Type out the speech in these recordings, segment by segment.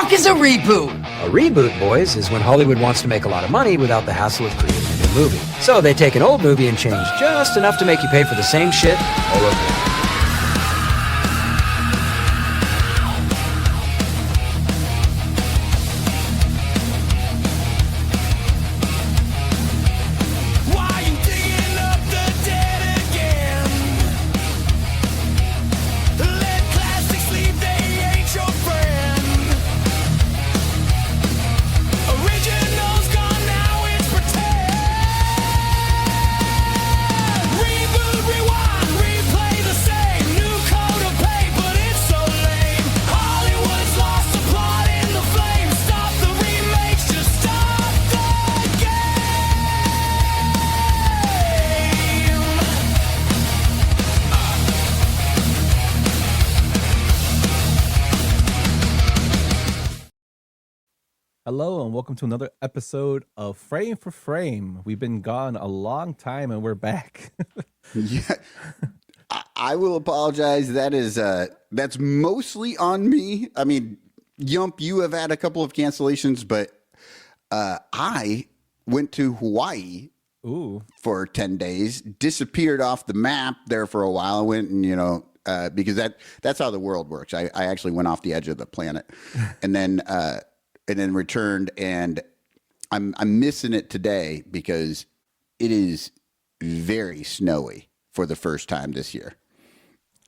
fuck is a reboot? A reboot, boys, is when Hollywood wants to make a lot of money without the hassle of creating a new movie. So they take an old movie and change just enough to make you pay for the same shit all over again. Hello and welcome to another episode of Frame for Frame. We've been gone a long time and we're back. Yeah, I will apologize. That's mostly on me. I mean, Yump, you have had a couple of cancellations, but I went to Hawaii for 10 days, disappeared off the map there for a while. I went and, because that's how the world works. I actually went off the edge of the planet and then returned, and I'm missing it today because it is very snowy for the first time this year.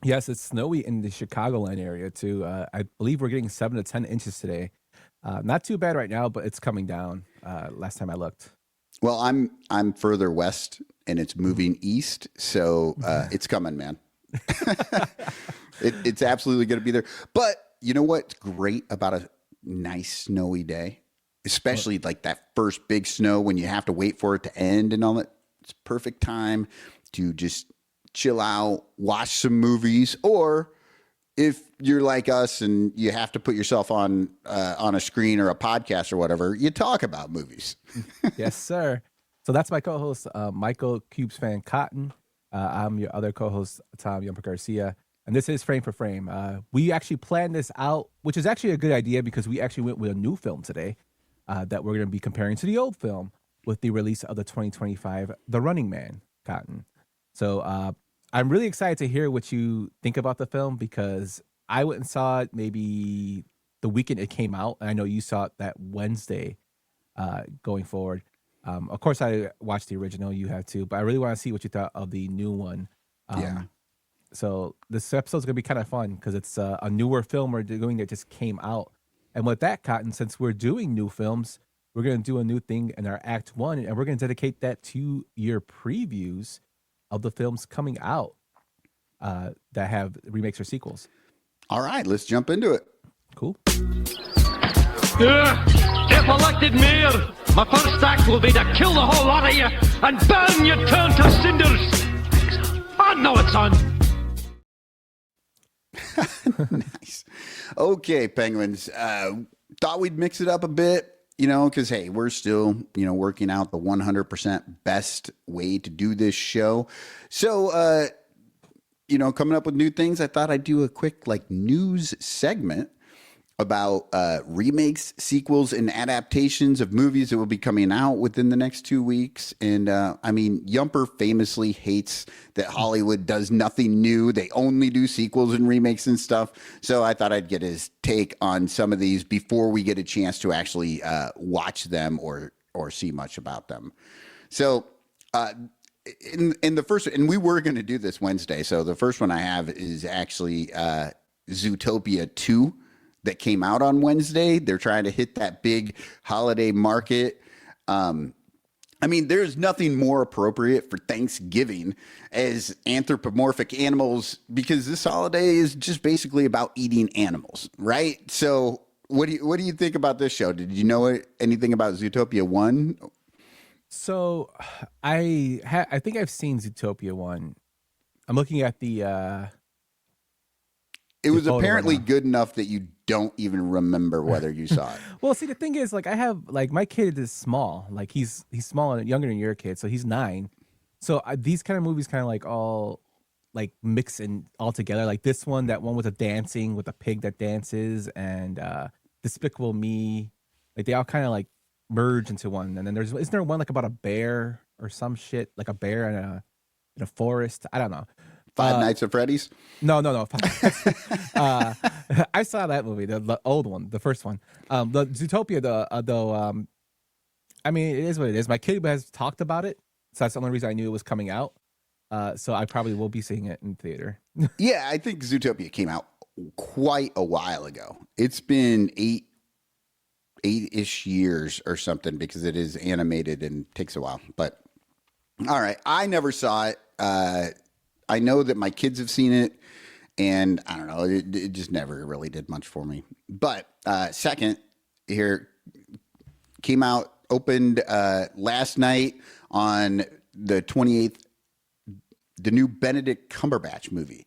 Yes, it's snowy in the Chicagoland area too. I believe we're getting 7 to 10 inches today. Not too bad right now, but it's coming down. Last time I looked. Well, I'm further west and it's moving east, so it's coming, man. It's absolutely going to be there. But you know what's great about a nice snowy day, especially like that first big snow when you have to wait for it to end and all that? It's perfect time to just chill out, watch some movies, or if you're like us and you have to put yourself on a screen or a podcast or whatever, you talk about movies. Yes, sir. So that's my co-host, Michael Cubes Fan Cotton. I'm your other co-host, Tom Yumper Garcia. And this is Frame for Frame. We actually planned this out, which is actually a good idea because we actually went with a new film today that we're going to be comparing to the old film with the release of the 2025 The Running Man, Cotton. So I'm really excited to hear what you think about the film because I went and saw it maybe the weekend it came out. And I know you saw it that Wednesday going forward. Of course, I watched the original. You have too. But I really want to see what you thought of the new one. Yeah. So this episode's going to be kind of fun because it's a newer film we're doing that just came out. And with that, Cotton, since we're doing new films, we're going to do a new thing in our Act 1, and we're going to dedicate that to your previews of the films coming out that have remakes or sequels. All right, let's jump into it. Cool. If elected mayor, my first act will be to kill the whole lot of you and burn you turn to cinders. I know it's on. Nice. Okay, Penguins. Thought we'd mix it up a bit, because, hey, we're still, working out the 100% best way to do this show. So, coming up with new things, I thought I'd do a quick, news segment about remakes, sequels, and adaptations of movies that will be coming out within the next 2 weeks. And Yumper famously hates that Hollywood does nothing new. They only do sequels and remakes and stuff. So I thought I'd get his take on some of these before we get a chance to actually watch them or see much about them. So in the first, and we were going to do this Wednesday. So the first one I have is actually Zootopia 2. That came out on Wednesday. They're trying to hit that big holiday market. There's nothing more appropriate for Thanksgiving as anthropomorphic animals because this holiday is just basically about eating animals, right? So what do you think about this show? Did you know anything about Zootopia 1? So I think I've seen Zootopia 1. I'm looking at the it was apparently good enough that you don't even remember whether you saw it. Well, see, the thing is, I have, my kid is small. He's small and younger than your kid, so he's 9. So these kind of movies kind of all mix in all together. Like this one, that one with the dancing with a pig that dances, and Despicable Me. Like they all kind of like merge into one. And then isn't there one like about a bear or some shit, like a bear in a forest? I don't know. Five Nights at Freddy's. No. I saw that movie, the old one, the first one. The Zootopia, though. I mean, it is what it is. My kid has talked about it, so that's the only reason I knew it was coming out. So I probably will be seeing it in theater. Yeah, I think Zootopia came out quite a while ago. It's been eight-ish years or something because it is animated and takes a while. But all right, I never saw it. I know that my kids have seen it, and I don't know, it just never really did much for me. But second here came out, opened last night on the 28th, the new Benedict Cumberbatch movie,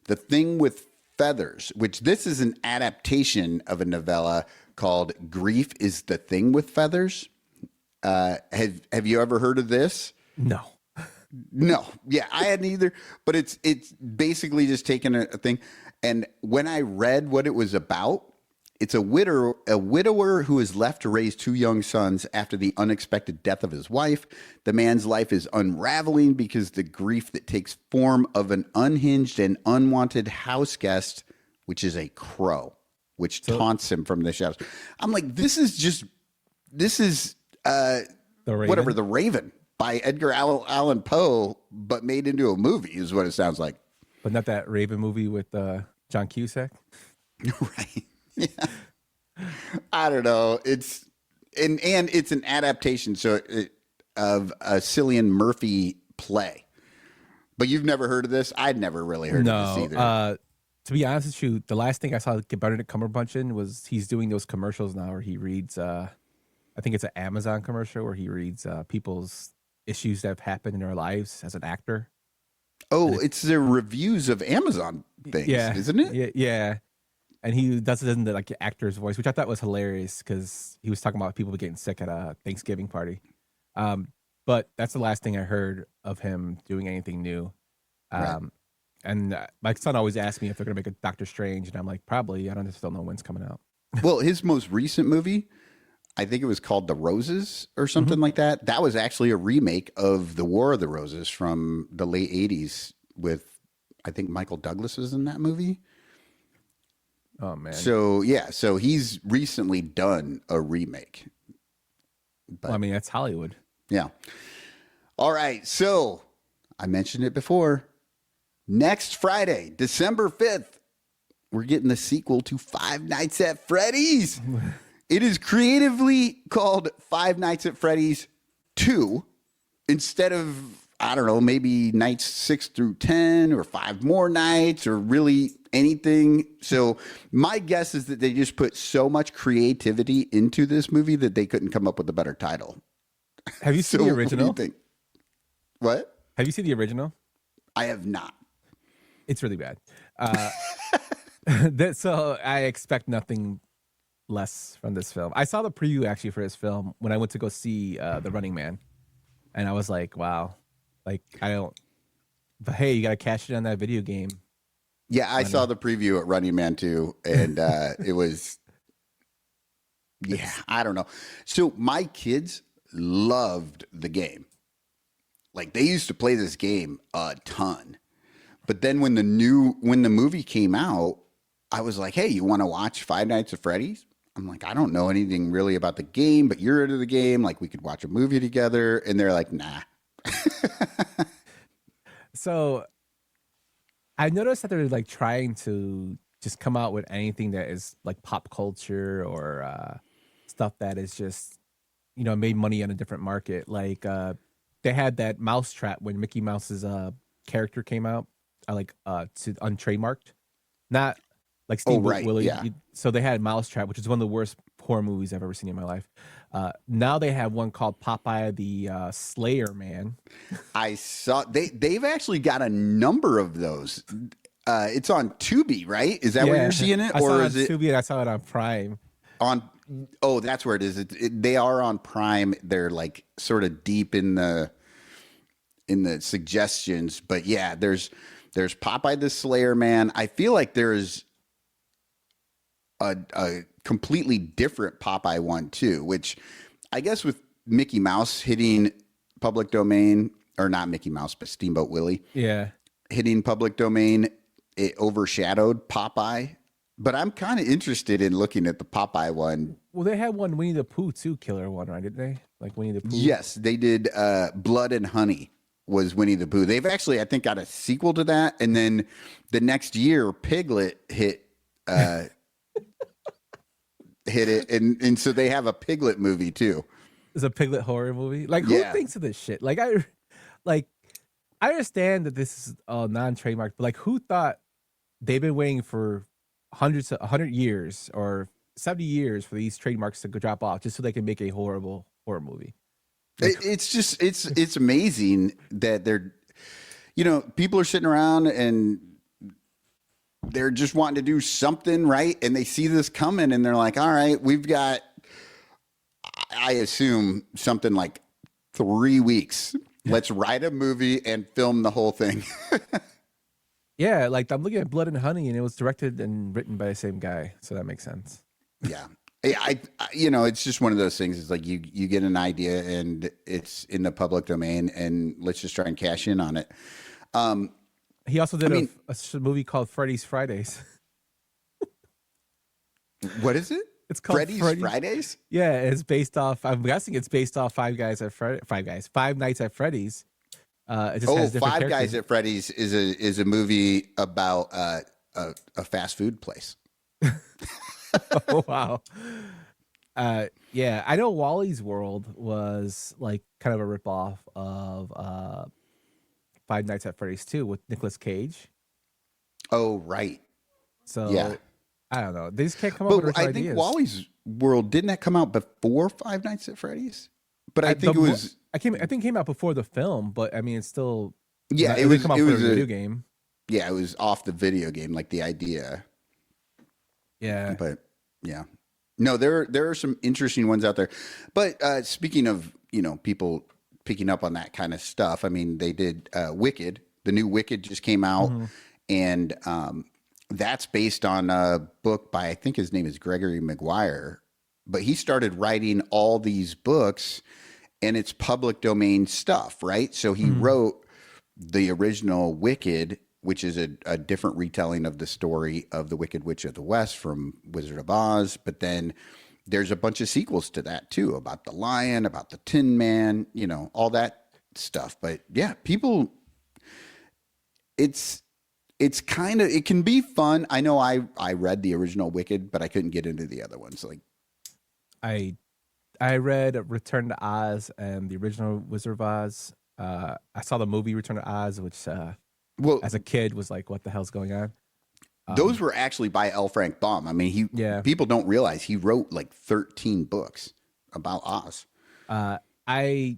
The Thing with Feathers, which this is an adaptation of a novella called Grief is the Thing with Feathers. Have you ever heard of this? No. No. Yeah, I hadn't either, but it's basically just taking a thing. And when I read what it was about, it's a widower who is left to raise two young sons after the unexpected death of his wife. The man's life is unraveling because the grief that takes form of an unhinged and unwanted house guest, which is a crow, which taunts him from the shadows. I'm like, this is The Raven by Edgar Allan Poe, but made into a movie is what it sounds like. But not that Raven movie with John Cusack? Right. Yeah. I don't know. It's it's an adaptation of a Cillian Murphy play. But you've never heard of this? I'd never really heard of this either. To be honest with you, the last thing I saw Benedict Cumberbatch in was he's doing those commercials now where he reads I think it's an Amazon commercial where he reads people's issues that have happened in their lives as an actor. Oh, it's the reviews of Amazon things, isn't it? Yeah. And he does it in the like actor's voice, which I thought was hilarious because he was talking about people getting sick at a Thanksgiving party. But that's the last thing I heard of him doing anything new. Right. And my son always asks me if they're going to make a Doctor Strange, and I'm like, probably. I just don't know when's coming out. Well, his most recent movie, I think it was called The Roses or something like that. That was actually a remake of The War of the Roses from the late 80s with, I think Michael Douglas was in that movie. Oh, man. So he's recently done a remake. But, well, I mean, that's Hollywood. Yeah. All right. So I mentioned it before. Next Friday, December 5th, we're getting the sequel to Five Nights at Freddy's. It is creatively called Five Nights at Freddy's 2 instead of, I don't know, maybe nights 6 through 10 or 5 more nights or really anything. So my guess is that they just put so much creativity into this movie that they couldn't come up with a better title. Have you seen the original? What do you think? What? Have you seen the original? I have not. It's really bad. So I expect nothing less from this film. I saw the preview actually for this film when I went to go see The Running Man. And I was like, wow, like but hey, you got to cash it on that video game. Yeah, I saw the preview at Running Man 2, and it was, I don't know. So my kids loved the game. Like they used to play this game a ton. But then when the movie came out, I was like, hey, you want to watch Five Nights at Freddy's? I'm like, I don't know anything really about the game, but you're into the game. Like we could watch a movie together. And they're like, nah. So I noticed that they're like trying to just come out with anything that is like pop culture or stuff that is just, made money on a different market. Like they had that Mousetrap when Mickey Mouse's character came out, to untrademarked, not like Steamboat Willie. Yeah. So they had Mousetrap, which is one of the worst horror movies I've ever seen in my life. Now they have one called Popeye the Slayer Man. I saw they've actually got a number of those. It's on Tubi, right? Is that where you're seeing it, I saw it on Tubi and I saw it on Prime. That's where it is. They are on Prime. They're like sort of deep in the suggestions, but yeah, there's Popeye the Slayer Man. I feel like there's a completely different Popeye one too, which I guess with Mickey Mouse hitting public domain, or not Mickey Mouse, but Steamboat Willie hitting public domain, it overshadowed Popeye. But I'm kind of interested in looking at the Popeye one. Well, they had one Winnie the Pooh too, killer one, right? Didn't they? Like Winnie the Pooh. Yes, they did. Blood and Honey was Winnie the Pooh. They've actually, I think, got a sequel to that, and then the next year, Piglet hit it, and so they have a Piglet movie too. It's a Piglet horror movie. Like, who thinks of this shit? Like, I understand that this is non-trademark, but like, who thought they've been waiting for 100 years or 70 years for these trademarks to drop off just so they can make a horrible horror movie? Like, it's amazing that they're, people are sitting around and they're just wanting to do something right, and they see this coming and they're like, all right, we've got, I assume, something like 3 weeks. Let's write a movie and film the whole thing. Yeah, like I'm looking at Blood and Honey, and it was directed and written by the same guy, so that makes sense. Yeah, I it's just one of those things. It's like you get an idea and it's in the public domain, and let's just try and cash in on it. He also did a movie called Freddy's Fridays. What is it? It's called Freddy's Fridays. Yeah, it's based off. I'm guessing it's based off Five Nights at Freddy's. It just has different Five characters. Guys at Freddy's is a movie about a fast food place. Oh wow. Yeah, I know Wally's World was like kind of a ripoff of Five Nights at Freddy's 2 with Nicolas Cage. Oh right. So yeah. I don't know. They just can't come up with original ideas. I think Wally's World, didn't that come out before Five Nights at Freddy's? But I think it was. I think it came out before the film, but I mean, it's still. Yeah, it was come out for a video game. Yeah, it was off the video game, like the idea. Yeah, but yeah, no, there are some interesting ones out there. But speaking of people picking up on that kind of stuff, I mean, they did Wicked. The new Wicked just came out, and that's based on a book by, I think his name is Gregory Maguire, but he started writing all these books, and it's public domain stuff, right? So he wrote the original Wicked, which is a different retelling of the story of the Wicked Witch of the West from Wizard of Oz. But then there's a bunch of sequels to that too, about the lion, about the Tin Man, all that stuff. But yeah, people, it's kind of, it can be fun. I know I read the original Wicked, but I couldn't get into the other ones. Like I read Return to Oz and the original Wizard of Oz. I saw the movie Return to Oz, which as a kid was like, what the hell's going on? Those were actually by L. Frank Baum. I mean, people don't realize he wrote like 13 books about Oz. I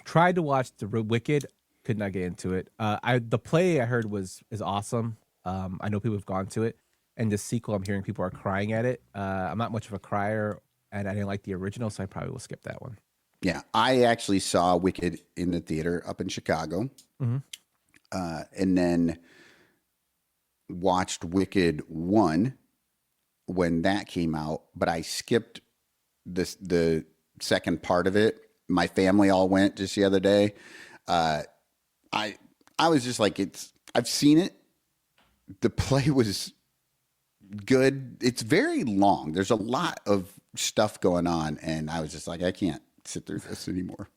tried to watch the Wicked, could not get into it. The play I heard is awesome. I know people have gone to it, and the sequel, I'm hearing people are crying at it. I'm not much of a crier, and I didn't like the original, so I probably will skip that one. Yeah, I actually saw Wicked in the theater up in Chicago, and then watched Wicked 1 when that came out, but I skipped the second part of it. My family all went just the other day. I was just like, I've seen it. The play was good. It's very long. There's a lot of stuff going on, and I was just like, I can't sit through this anymore.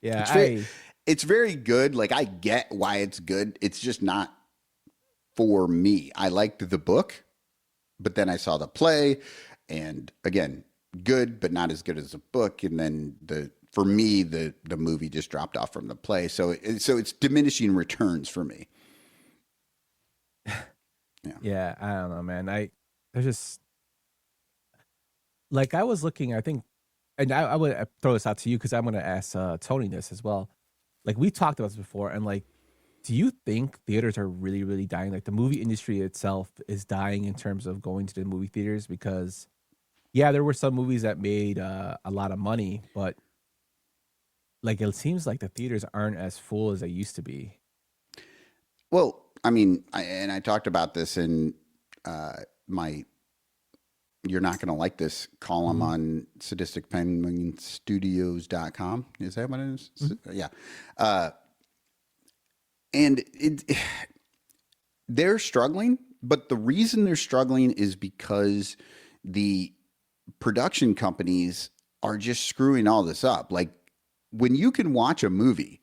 Yeah, it's very good. Like, I get why it's good. It's just not for me. I liked the book, but then I saw the play, and again, good, but not as good as the book. And then for me, the movie just dropped off from the play. So it's diminishing returns for me. Yeah, I don't know, man. There's just like I was looking, I think, and I would throw this out to you because I'm going to ask Tony this as well. Like, we talked about this before, and like, do you think theaters are really, really dying? Like, the movie industry itself is dying in terms of going to the movie theaters? Because, yeah, there were some movies that made a lot of money, but like, it seems like the theaters aren't as full as they used to be. Well, I mean, I talked about this in my You're Not Gonna Like This column on sadisticpenguinstudios.com. Is that what it is? Yeah. And they're struggling, but the reason they're struggling is because the production companies are just screwing all this up. Like, when you can watch a movie,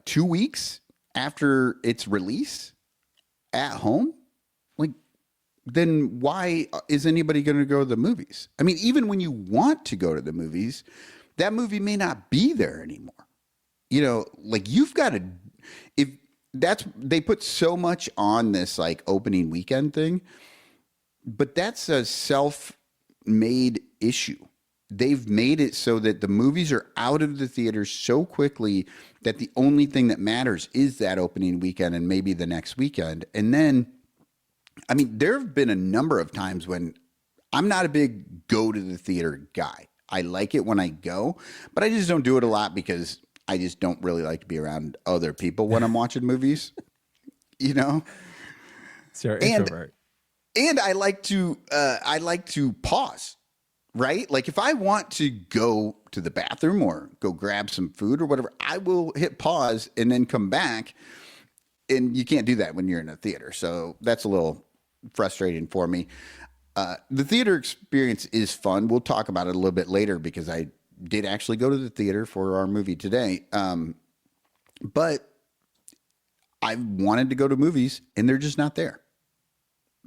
2 weeks after its release at home, like, then why is anybody going to go to the movies? I mean, even when you want to go to the movies, that movie may not be there anymore. You know, like, you've got to, they put so much on this like opening weekend thing, but that's a self-made issue. They've made it so that the movies are out of the theaters so quickly that the only thing that matters is that opening weekend and maybe the next weekend. And then, I mean, there have been a number of times when I'm not a big go to the theater guy. I like it when I go, but I just don't do it a lot because I just don't really like to be around other people when I'm watching movies, you know? Sure, introvert. And I like to pause, right? Like, if I want to go to the bathroom or go grab some food or whatever, I will hit pause and then come back. And you can't do that when you're in a theater. So that's a little frustrating for me. The theater experience is fun. We'll talk about it a little bit later because I did actually go to the theater for our movie today. But I wanted to go to movies and they're just not there.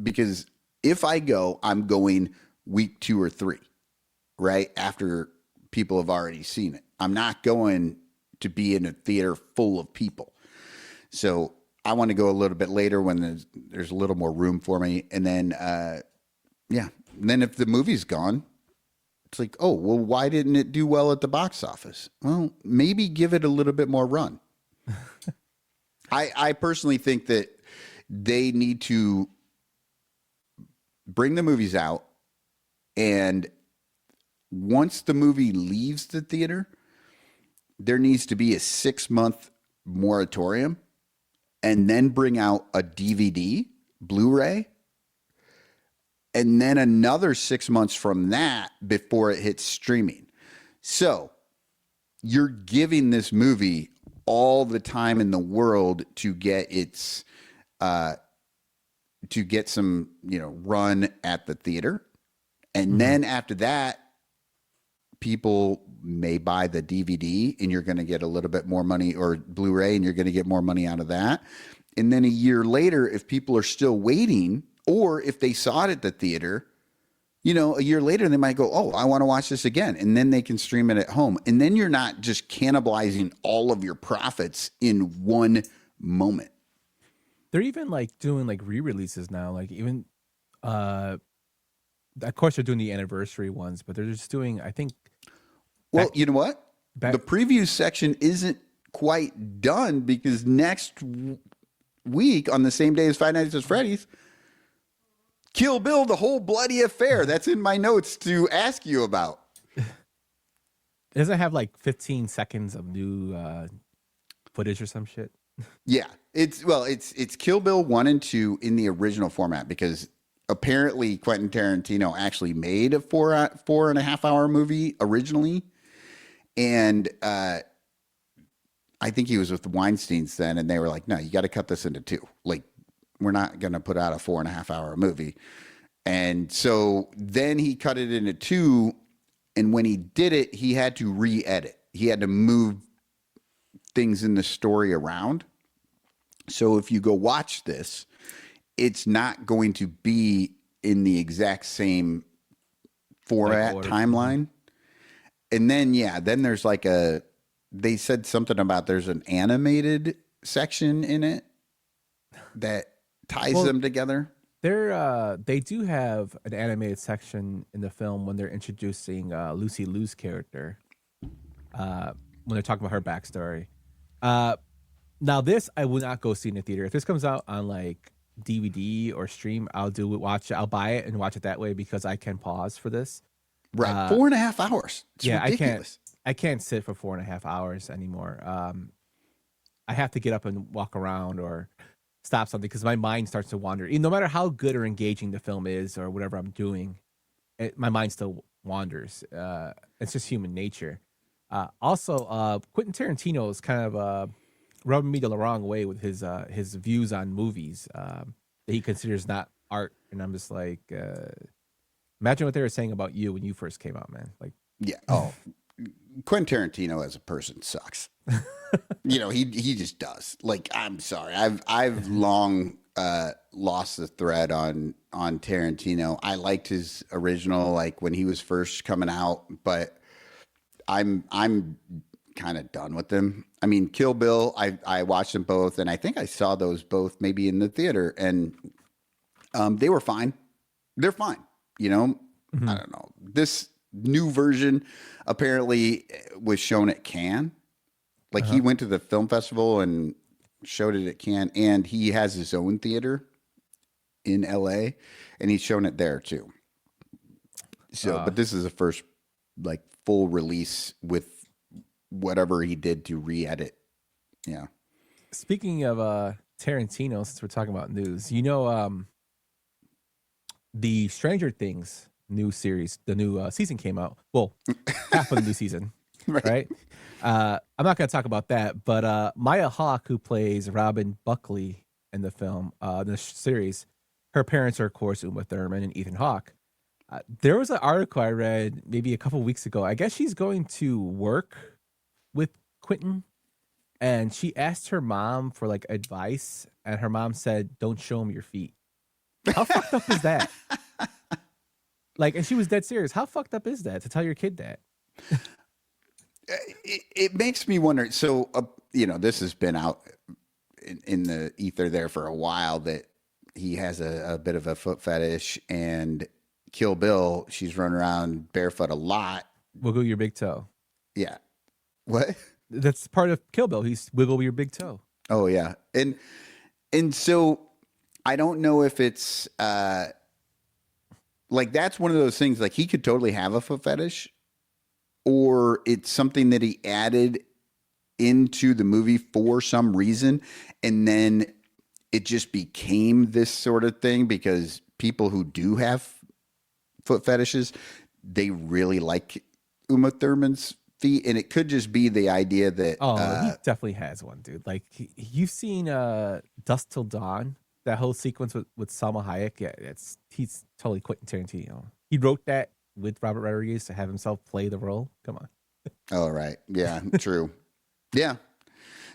Because if I go, I'm going week 2 or 3, right? After people have already seen it. I'm not going to be in a theater full of people. So I want to go a little bit later when there's a little more room for me. And then, then if the movie's gone, it's like, oh, well, why didn't it do well at the box office? Well, maybe give it a little bit more run. I personally think that they need to bring the movies out, and once the movie leaves the theater, there needs to be a 6-month moratorium, and then bring out a DVD, Blu-ray, and then another 6 months from that before it hits streaming. So you're giving this movie all the time in the world to get its to get some, run at the theater. And then after that, people may buy the DVD and you're going to get a little bit more money, or Blu-ray, and you're going to get more money out of that. And then a year later, if people are still waiting, or if they saw it at the theater, a year later, they might go, oh, I want to watch this again. And then they can stream it at home. And then you're not just cannibalizing all of your profits in one moment. They're even doing re-releases now. Even, of course, they're doing the anniversary ones, but they're just doing, I think. Well, you know what? The preview section isn't quite done because next week, on the same day as Five Nights at Freddy's, Kill Bill, the whole bloody affair. That's in my notes to ask you about. It doesn't have 15 seconds of new footage or some shit. Yeah, it's Kill Bill 1 and 2 in the original format, because apparently Quentin Tarantino actually made a 4.5 hour movie originally, and I think he was with the Weinsteins then, and they were like, no, you got to cut this into 2. We're not going to put out a 4.5 hour movie. And so then he cut it into 2. And when he did it, he had to re-edit. He had to move things in the story around. So if you go watch this, it's not going to be in the exact same format timeline. And then, then there's they said something about there's an animated section in it that ties them together. They do have an animated section in the film when they're introducing Lucy Liu's character, when they're talking about her backstory. Now this I would not go see in the theater. If this comes out on DVD or stream, I'll watch it. I'll buy it and watch it that way because I can pause for this. Right, 4.5 hours. It's ridiculous. I can't sit for 4.5 hours anymore. I have to get up and walk around, or stop something because my mind starts to wander. No matter how good or engaging the film is or whatever I'm doing, my mind still wanders. It's just human nature. Also, Quentin Tarantino is kind of rubbing me the wrong way with his views on movies that he considers not art, and I'm just like, imagine what they were saying about you when you first came out, man. Like, Yeah. Oh, Quentin Tarantino as a person sucks. He just does. Like, I'm sorry. I've long lost the thread on Tarantino. I liked his original, like when he was first coming out, but I'm kind of done with them. I mean, Kill Bill, I watched them both, and I think I saw those both maybe in the theater, and they were fine. They're fine. I don't know. This new version apparently was shown at Cannes. Like he went to the film festival and showed it at Cannes, and he has his own theater in LA, and he's shown it there too. So, but this is the first like full release with whatever he did to re-edit. Yeah. Speaking of Tarantino, since we're talking about news, the Stranger Things new series, the new season came out. Well, half of the new season, right? I'm not going to talk about that, but Maya Hawke, who plays Robin Buckley in the film, the series, her parents are, of course, Uma Thurman and Ethan Hawke. There was an article I read maybe a couple weeks ago. I guess she's going to work with Quentin, and she asked her mom for like advice, and her mom said, "Don't show him your feet." How fucked up is that? Like, and she was dead serious. How fucked up is that to tell your kid that? It makes me wonder. So, this has been out in the ether there for a while that he has a bit of a foot fetish, and Kill Bill, she's running around barefoot a lot. Wiggle your big toe. Yeah. What? That's part of Kill Bill. He's wiggle your big toe. Oh yeah. And so I don't know if it's like that's one of those things, like he could totally have a foot fetish, or it's something that he added into the movie for some reason, and then it just became this sort of thing because people who do have foot fetishes, they really like Uma Thurman's feet, and it could just be the idea that he definitely has one, dude. Like you've seen Dusk Till Dawn, that whole sequence with Salma Hayek. Yeah, he's totally Quentin Tarantino. He wrote that with Robert Rodriguez to have himself play the role. Come on. Oh right, yeah, true. Yeah.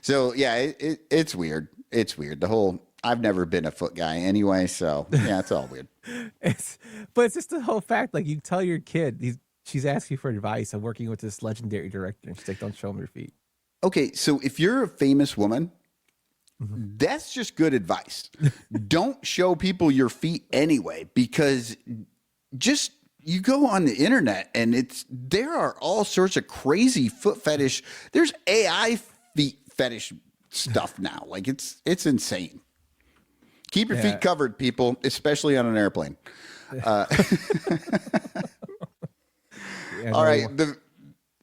So yeah, it's weird. It's weird. The whole, I've never been a foot guy anyway, so yeah, it's all weird. But it's just the whole fact, like you tell your kid, she's asking for advice. I'm working with this legendary director, and she's like, "Don't show him your feet." Okay, so if you're a famous woman, that's just good advice. Don't show people your feet anyway, because just you go on the internet and there are all sorts of crazy foot fetish. There's AI feet fetish stuff now. Like it's insane. Keep your feet covered, people, especially on an airplane. All right.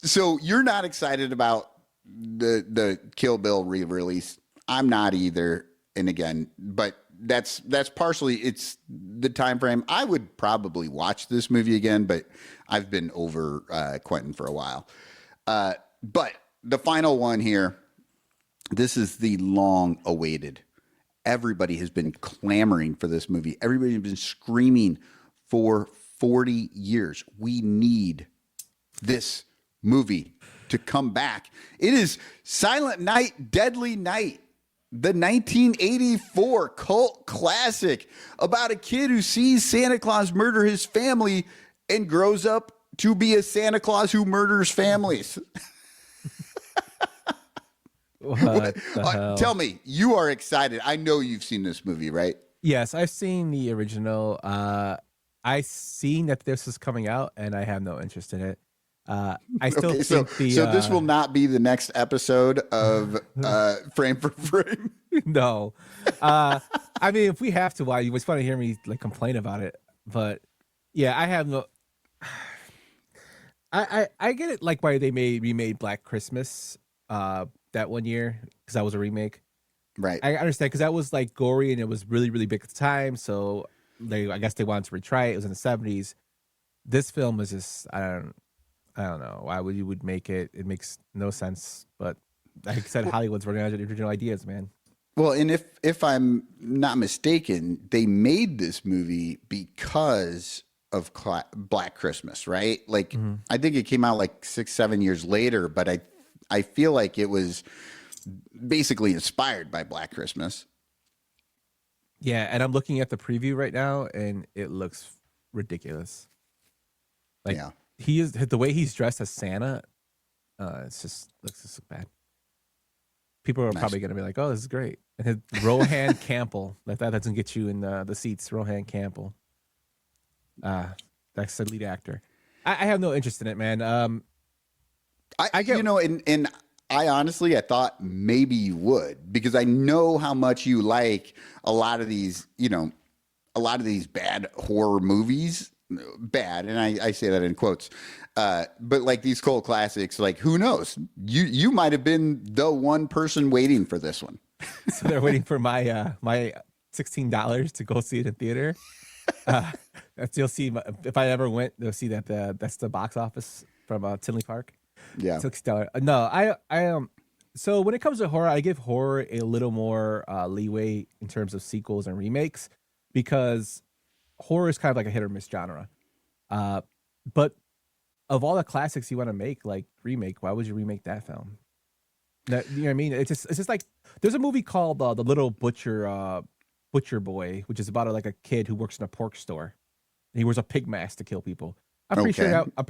So you're not excited about the Kill Bill re-release. I'm not either. And again, but that's partially it's the time frame. I would probably watch this movie again, but I've been over Quentin for a while. But the final one here, this is the long awaited. Everybody has been clamoring for this movie. Everybody has been screaming for 40 years. We need this movie to come back. It is Silent Night, Deadly Night, the 1984 cult classic about a kid who sees Santa Claus murder his family and grows up to be a Santa Claus who murders families. What the hell? Tell me, you are excited. I know you've seen this movie, right? Yes, I've seen the original. I've seen that this is coming out, and I have no interest in it. I still think so this will not be the next episode of Frame for Frame. No, I mean, if we have to, why? It's funny to hear me like complain about it, but yeah, I have no. I get it, like why they remade Black Christmas that one year, because that was a remake. Right. I understand because that was like gory and it was really, really big at the time. So I guess they wanted to retry it. It was in the 70s. This film is just, I don't know why would you would make it. It makes no sense. But like I said, Hollywood's running out of original ideas, man. Well, and if I'm not mistaken, they made this movie because of Black Christmas, right? Like, I think it came out like 6-7 years later, but I feel like it was basically inspired by Black Christmas. Yeah, and I'm looking at the preview right now, and it looks ridiculous. Like he is the way he's dressed as Santa. It's just looks just bad. People are probably gonna be like, "Oh, this is great." And his Rohan Campbell, that doesn't get you in the seats. Rohan Campbell, that's the lead actor. I have no interest in it, man. I get, and I honestly, I thought maybe you would, because I know how much you like a lot of these, bad horror movies. Bad, and I say that in quotes. But like these cult classics, like who knows? You might have been the one person waiting for this one. So they're waiting for my my $16 to go see it in theater. You'll see if I ever went, they'll see that that's the box office from Tinley Park. Yeah, $6. No, I So when it comes to horror, I give horror a little more leeway in terms of sequels and remakes, because horror is kind of like a hit or miss genre. But of all the classics you want to make, like remake, why would you remake that film? You know what I mean? It's just like there's a movie called The Little Butcher Boy, which is about like a kid who works in a pork store. And he wears a pig mask to kill people. I'm pretty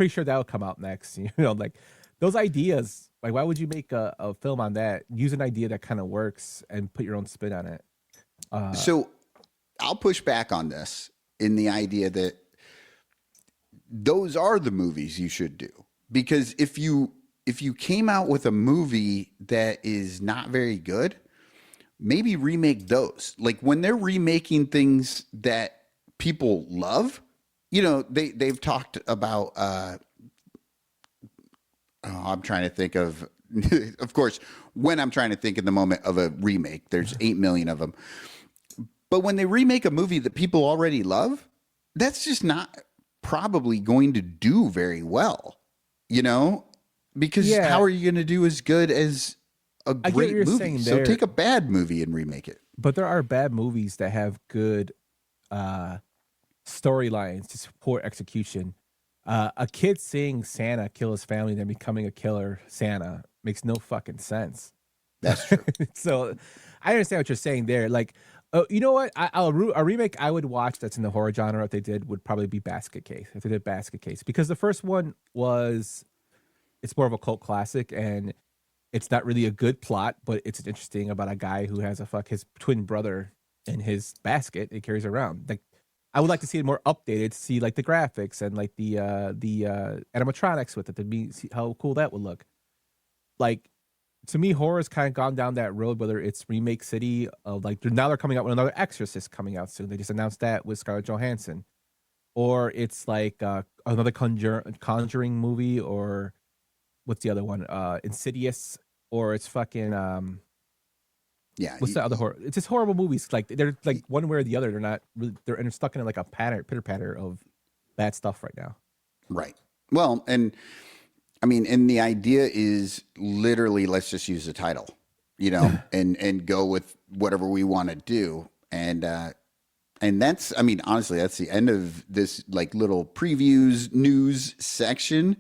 sure that will come out next. Like those ideas. Like, why would you make a film on that? Use an idea that kind of works and put your own spin on it. So I'll push back on this in the idea that those are the movies you should do. Because if you came out with a movie that is not very good, maybe remake those. Like when they're remaking things that people love, they've talked about, I'm trying to think of, of course, when I'm trying to think in the moment of a remake, there's 8 million of them. But when they remake a movie that people already love, that's just not probably going to do very well, because how are you going to do as good as a great movie? So take a bad movie and remake it. But there are bad movies that have good storylines to support execution. A kid seeing Santa kill his family and then becoming a killer Santa makes no fucking sense. That's true. So I understand what you're saying there. Like, you know what? A remake I would watch that's in the horror genre, if they did, would probably be Basket Case. If they did Basket Case, because the first one it's more of a cult classic, and it's not really a good plot, but it's interesting about a guy who has his twin brother in his basket he carries around. Like, I would like to see it more updated, to see like the graphics and like the animatronics with it, to see how cool that would look. Like, to me, horror has kind of gone down that road, whether it's remake city of like now they're coming out with another Exorcist coming out soon. They just announced that with Scarlett Johansson, or it's like another Conjuring movie, or what's the other one? Insidious, or it's fucking what's the other horror? It's just horrible movies. Like they're like one way or the other. They're not really. They're stuck in like a pitter patter of bad stuff right now. Right. Well, and I mean, and the idea is literally, let's just use the title, and go with whatever we want to do. And that's, I mean, honestly, that's the end of this like little previews news section.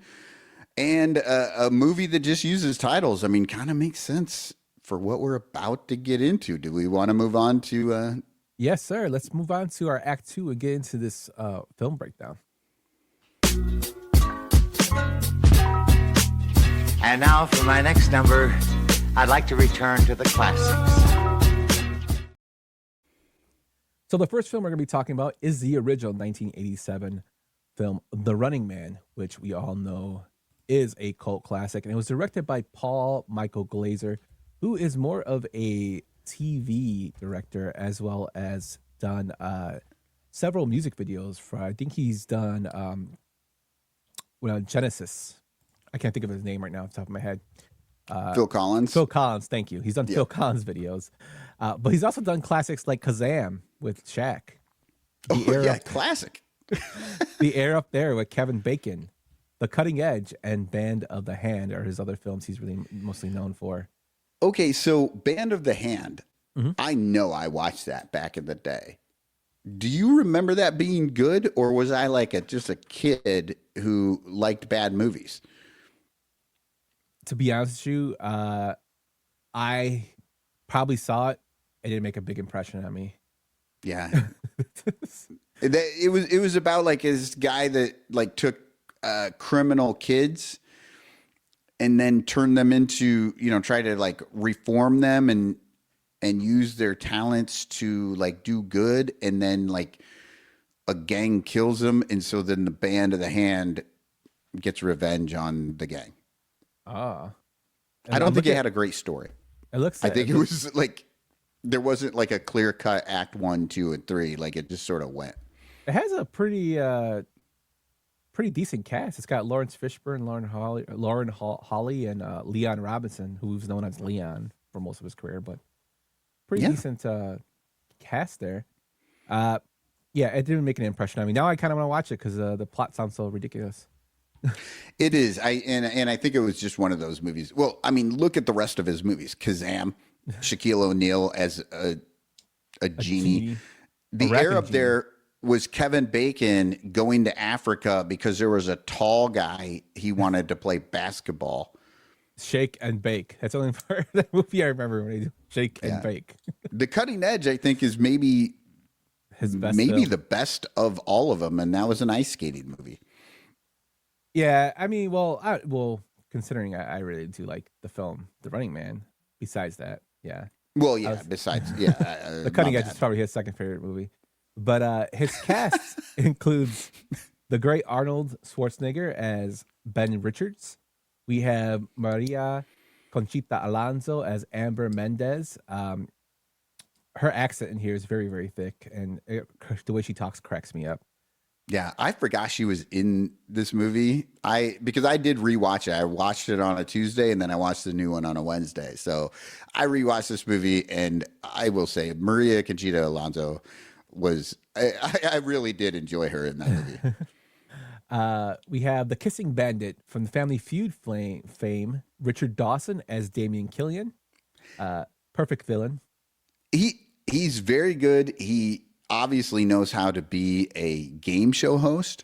And a movie that just uses titles, I mean, kind of makes sense for what we're about to get into. Do we want to move on to? Yes, sir. Let's move on to our Act 2 and get into this film breakdown. And now for my next number, I'd like to return to the classics. So the first film we're going to be talking about is the original 1987 film, The Running Man, which we all know is a cult classic. And it was directed by Paul Michael Glaser, who is more of a TV director, as well as done several music videos for, I think he's done Genesis. I can't think of his name right now off the top of my head. Phil Collins. Phil Collins, thank you. He's done Phil Collins videos. But he's also done classics like Kazam with Shaq. Classic. The Air Up There with Kevin Bacon. The Cutting Edge and Band of the Hand are his other films he's really mostly known for. Okay, so Band of the Hand. Mm-hmm. I know I watched that back in the day. Do you remember that being good, or was I like just a kid who liked bad movies? To be honest with you, I probably saw it. It didn't make a big impression on me. Yeah. It was about like this guy that like took criminal kids and then turned them into, try to like reform them and use their talents to like do good, and then like a gang kills them, and so then the Band of the Hand gets revenge on the gang. Ah. I don't think it had a great story. It looks. I think it was like there wasn't like a clear cut act 1, 2, and 3. Like it just sort of went. It has a pretty decent cast. It's got Lawrence Fishburne, Lauren Holly, and Leon Robinson, who's known as Leon for most of his career, but pretty decent cast there. Yeah, it didn't make an impression on me. Now I kind of want to watch it because the plot sounds so ridiculous. It is. I think it was just one of those movies. Well, I mean, look at the rest of his movies. Kazam, Shaquille O'Neal as a genie. The Air Up There was Kevin Bacon going to Africa because there was a tall guy he wanted to play basketball. Shake and Bake. That's the only part of the movie I remember when he did Shake and Bake. The Cutting Edge, I think, is maybe his best maybe film. the best of all of them, and that was an ice skating movie. Yeah, I mean, considering I really do like the film The Running Man. Besides that, yeah. Well, yeah. Besides, yeah, The Cutting Edge is probably his second favorite movie. But his cast includes the great Arnold Schwarzenegger as Ben Richards. We have Maria Conchita Alonso as Amber Mendez. Her accent in here is very, very thick, and the way she talks cracks me up. Yeah, I forgot she was in this movie. Because I did rewatch it. I watched it on a Tuesday, and then I watched the new one on a Wednesday. So I rewatched this movie, and I will say Maria Conchita Alonso was. I really did enjoy her in that movie. We have the Kissing Bandit from the Family Feud fame, Richard Dawson as Damian Killian. Perfect villain. He's very good. He obviously knows how to be a game show host,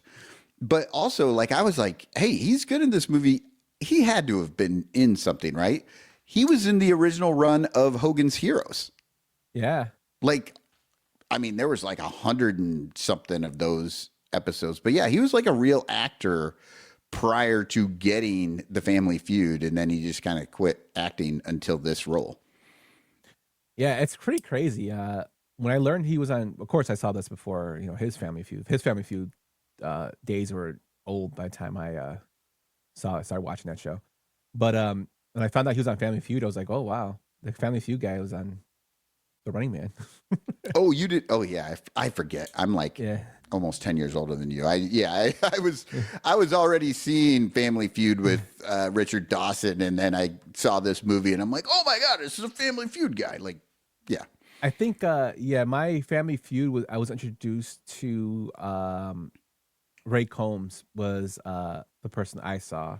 but also like I was like, hey, he's good in this movie. He had to have been in something, right? He was in the original run of Hogan's Heroes. Yeah. Like, I mean, there was like 100 and something of those episodes, but yeah, he was like a real actor prior to getting the Family Feud, and then he just kind of quit acting until this role. Yeah, it's pretty crazy. When I learned he was on, of course, I saw this before, his Family Feud. His Family Feud days were old by the time I started watching that show. But when I found out he was on Family Feud, I was like, oh wow, the Family Feud guy was on The Running Man. Oh, you did? Oh yeah, I forget. I'm like almost 10 years older than you. I was already seeing Family Feud with Richard Dawson, and then I saw this movie, and I'm like, oh my god, this is a Family Feud guy. Like, yeah. I think, my Family Feud I was introduced to Ray Combs was the person I saw,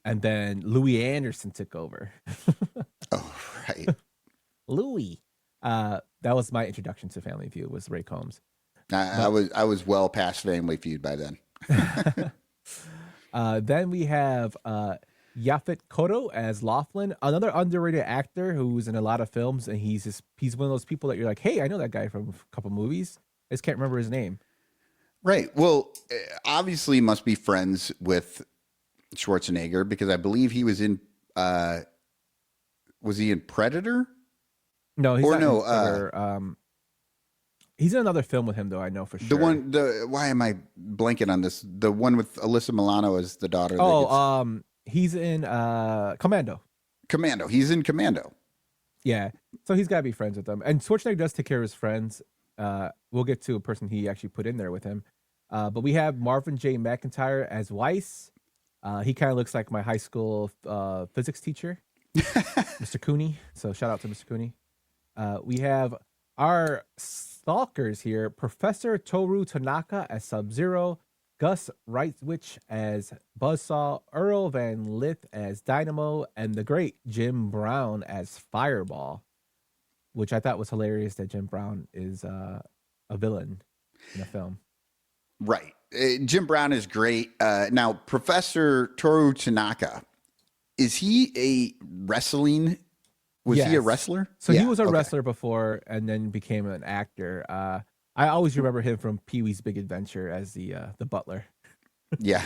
and then Louis Anderson took over. Oh, right. Louis. That was my introduction to Family Feud was Ray Combs. I was well past Family Feud by then. Then we have Yaphet Kotto as Laughlin, another underrated actor who's in a lot of films, and he's one of those people that you're like, hey, I know that guy from a couple movies. I just can't remember his name. Right. Well, obviously must be friends with Schwarzenegger because I believe he was in. Was he in Predator? No, he's not in Predator. He's in another film with him, though. I know for sure. Why am I blanking on this? The one with Alyssa Milano as the daughter. He's in Commando. Commando. He's in Commando. Yeah. So he's got to be friends with them. And Schwarzenegger does take care of his friends. We'll get to a person he actually put in there with him. But we have Marvin J. McIntyre as Weiss. He kind of looks like my high school physics teacher, Mr. Cooney. So shout out to Mr. Cooney. We have our stalkers here: Professor Toru Tanaka as Sub-Zero, Gus Wrightwich as Buzzsaw, Earl Van Lith as Dynamo, and the great Jim Brown as Fireball, which I thought was hilarious that Jim Brown is a villain in the film. Right. Jim Brown is great. Now, Professor Toru Tanaka, is he a wrestling? Was he a wrestler? So he was a wrestler before and then became an actor. I always remember him from Pee-wee's Big Adventure as the butler. Yeah.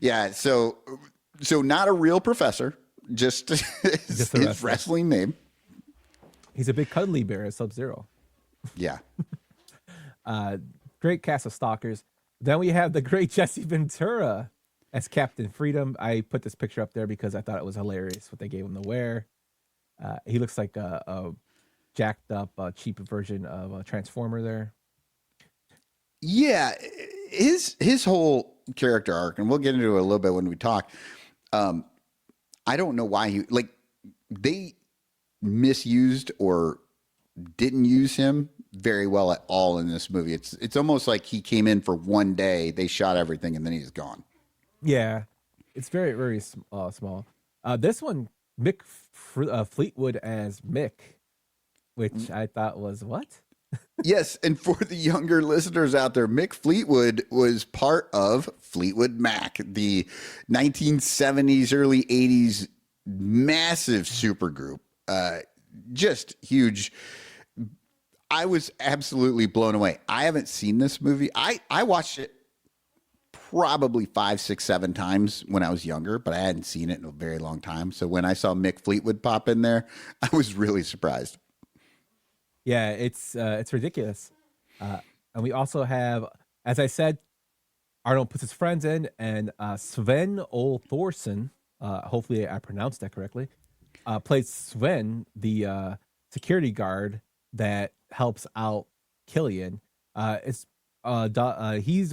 Yeah. So not a real professor, just his wrestling name. He's a big cuddly bear as Sub-Zero. Yeah. Great cast of stalkers. Then we have the great Jesse Ventura as Captain Freedom. I put this picture up there because I thought it was hilarious what they gave him to wear. He looks like a jacked up, cheap version of a Transformer there. Yeah, his whole character arc, and we'll get into it a little bit when we talk. I don't know why they misused or didn't use him very well at all in this movie. It's almost like he came in for one day, they shot everything, and then he's gone. Yeah, it's very, very small. This one, Mick Fleetwood as Mick, which I thought was what? Yes, and for the younger listeners out there, Mick Fleetwood was part of Fleetwood Mac, the 1970s, early 80s massive supergroup. Just huge. I was absolutely blown away. I haven't seen this movie. I watched it probably 5, 6, 7 times when I was younger, but I hadn't seen it in a very long time. So when I saw Mick Fleetwood pop in there, I was really surprised. Yeah, it's ridiculous. And we also have, as I said, Arnold puts his friends in, and Sven Ole Thorson, hopefully I pronounced that correctly, plays Sven, the security guard that helps out Killian. He's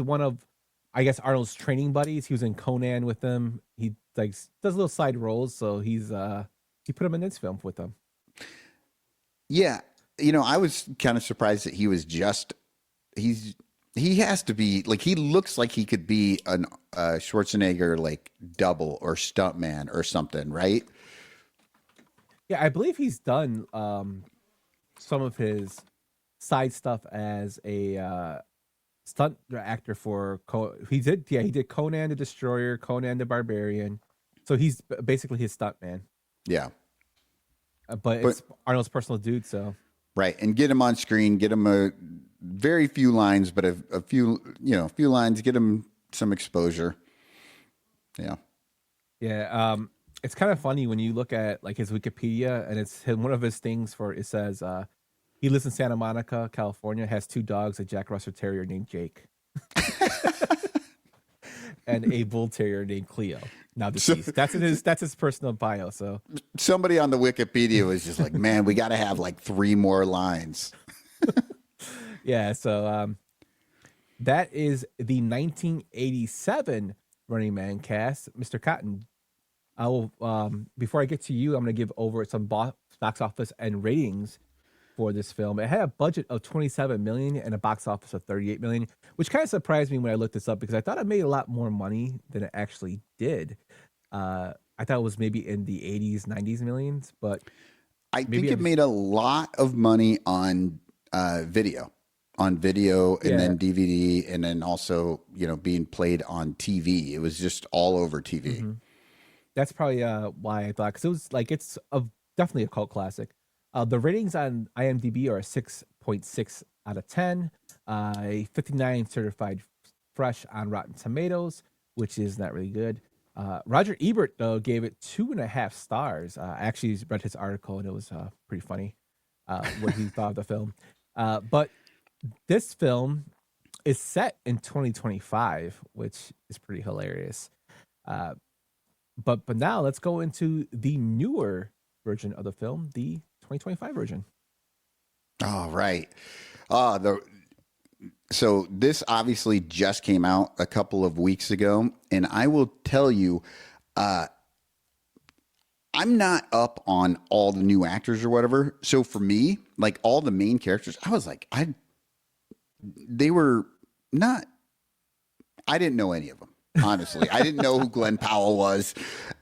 one of, I guess, Arnold's training buddies. He was in Conan with them. He does little side roles, so he put him in this film with them. Yeah, I was kind of surprised that he was he has to be he looks like he could be an Schwarzenegger double or stuntman or something, right? Yeah, I believe he's done some of his side stuff as a stunt actor for he did Conan the Destroyer, Conan the Barbarian, so he's basically his stuntman. Yeah, but it's Arnold's personal dude, so right. And get him on screen, get him a very few lines, but a few lines, get him some exposure. Yeah, it's kind of funny when you look at his Wikipedia, and it's one of his things it says he lives in Santa Monica, California, has 2 dogs, a Jack Russell Terrier named Jake, and a Bull Terrier named Cleo. Now deceased. That's his personal bio. So somebody on the Wikipedia was just like, "Man, we got to have 3 more lines." Yeah. So that is the 1987 Running Man cast, Mr. Cotton. I will before I get to you, I'm going to give over some box office and ratings for this film. It had a budget of $27 million and a box office of $38 million, which kind of surprised me when I looked this up because I thought it made a lot more money than it actually did. I thought it was maybe in the 80s, 90s millions, but I think it made a lot of money on video, and then DVD, and then also being played on TV. It was just all over TV. Mm-hmm. That's probably why I thought, because it was it's definitely a cult classic. The ratings on IMDb are a 6.6 out of 10, 59 certified fresh on Rotten Tomatoes, which is not really good. Roger Ebert, though, gave it 2.5 stars. I actually read his article, and it was pretty funny what he thought of the film. But this film is set in 2025, which is pretty hilarious. But now let's go into the newer version of the film, the 2025 version. Oh, right. So this obviously just came out a couple of weeks ago, and I will tell you, I'm not up on all the new actors or whatever. So for me, like all the main characters, I was like, they were not, I didn't know any of them, honestly. I didn't know who Glenn Powell was,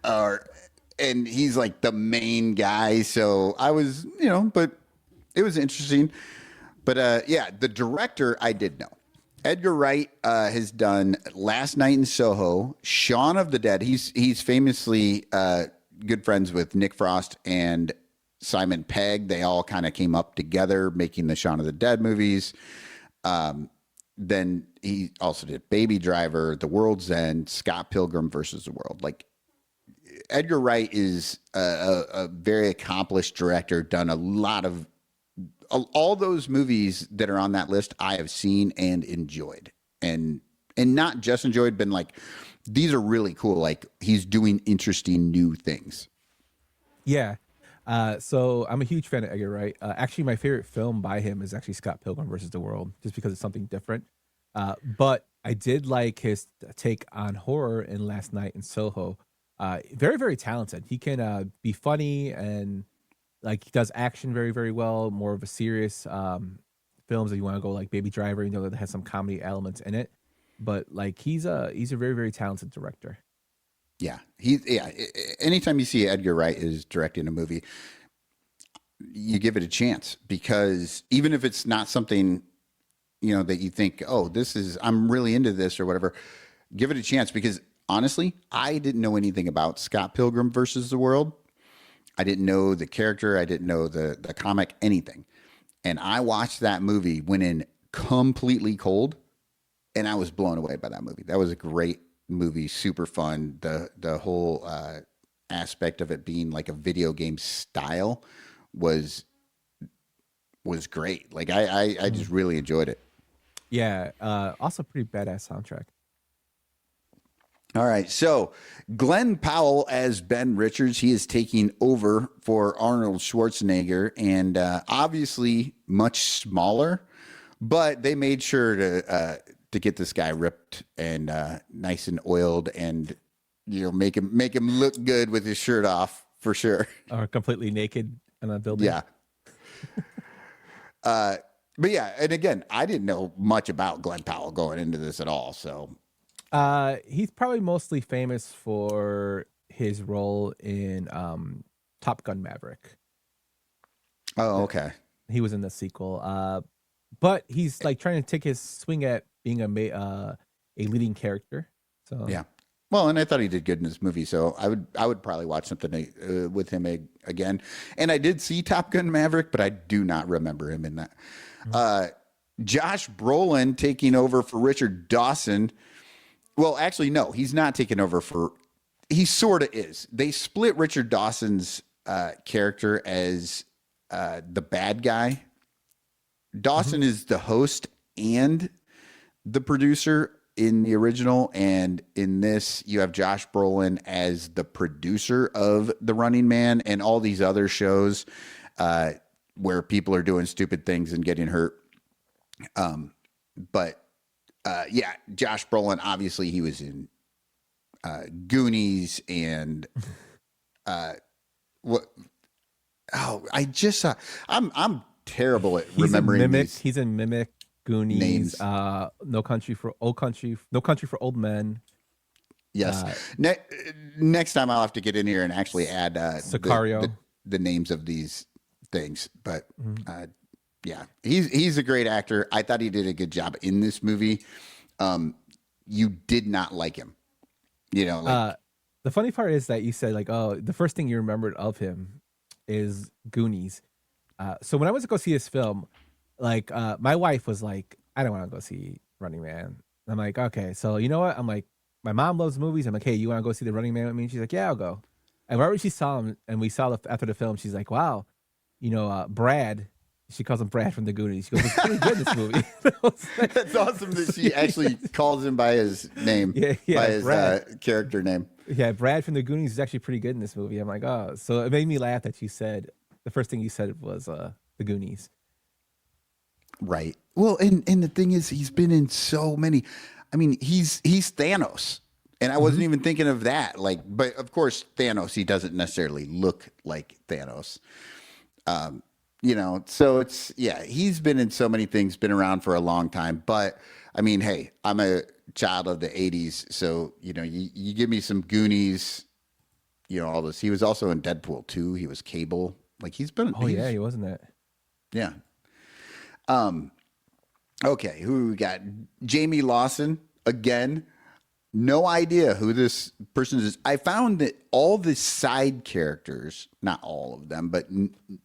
and he's like the main guy. So I was, but it was interesting. But yeah, the director I did know. Edgar Wright has done Last Night in Soho, Shaun of the Dead. He's famously good friends with Nick Frost and Simon Pegg. They all kind of came up together making the Shaun of the Dead movies. Then he also did Baby Driver, The World's End, Scott Pilgrim versus the World. Like Edgar Wright is a very accomplished director, done a lot of all those movies that are on that list I have seen and enjoyed. And not just enjoyed, been like, these are really cool. Like he's doing interesting new things. Yeah. So I'm a huge fan of Edgar Wright. Actually, my favorite film by him is actually Scott Pilgrim versus the World, just because it's something different. But I did like his take on horror in Last Night in Soho. Very, very talented. He can be funny, and like he does action very, very well. More of a serious films, if you want to go like Baby Driver, that has some comedy elements in it. But like he's a very, very talented director. Yeah, anytime you see Edgar Wright is directing a movie, you give it a chance, because even if it's not something, that you think, oh, I'm really into this or whatever, give it a chance, because honestly, I didn't know anything about Scott Pilgrim versus the World. I didn't know the character. I didn't know the comic, anything. And I watched that movie, went in completely cold, and I was blown away by that movie. That was a great movie, super fun. The whole aspect of it being like a video game style was great. Like I just really enjoyed it. Yeah. Also pretty badass soundtrack. All right. So Glenn Powell as Ben Richards, he is taking over for Arnold Schwarzenegger, and obviously much smaller, but they made sure to get this guy ripped and nice and oiled, and make him look good with his shirt off for sure. Or completely naked in a building. Yeah. But yeah, and again, I didn't know much about Glenn Powell going into this at all. So he's probably mostly famous for his role in Top Gun Maverick. Oh, okay. He was in the sequel. But he's like trying to take his swing at being a leading character. So yeah. Well, and I thought he did good in this movie, so I would probably watch something with him again. And I did see Top Gun Maverick, but I do not remember him in that. Josh Brolin taking over for Richard Dawson. Well, actually, no, he's not taking over for. He sort of is. They split Richard Dawson's character as the bad guy. Dawson is the host and the producer in the original, and in this you have Josh Brolin as the producer of The Running Man and all these other shows where people are doing stupid things and getting hurt. But Josh Brolin, obviously he was in Goonies and what? Oh, I just saw. I'm terrible at remembering Mimic. these. He's in Mimic, Goonies, names. No Country for Old Men. Yes. Next time I'll have to get in here and actually add Sicario. the names of these things. But yeah, he's a great actor. I thought he did a good job in this movie. You did not like him, the funny part is that you said like, oh, the first thing you remembered of him is Goonies. So when I went to go see this film, like my wife was like, I don't want to go see Running Man. And I'm like, okay, so you know what? I'm like, my mom loves movies. I'm like, hey, you want to go see The Running Man with me? And she's like, yeah, I'll go. And right when she saw him, and we saw after the film, she's like, wow, Brad. She calls him Brad from the Goonies. She goes, it's pretty good, this movie. That's awesome that she actually calls him by his name, by his character name. Yeah, Brad from the Goonies is actually pretty good in this movie. I'm like, oh. So it made me laugh that you said, the first thing you said was the Goonies. Right. Well, and the thing is, he's been in so many. I mean, he's Thanos. And I wasn't even thinking of that. Like, but of course, Thanos, he doesn't necessarily look like Thanos. You know, so it's, yeah, he's been in so many things, been around for a long time. But I mean, hey, I'm a child of the 80s. So, you know, you give me some Goonies, you know, all this. He was also in Deadpool 2. He was Cable. Like, he's been. Oh, yeah, he wasn't that. Yeah. Okay, who we got? Jamie Lawson again. No idea who this person is. I found that all the side characters, not all of them, but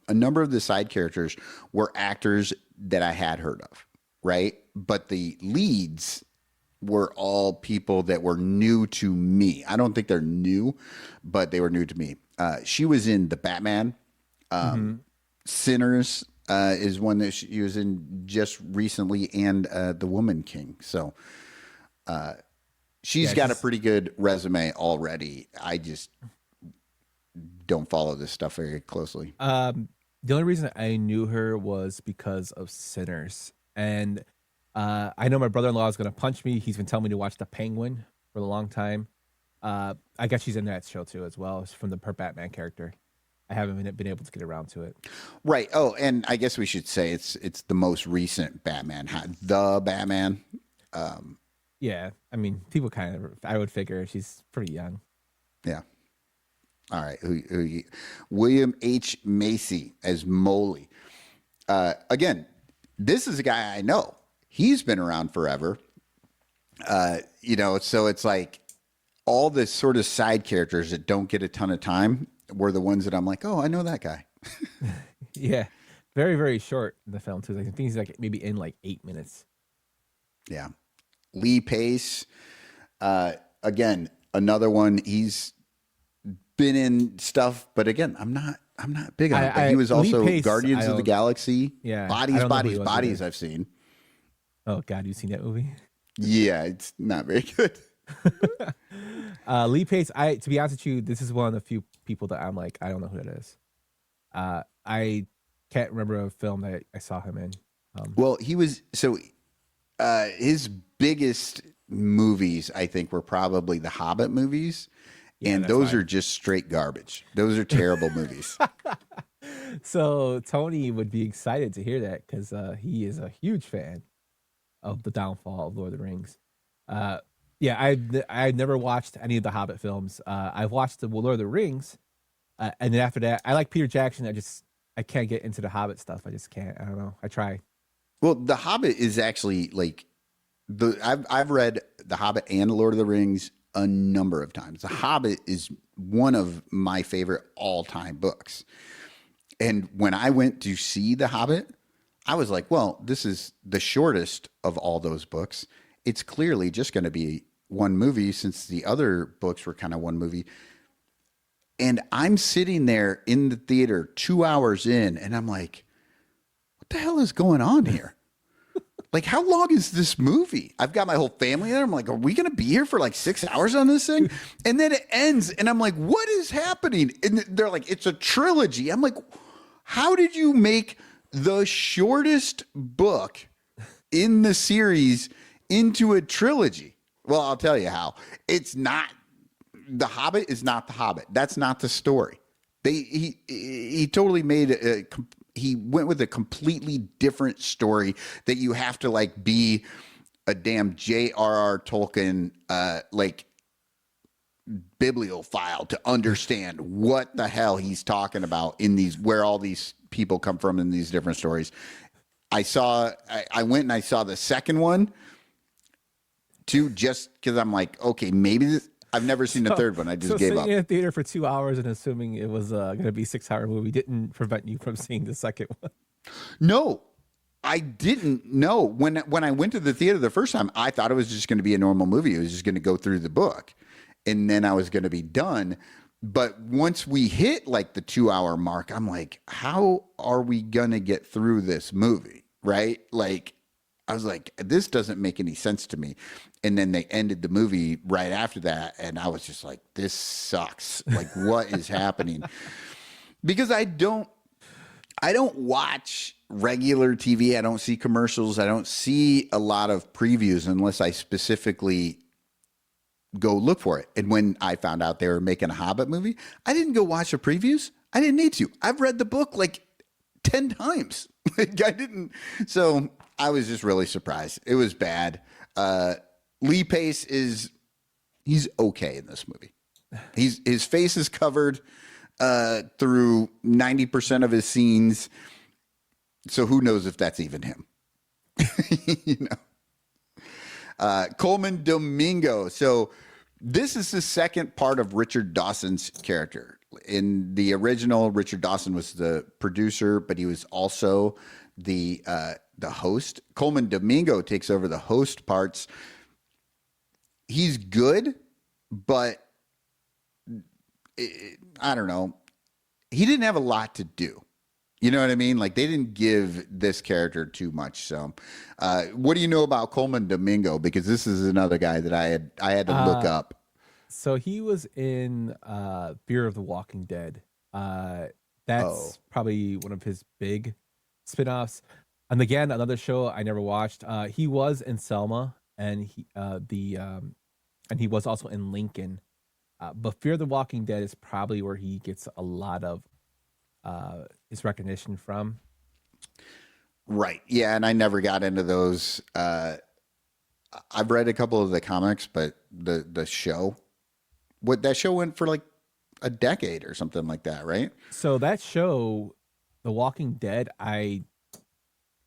a number of the side characters were actors that I had heard of, right? But the leads were all people that were new to me. I don't think they're new, but they were new to me. She was in The Batman. Sinners is one that she was in just recently, and The Woman King. So she's got a pretty good resume already. I just don't follow this stuff very closely. The only reason I knew her was because of Sinners. And I know my brother-in-law is going to punch me. He's been telling me to watch The Penguin for a long time. I guess she's in that show too as well. It's from her Batman character. I haven't been able to get around to it. Right. Oh, and I guess we should say it's the most recent Batman, the Batman. Yeah, I mean, people I would figure she's pretty young. Yeah. All right. William H. Macy as Moley. Again, this is a guy I know. He's been around forever. You know, so it's like all the sort of side characters that don't get a ton of time were the ones that I'm like, oh, I know that guy. Yeah. Very, very short in the film, too. I think he's like maybe in like 8 minutes. Yeah. Lee Pace, again, another one. He's been in stuff, but again, I'm not big on it. But he was also Pace, Guardians of the Galaxy. Yeah, Bodies. I've seen. Oh God, you've seen that movie? Yeah, it's not very good. Lee Pace. To be honest with you, this is one of the few people that I'm like, I don't know who that is. I can't remember a film that I saw him in. Well, he was his biggest movies, I think, were probably the Hobbit movies, and those are just straight garbage. Those are terrible movies. So Tony would be excited to hear that because he is a huge fan of the downfall of Lord of the Rings. Yeah, I've never watched any of the Hobbit films. I've watched the Lord of the Rings, and then after that, I like Peter Jackson. I can't get into the Hobbit stuff. I just can't. I don't know. I try. Well, The Hobbit is actually like I've read The Hobbit and Lord of the Rings a number of times. The Hobbit is one of my favorite all-time books. And when I went to see The Hobbit, I was like, well, this is the shortest of all those books. It's clearly just going to be one movie since the other books were kind of one movie. And I'm sitting there in the theater 2 hours in, and I'm like, what the hell is going on here? Like, how long is this movie? I've got my whole family there. I'm like, are we going to be here for like 6 hours on this thing? And then it ends, and I'm like, what is happening? And they're like, it's a trilogy. I'm like, how did you make the shortest book in the series into a trilogy? Well, I'll tell you how. It's not. The Hobbit is not The Hobbit. That's not the story. He totally made he went with a completely different story that you have to like be a damn J.R.R. Tolkien like bibliophile to understand what the hell he's talking about in these, where all these people come from in these different stories. I went and I saw the second one too, just because I'm like, okay, maybe this. I've never seen the third one. I just gave up. Sitting in a theater for 2 hours and assuming it was going to be a 6-hour movie didn't prevent you from seeing the second one. No, I didn't know. When I went to the theater the first time, I thought it was just going to be a normal movie. It was just going to go through the book, and then I was going to be done. But once we hit like the 2-hour mark, I'm like, how are we going to get through this movie? Right? Like, I was like, this doesn't make any sense to me. And then they ended the movie right after that. And I was just like, this sucks. Like, what is happening? Because I don't watch regular TV. I don't see commercials. I don't see a lot of previews unless I specifically go look for it. And when I found out they were making a Hobbit movie, I didn't go watch the previews. I didn't need to. I've read the book like 10 times. Like I didn't. So I was just really surprised. It was bad. Lee Pace he's okay in this movie. His face is covered through 90% of his scenes. So who knows if that's even him? You know. Coleman Domingo. So this is the second part of Richard Dawson's character. In the original, Richard Dawson was the producer, but he was also the host. Coleman Domingo takes over the host parts. He's good, but I don't know. He didn't have a lot to do. You know what I mean? Like they didn't give this character too much. So, what do you know about Coleman Domingo? Because this is another guy that I had to look up. So he was in Fear of the Walking Dead. That's probably one of his big spinoffs. And again, another show I never watched. He was in Selma, and he was also in Lincoln. But Fear the Walking Dead is probably where he gets a lot of his recognition from. Right. Yeah, and I never got into those. I've read a couple of the comics, but the show, that show went for like a decade or something like that, right? So that show, The Walking Dead,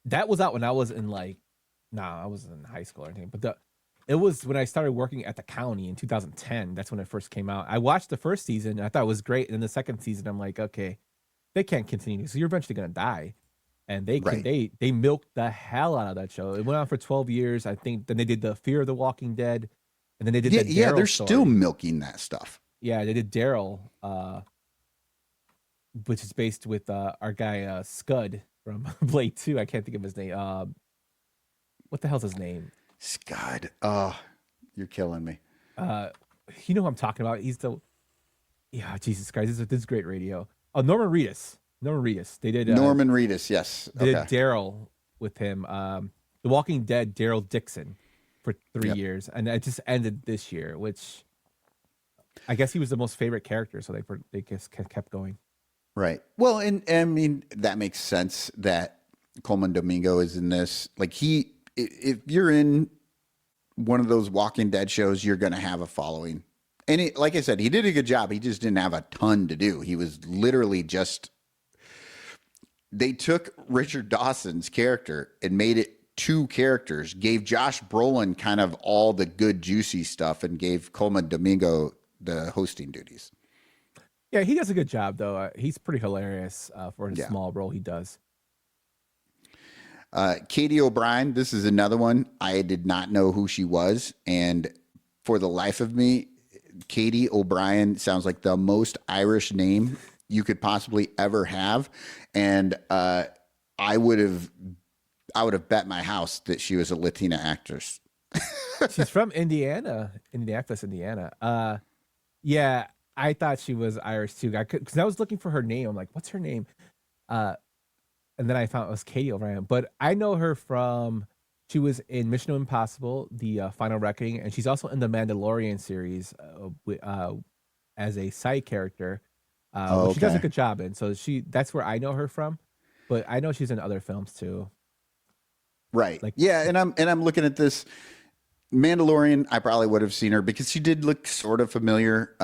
that was out when I was in I wasn't in high school or anything, but it was when I started working at the county in 2010. That's when it first came out. I watched the first season and I thought it was great. And then the second season, I'm like, okay, they can't continue. So you're eventually going to die. And they milked the hell out of that show. It went on for 12 years. I think then they did the Fear of the Walking Dead. And then they did they're still milking that stuff. Yeah, they did Daryl, which is based with our guy Scud from Blade 2. I can't think of his name. What the hell's his name? Scud. Oh, you're killing me. You know who I'm talking about? He's Jesus Christ, this is great radio. Oh, Norman Reedus. They did Norman Reedus, yes. They did Daryl with him. The Walking Dead, Daryl Dixon for 3 years, and it just ended this year, which I guess he was the most favorite character, so they just kept going. Right. Well, and I mean that makes sense that Coleman Domingo is in this. Like if you're in one of those Walking Dead shows, you're going to have a following. And like I said, he did a good job. He just didn't have a ton to do. He was literally they took Richard Dawson's character and made it 2 characters, gave Josh Brolin kind of all the good juicy stuff and gave Coleman Domingo the hosting duties. Yeah, he does a good job though. He's pretty hilarious for his small role he does. Katie O'Brien, this is another one. I did not know who she was. And for the life of me, Katie O'Brien sounds like the most Irish name you could possibly ever have. And I would have bet my house that she was a Latina actress. She's from Indianapolis, Indiana. Yeah, I thought she was Irish too. Because I was looking for her name. I'm like, what's her name? And then I found it was Katie O'Brien. But I know her from, she was in Mission Impossible, The Final Reckoning, and she's also in the Mandalorian series as a side character. Which she does a good job in. So that's where I know her from. But I know she's in other films too. Right. And I'm looking at this Mandalorian. I probably would have seen her because she did look sort of familiar.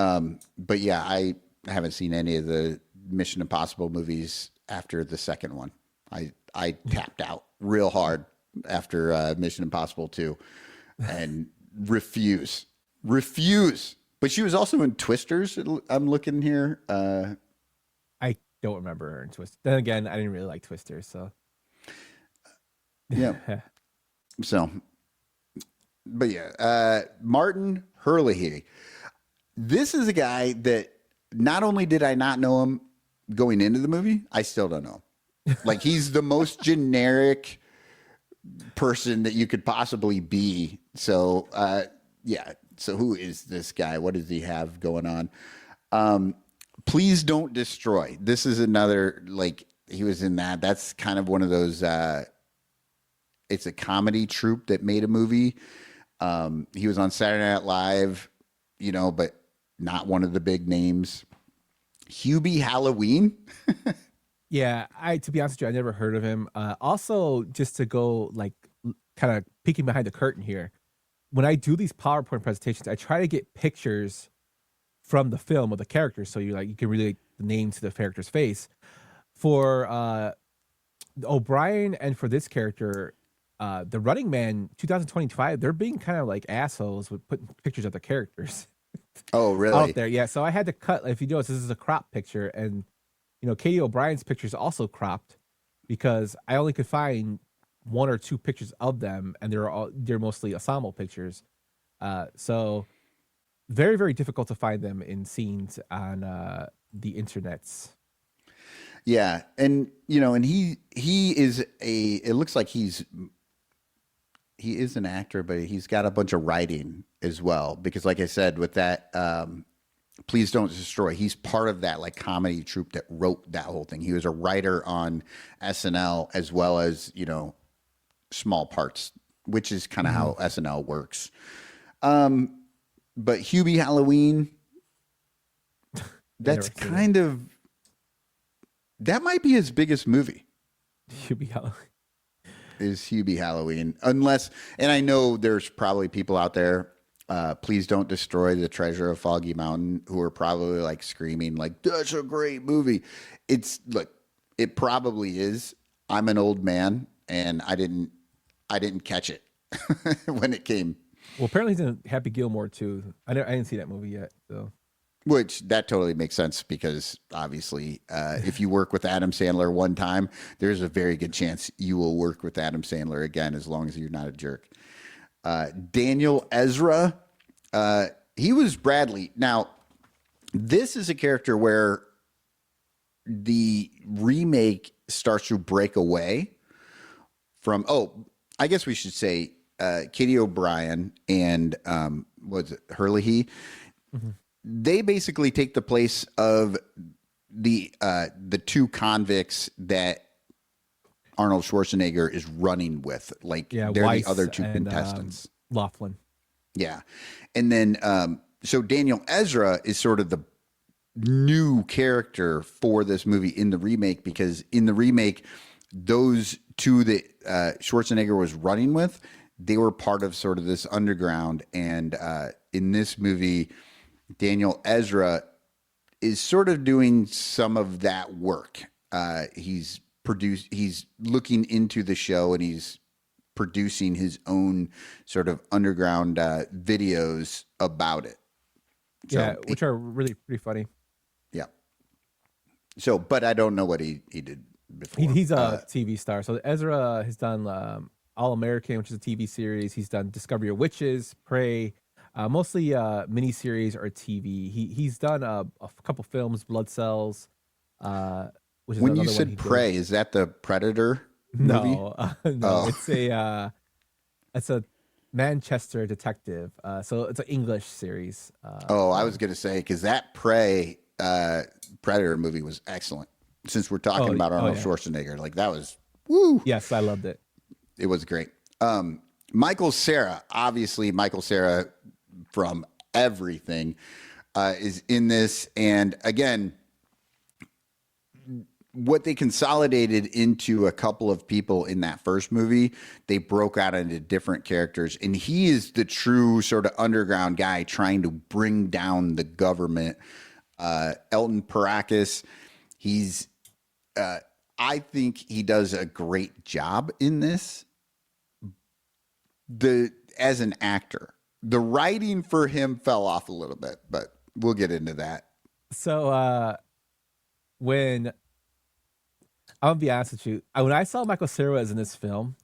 But yeah, I haven't seen any of the Mission Impossible movies after the second one. I tapped out real hard after Mission Impossible 2 and refuse. But she was also in Twisters. I'm looking here. I don't remember her in Twisters. Then again, I didn't really like Twisters, so. Yeah. So, but yeah, Martin Herlihy. This is a guy that not only did I not know him going into the movie, I still don't know. Like he's the most generic person that you could possibly be. So, yeah. So who is this guy? What does he have going on? Please Don't Destroy. This is another, like he was in that. That's kind of one of those, it's a comedy troupe that made a movie. He was on Saturday Night Live. but not one of the big names. Hubie Halloween. Yeah, to be honest with you, I never heard of him. Also, just to go like kind of peeking behind the curtain here, when I do these PowerPoint presentations, I try to get pictures from the film of the characters, so you can relate the name to the character's face. For O'Brien and for this character, the Running Man 2025, they're being kind of like assholes with putting pictures of the characters. Oh, really? Out there, yeah. So I had to cut. If you notice, this is a crop picture, and Katie O'Brien's picture is also cropped because I only could find one or two pictures of them, and they're mostly ensemble pictures. So very, very difficult to find them in scenes on the internets. Yeah, and and he is it looks like he is an actor, but he's got a bunch of writing as well, because like I said, with that Please Don't Destroy, he's part of that like comedy troupe that wrote that whole thing. He was a writer on SNL as well as, small parts, which is kind of how SNL works. But Hubie Halloween, that's kind of, that might be his biggest movie. Hubie Halloween. Is Hubie Halloween. Unless, and I know there's probably people out there, Please Don't Destroy the Treasure of Foggy Mountain, who are probably like screaming like, that's a great movie. It probably is. I'm an old man and I didn't catch it when it came. Well, apparently he's in Happy Gilmore too. I didn't see that movie yet, so. Which that totally makes sense because obviously, if you work with Adam Sandler one time, there's a very good chance you will work with Adam Sandler again, as long as you're not a jerk. Daniel Ezra, he was Bradley. Now, this is a character where the remake starts to break away from. Oh, I guess we should say Katie O'Brien and was it Hurley? Mm-hmm. They basically take the place of the two convicts that Arnold Schwarzenegger is running with. Like they're Weiss the other two and, contestants. Laughlin. Yeah. And then so Daniel Ezra is sort of the new character for this movie in the remake, because in the remake, those two that Schwarzenegger was running with, they were part of sort of this underground. And in this movie, Daniel Ezra is sort of doing some of that work. He's looking into the show and he's producing his own sort of underground videos about it. So, yeah, which are really pretty funny. Yeah. So, but I don't know what he did before. He's a TV star. So Ezra has done All American, which is a TV series. He's done Discovery of Witches, Prey, mostly miniseries or TV. He's done a couple films, Blood Cells. Which is when you said Prey, is that the Predator movie? No, no, it's a Manchester detective. So it's an English series. I was gonna say, because that Prey Predator movie was excellent. Since we're talking about Arnold Schwarzenegger, like that was woo. Yes, I loved it. It was great. Michael Cera, obviously Michael Cera from everything, is in this, and again, what they consolidated into a couple of people in that first movie, they broke out into different characters. And he is the true sort of underground guy trying to bring down the government. Elton Parakis, I think he does a great job in this. As an actor, the writing for him fell off a little bit, but we'll get into that. So when I'm gonna be honest with you, when I saw Michael Cera in this film,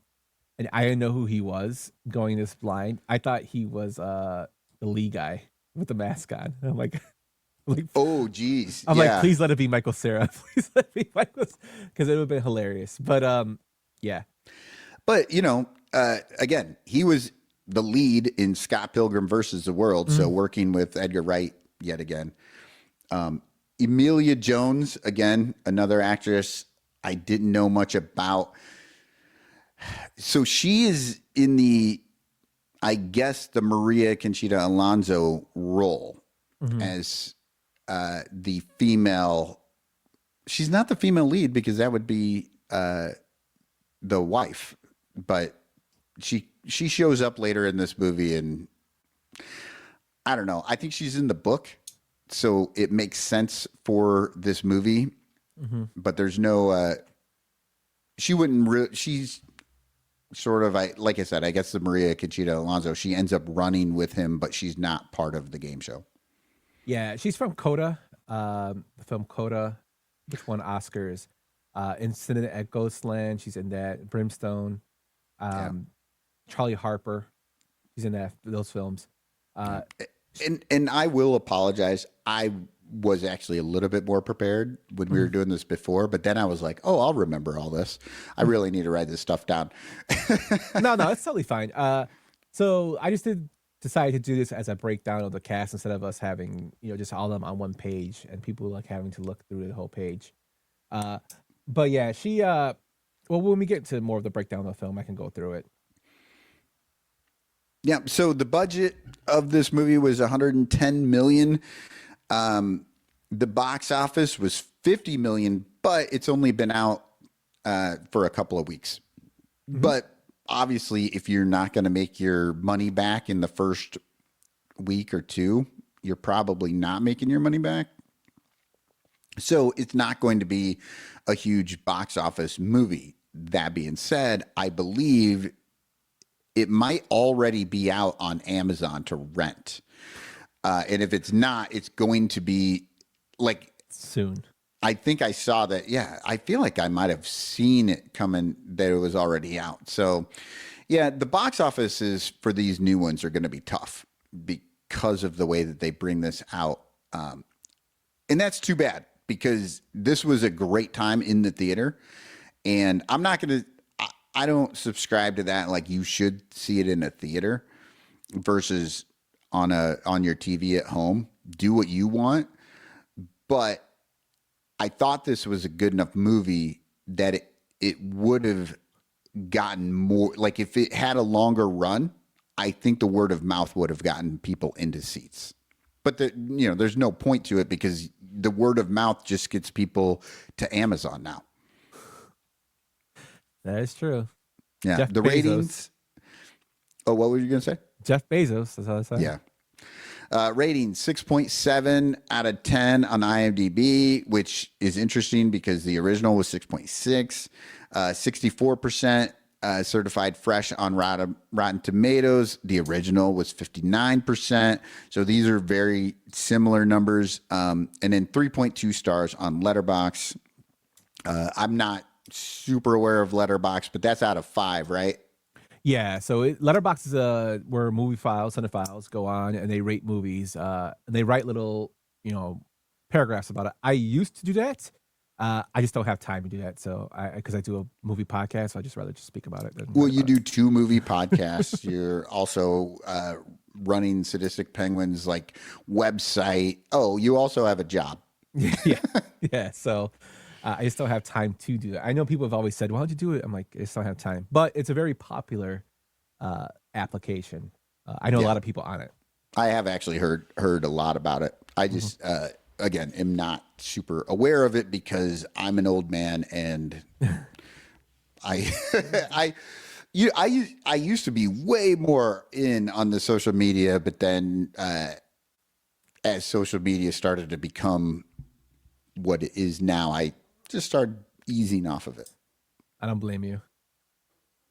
and I didn't know who he was going this blind, I thought he was the Lee guy with the mask on. I'm like oh geez, I'm like, please let it be Michael Cera, please let it be Michael, because it would have been hilarious. But yeah. But again, he was the lead in Scott Pilgrim versus the World, so working with Edgar Wright yet again. Emilia Jones, again, another actress I didn't know much about. So she is in the I guess, the Maria Conchita Alonso role as the female. She's not the female lead because that would be the wife, but she shows up later in this movie, and I don't know. I think she's in the book, so it makes sense for this movie. But there's no. She wouldn't. She's sort of, like I said, I guess the Maria Conchita Alonso. She ends up running with him, but she's not part of the game show. Yeah, she's from Coda, the film Coda, which won Oscars. Incident at Ghostland, she's in that. Brimstone, Charlie Harper, she's in those films. And I will apologize. I was actually a little bit more prepared when we were doing this before, but then I was like, oh, I'll remember all this. I really need to write this stuff down. No, it's totally fine. So I just decided to do this as a breakdown of the cast instead of us having, just all of them on one page and people like having to look through the whole page. But yeah, she, well, when we get to more of the breakdown of the film, I can go through it. Yeah. So the budget of this movie was $110 million. The box office was $50 million, but it's only been out for a couple of weeks. But obviously, if you're not going to make your money back in the first week or two, you're probably not making your money back. So it's not going to be a huge box office movie. That being said, I believe it might already be out on Amazon to rent. And if it's not, it's going to be like soon. I think I saw that. Yeah, I feel like I might have seen it coming that it was already out. So, yeah, the box offices for these new ones are going to be tough because of the way that they bring this out. And that's too bad because this was a great time in the theater. And I'm not going to, I don't subscribe to that. Like, you should see it in a theater versus on your TV at home. Do what you want. But I thought this was a good enough movie that it would have gotten more, like if it had a longer run, I think the word of mouth would have gotten people into seats. But there's no point to it because the word of mouth just gets people to Amazon now. That is true. Yeah. Jeff The Bezos. ratings. Oh, what were you going to say? Jeff Bezos, that's all I said. Yeah. Rating 6.7 out of 10 on IMDb, which is interesting because the original was 6.6, 64% certified fresh on Rotten Tomatoes. The original was 59%. So these are very similar numbers. And then 3.2 stars on Letterboxd. I'm not super aware of Letterboxd, but that's out of 5, right? Yeah, so Letterboxd is where movie files, cinephiles go on and they rate movies. And they write little, paragraphs about it. I used to do that. I just don't have time to do that. So because I do a movie podcast, so I just rather just speak about it. Well, you do 2 movie podcasts. You're also running Sadistic Penguins like website. Oh, you also have a job. Yeah. So I just don't have time to do it. I know people have always said, "Why don't you do it?" I'm like, I just don't have time. But it's a very popular application. I know a lot of people on it. I have actually heard a lot about it. I just again am not super aware of it because I'm an old man and I used to be way more in on the social media, but then as social media started to become what it is now, I just started easing off of it. I don't blame you.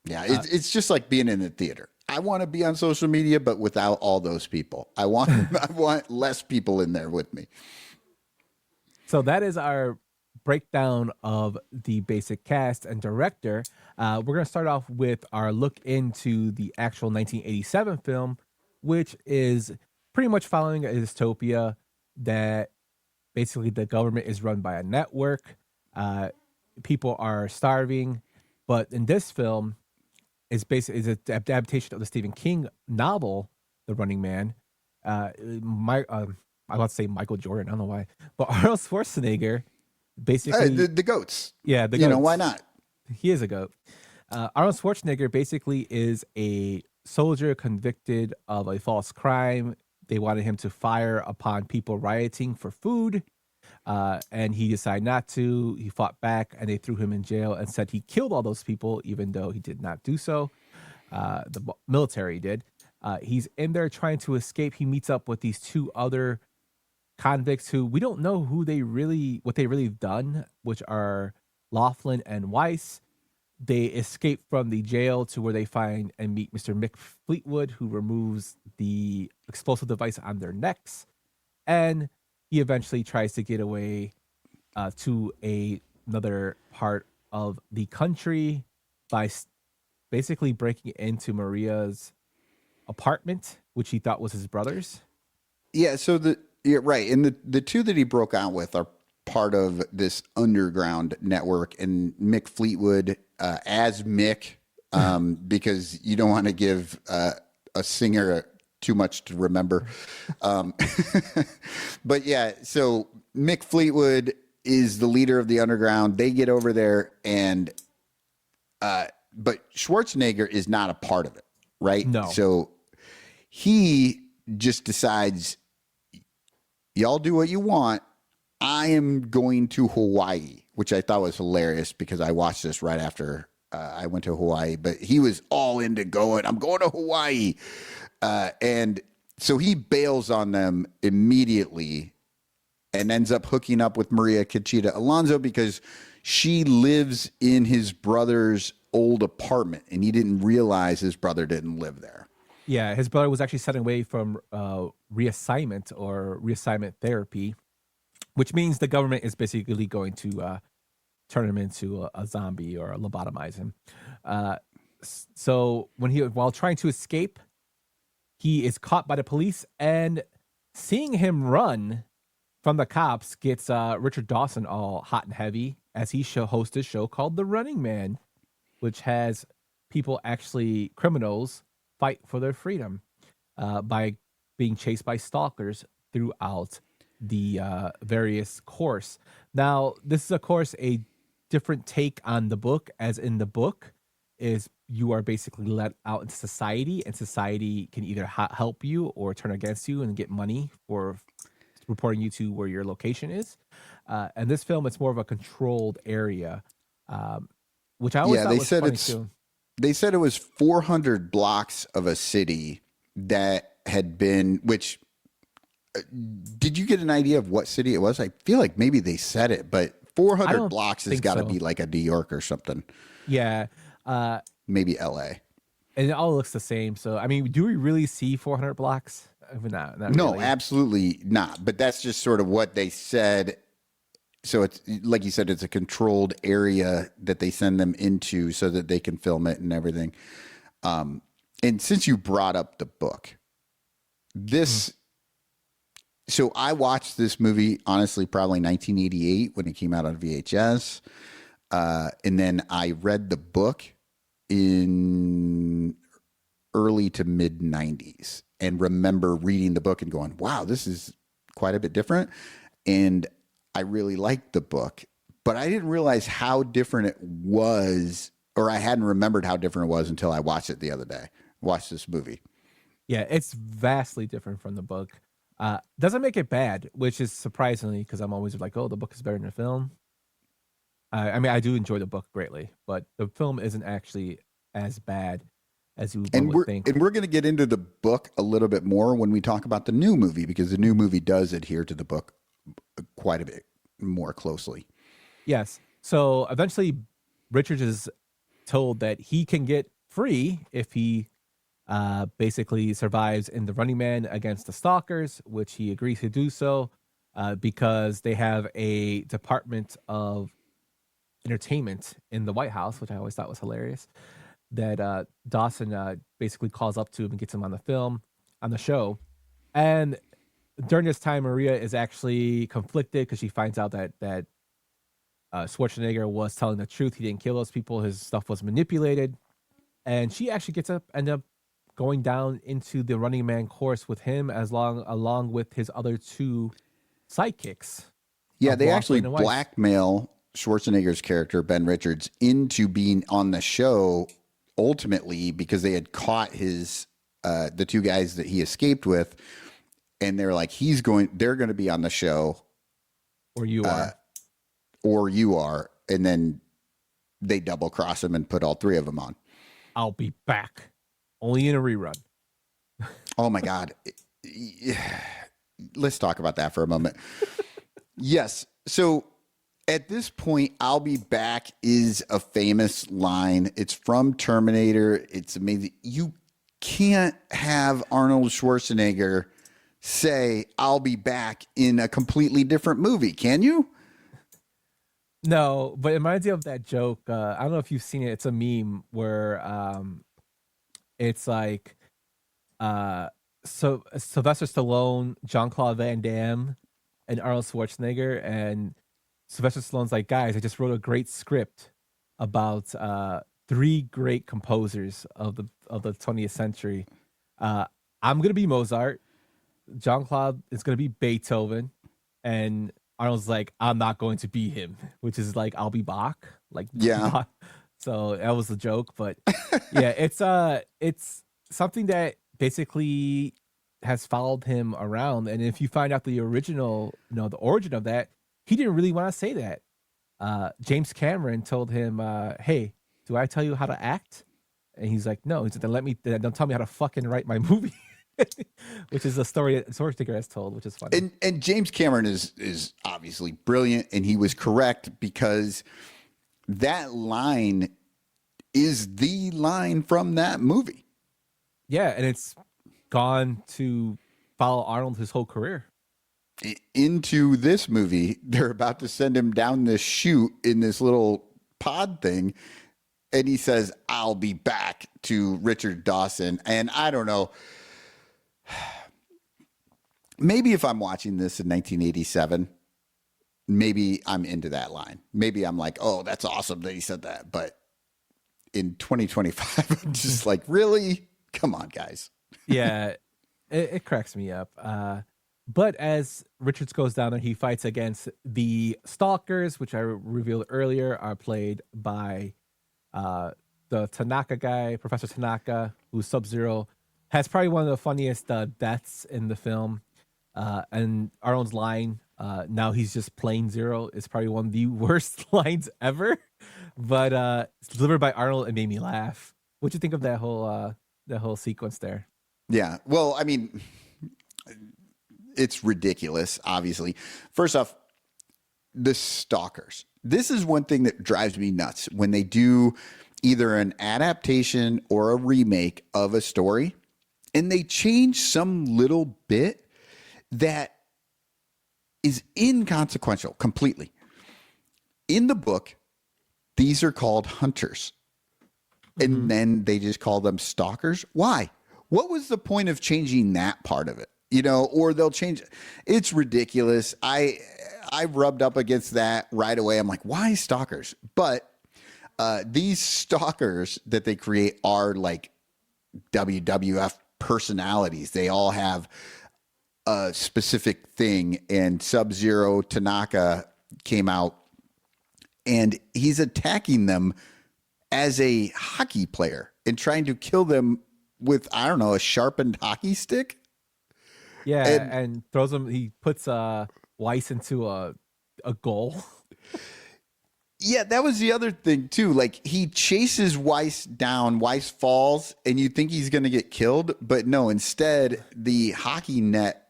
Yeah, it's just like being in the theater. I want to be on social media, but without all those people. I want less people in there with me. So that is our breakdown of the basic cast and director. We're going to start off with our look into the actual 1987 film, which is pretty much following a dystopia that basically the government is run by a network. People are starving, but in this film, it's an adaptation of the Stephen King novel, The Running Man. I want to say Michael Jordan. I don't know why, but Arnold Schwarzenegger, basically the goats. Yeah, the goats. Why not? He is a goat. Arnold Schwarzenegger basically is a soldier convicted of a false crime. They wanted him to fire upon people rioting for food. And he decided not to. He fought back, and they threw him in jail and said he killed all those people, even though he did not do so. The military did. He's in there trying to escape. He meets up with these two other convicts who we don't know what they really done, which are Laughlin and Weiss. They escape from the jail to where they find and meet Mr. Mick Fleetwood, who removes the explosive device on their necks. And he eventually tries to get away to another part of the country by basically breaking into apartment, which he thought was his brother's. Yeah, so you're right. And the two that he broke out with are part of this underground network. And Mick Fleetwood as Mick, because you don't want to give a singer too much to remember. But yeah, so Mick Fleetwood is the leader of the underground. They get over there and but Schwarzenegger is not a part of it, right? No. So he just decides, y'all do what you want. I am going to Hawaii, which I thought was hilarious because I watched this right after I went to Hawaii. But he was all into going, I'm going to Hawaii. And so he bails on them immediately and ends up hooking up with Maria Conchita Alonso because she lives in his brother's old apartment, and he didn't realize his brother didn't live there. Yeah, his brother was actually sent away from reassignment therapy, which means the government is basically going to turn him into a zombie or lobotomize him. So while trying to escape, he is caught by the police, and seeing him run from the cops gets Richard Dawson all hot and heavy as he hosts a show called The Running Man, which has criminals fight for their freedom by being chased by stalkers throughout the various course. Now, this is, of course, a different take on the book, as in the book is you are basically let out into society, and society can either help you or turn against you and get money for reporting you to where your location is. And this film, it's more of a controlled area, which I always thought was funny too. They said it was 400 blocks of a city that had been, which, did you get an idea of what city it was? I feel like maybe they said it, but 400 blocks has got to be like a New York or something. Yeah. Maybe LA. And it all looks the same. So, I mean, do we really see 400 blocks? Not no, really. Absolutely not. But that's just sort of what they said. So it's like you said, it's a controlled area that they send them into so that they can film it and everything. And since you brought up the book, so I watched this movie, honestly, probably 1988 when it came out on VHS. And then I read the book in early to mid 90s and remember reading the book and going, wow, this is quite a bit different. And I really liked the book, but I didn't realize how different it was, or I hadn't remembered how different it was until I watched it the other day, watched this movie. Yeah, it's vastly different from the book. Doesn't make it bad, which is surprisingly, because I'm always like, oh, the book is better than the film. I mean, I do enjoy the book greatly, but the film isn't actually as bad as you would think. And we're going to get into the book a little bit more when we talk about the new movie, because the new movie does adhere to the book quite a bit more closely. Yes. So eventually, Richards is told that he can get free if he basically survives in The Running Man against the stalkers, which he agrees to do so because they have a Department of Entertainment in the White House, which I always thought was hilarious, that Dawson basically calls up to him and gets him on the show. And during this time, Maria is actually conflicted because she finds out that Schwarzenegger was telling the truth. He didn't kill those people. His stuff was manipulated. And she actually ended up going down into the Running Man course with him along with his other two sidekicks. Yeah, they actually blackmail Schwarzenegger's character, Ben Richards, into being on the show ultimately, because they had caught the two guys that he escaped with, and they're like, they're going to be on the show, Or you are. or you are, and then they double cross him and put all three of them on. I'll be back. Only in a rerun. Oh my God. Let's talk about that for a moment. Yes. So at this point, I'll be back is a famous line. It's from Terminator. It's amazing. You can't have Arnold Schwarzenegger say, I'll be back in a completely different movie. Can you? No, but it reminds me of that joke. I don't know if you've seen it. It's a meme where it's like so Sylvester Stallone, Jean-Claude Van Damme, and Arnold Schwarzenegger, and Sylvester Stallone's like, guys, I just wrote a great script about three great composers of the 20th century. I'm gonna be Mozart, Jean-Claude is gonna be Beethoven, and Arnold's like, I'm not going to be him, which is like, I'll be Bach. Like, yeah. Bach. So that was the joke, but yeah, it's something that basically has followed him around. And if you find out the original, the origin of that, he didn't really want to say that. James Cameron told him, hey, do I tell you how to act? And he's like, no. He said, then don't tell me how to fucking write my movie. Which is a story that Schwarzenegger has told, which is funny. And James Cameron is obviously brilliant, and he was correct, because that line is the line from that movie. Yeah, and it's gone to follow Arnold his whole career. Into this movie, they're about to send him down this chute in this little pod thing, and he says, I'll be back, to Richard Dawson. And I don't know. Maybe if I'm watching this in 1987, maybe I'm into that line. Maybe I'm like, oh, that's awesome that he said that. But in 2025, I'm just like, really? Come on, guys. Yeah, it cracks me up. But as Richards goes down there, he fights against the Stalkers, which I revealed earlier are played by the Tanaka guy, Professor Tanaka, who's Sub-Zero. Has probably one of the funniest deaths in the film. And Arnold's line, now he's just plain Zero, is probably one of the worst lines ever. But it's delivered by Arnold and made me laugh. What'd you think of that whole sequence there? Yeah. Well, I mean, it's ridiculous, obviously. First off, the Stalkers. This is one thing that drives me nuts when they do either an adaptation or a remake of a story, and they change some little bit that is inconsequential completely. In the book, these are called hunters. And then they just call them stalkers. Why? What was the point of changing that part of it? Or they'll change. It's ridiculous. I rubbed up against that right away. I'm like, why stalkers? But these stalkers that they create are like WWF personalities. They all have a specific thing, and Sub-Zero Tanaka came out, and he's attacking them as a hockey player and trying to kill them with, I don't know, a sharpened hockey stick. Yeah, and throws him. He puts Weiss into a goal. Yeah, that was the other thing too. Like, he chases Weiss down, Weiss falls, and you think he's going to get killed, but no, instead the hockey net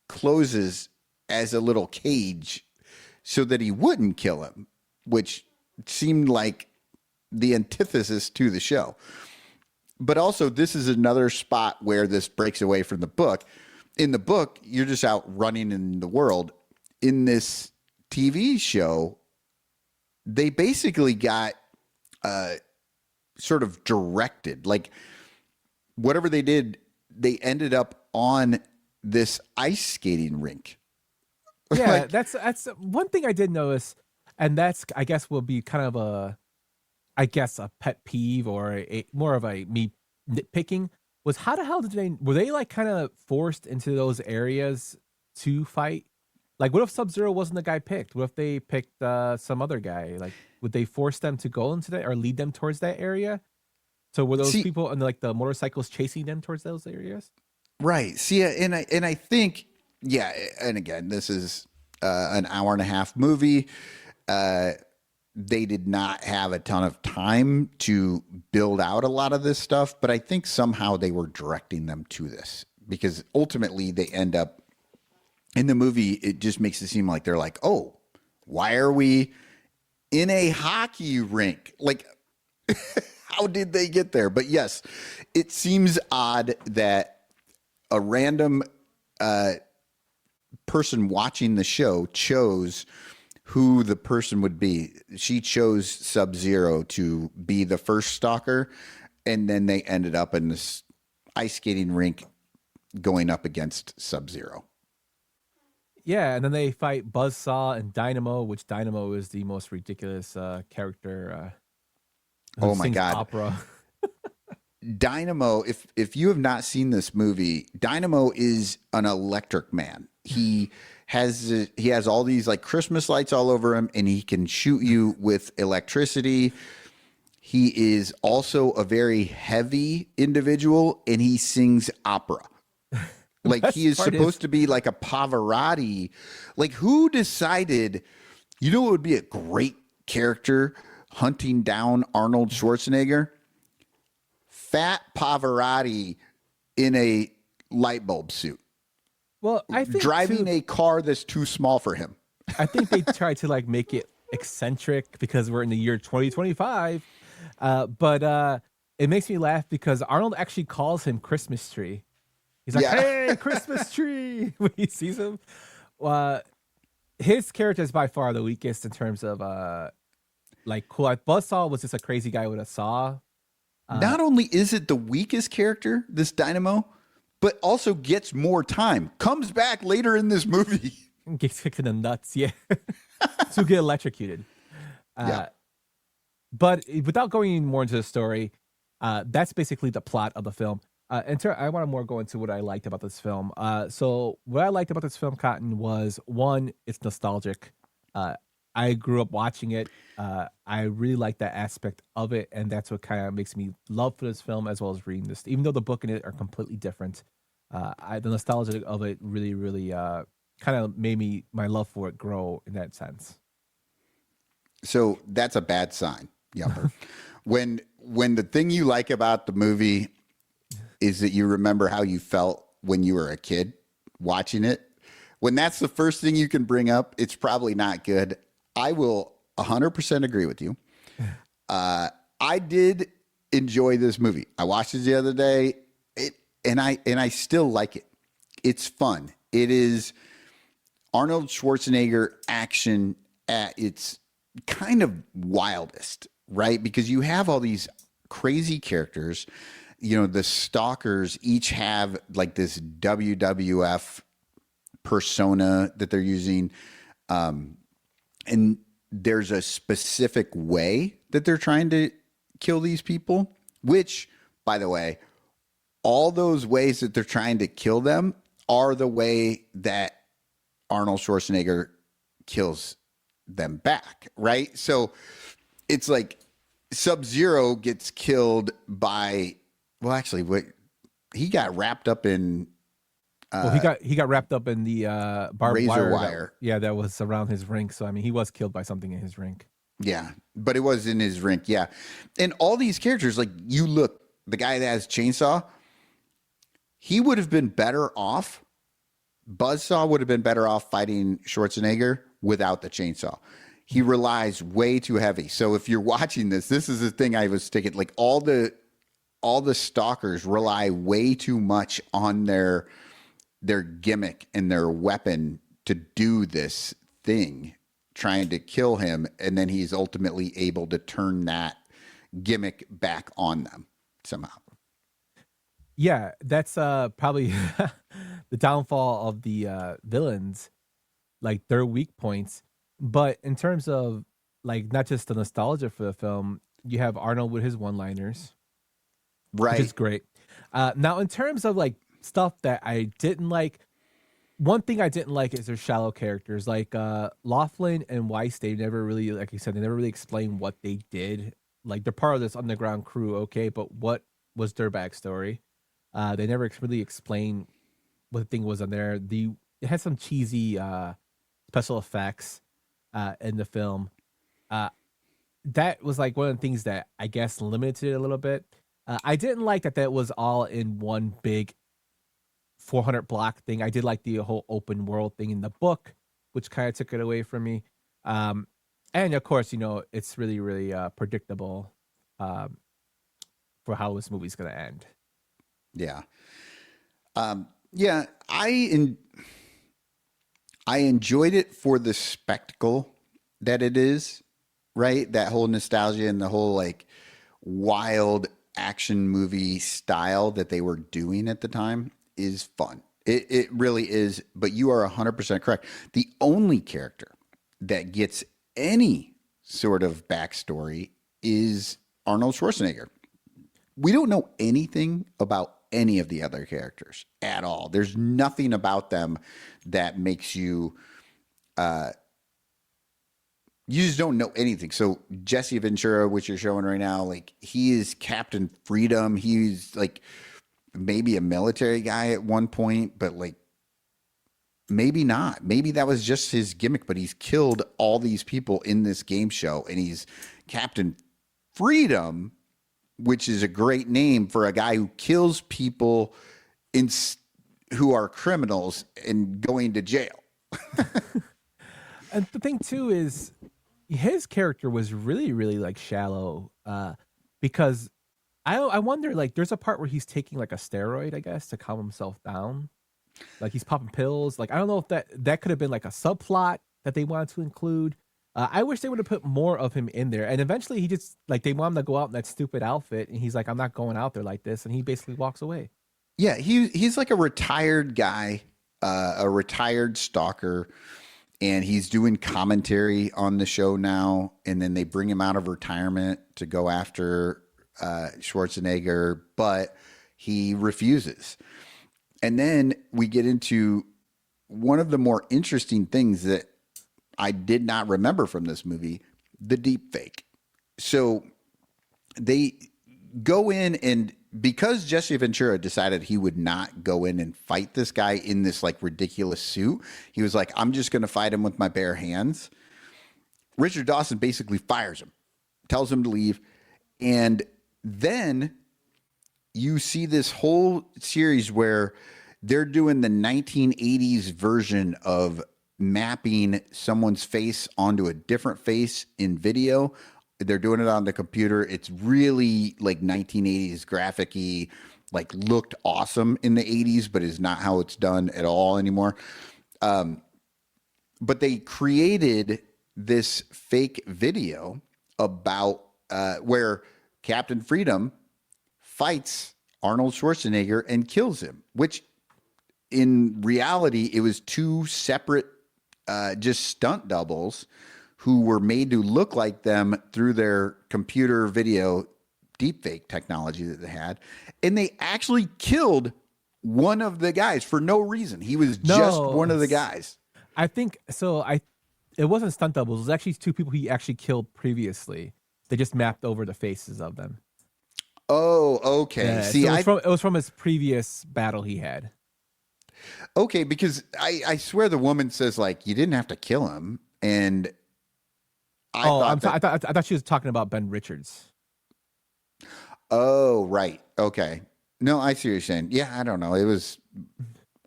closes as a little cage so that he wouldn't kill him, which seemed like the antithesis to the show. But also, this is another spot where this breaks away from the book. In the book, you're just out running in the world. In this TV show, they basically got sort of directed. Like, whatever they did, they ended up on this ice skating rink. Yeah, that's one thing I did notice, and that's, I guess, will be kind of a pet peeve, or more of a me nitpicking, was how the hell were they like kind of forced into those areas to fight? Like, what if Sub-Zero wasn't the guy picked? What if they picked some other guy? Like, would they force them to go into that or lead them towards that area? So were those See- people on like the motorcycles chasing them towards those areas? Right. See, and I think, yeah. And again, this is an hour and a half movie. They did not have a ton of time to build out a lot of this stuff, but I think somehow they were directing them to this because ultimately they end up in the movie. It just makes it seem like they're like, oh, why are we in a hockey rink? Like, how did they get there? But yes, it seems odd that a random person watching the show chose who the person would be. She chose Sub-Zero to be the first stalker, and then they ended up in this ice skating rink going up against Sub-Zero. Yeah, and then they fight Buzzsaw and Dynamo, which Dynamo is the most ridiculous character. Who Oh my sings God. Opera. Dynamo, if you have not seen this movie, Dynamo is an electric man. He has all these like Christmas lights all over him, and he can shoot you with electricity. He is also a very heavy individual, and he sings opera. Like he is supposed to be like a Pavarotti. Like who decided, you know what would be a great character hunting down Arnold Schwarzenegger? Fat Pavarotti in a light bulb suit. Well, I think Driving a car that's too small for him. I think they tried to like make it eccentric because we're in the year 2025. But it makes me laugh because Arnold actually calls him Christmas tree. He's like, "Hey, Christmas tree!" when he sees him. His character is by far the weakest in terms of like cool. Like Buzzsaw was just a crazy guy with a saw. Not only is it the weakest character, this Dynamo, but also gets more time. Comes back later in this movie. Gets kicked in the nuts, yeah. To get electrocuted. Yeah. But without going any more into the story, that's basically the plot of the film. I want to more go into what I liked about this film. So what I liked about this film, Cotton, was one, it's nostalgic. I grew up watching it. I really like that aspect of it, and that's what kind of makes me love for this film as well as reading this. Even though the book and it are completely different, the nostalgia of it really, really kind of made my love for it grow in that sense. So that's a bad sign, Yumper. when the thing you like about the movie is that you remember how you felt when you were a kid watching it, when that's the first thing you can bring up, it's probably not good. I will 100% agree with you. I did enjoy this movie. I watched it the other day, and I still like it. It's fun. It is Arnold Schwarzenegger action at its kind of wildest, right? Because you have all these crazy characters. You know, the stalkers each have like this WWF persona that they're using. And there's a specific way that they're trying to kill these people, which, by the way, all those ways that they're trying to kill them are the way that Arnold Schwarzenegger kills them back, right? So it's like Sub-Zero gets killed by, well, actually, he got wrapped up in he got wrapped up in the barbed razor wire. That was around his rink. So I mean, he was killed by something in his rink. Yeah, but it was in his rink. Yeah, and all these characters, like you look, the guy that has chainsaw, he would have been better off. Buzzsaw would have been better off fighting Schwarzenegger without the chainsaw. He relies way too heavy. So if you're watching this is the thing I was sticking. Like all the stalkers rely way too much on their gimmick and their weapon to do this thing, trying to kill him, and then he's ultimately able to turn that gimmick back on them somehow. Yeah, that's probably the downfall of the villains, like their weak points. But in terms of like not just the nostalgia for the film, you have Arnold with his one-liners, Right. which is great. Now, in terms of like stuff that I didn't like, one thing I didn't like is their shallow characters. Like Laughlin and Weiss, they never really, like you said, they never really explained what they did like they're part of this underground crew, okay, but what was their backstory? They never really explained what the thing was on there. It had some cheesy special effects in the film. That was like one of the things that I guess limited it a little bit. I didn't like that was all in one big 400 block thing. I did like the whole open world thing in the book, which kind of took it away from me. And of course, it's really, really predictable for how this movie's going to end. Yeah. Yeah, I enjoyed it for the spectacle that it is, right? That whole nostalgia and the whole like wild action movie style that they were doing at the time is fun. It really is, but you are 100% correct. The only character that gets any sort of backstory is Arnold Schwarzenegger. We don't know anything about any of the other characters at all. There's nothing about them that makes you you just don't know anything. So Jesse Ventura, which you're showing right now, like he is Captain Freedom. He's like maybe a military guy at one point, but like maybe not. Maybe that was just his gimmick, but he's killed all these people in this game show and he's Captain Freedom, which is a great name for a guy who kills people who are criminals and going to jail. And the thing too is his character was really, really like shallow because I wonder, like there's a part where he's taking like a steroid, I guess, to calm himself down. Like he's popping pills. Like I don't know if that could have been like a subplot that they wanted to include. I wish they would have put more of him in there. And eventually he just like they want him to go out in that stupid outfit and he's like, I'm not going out there like this. And he basically walks away. Yeah, he's like a retired guy, a retired stalker, and he's doing commentary on the show now. And then they bring him out of retirement to go after Schwarzenegger, but he refuses. And then we get into one of the more interesting things that I did not remember from this movie, the deep fake. So they go in and because Jesse Ventura decided he would not go in and fight this guy in this like ridiculous suit, he was like, I'm just going to fight him with my bare hands. Richard Dawson basically fires him, tells him to leave. And then you see this whole series where they're doing the 1980s version of mapping someone's face onto a different face in video. They're doing it on the computer. It's really like 1980s graphic-y, like looked awesome in the 80s, but is not how it's done at all anymore. But they created this fake video about where Captain Freedom fights Arnold Schwarzenegger and kills him, which in reality, it was two separate just stunt doubles who were made to look like them through their computer video deepfake technology that they had. And they actually killed one of the guys for no reason. He was just one of the guys. I think so. It wasn't stunt doubles. It was actually two people he actually killed previously. They just mapped over the faces of them. Oh, okay. Yeah, See, so it was from his previous battle he had. Okay, because I swear the woman says like you didn't have to kill him, and I thought she was talking about Ben Richards. Oh, right. Okay. No, I see what you're saying. Yeah, I don't know. It was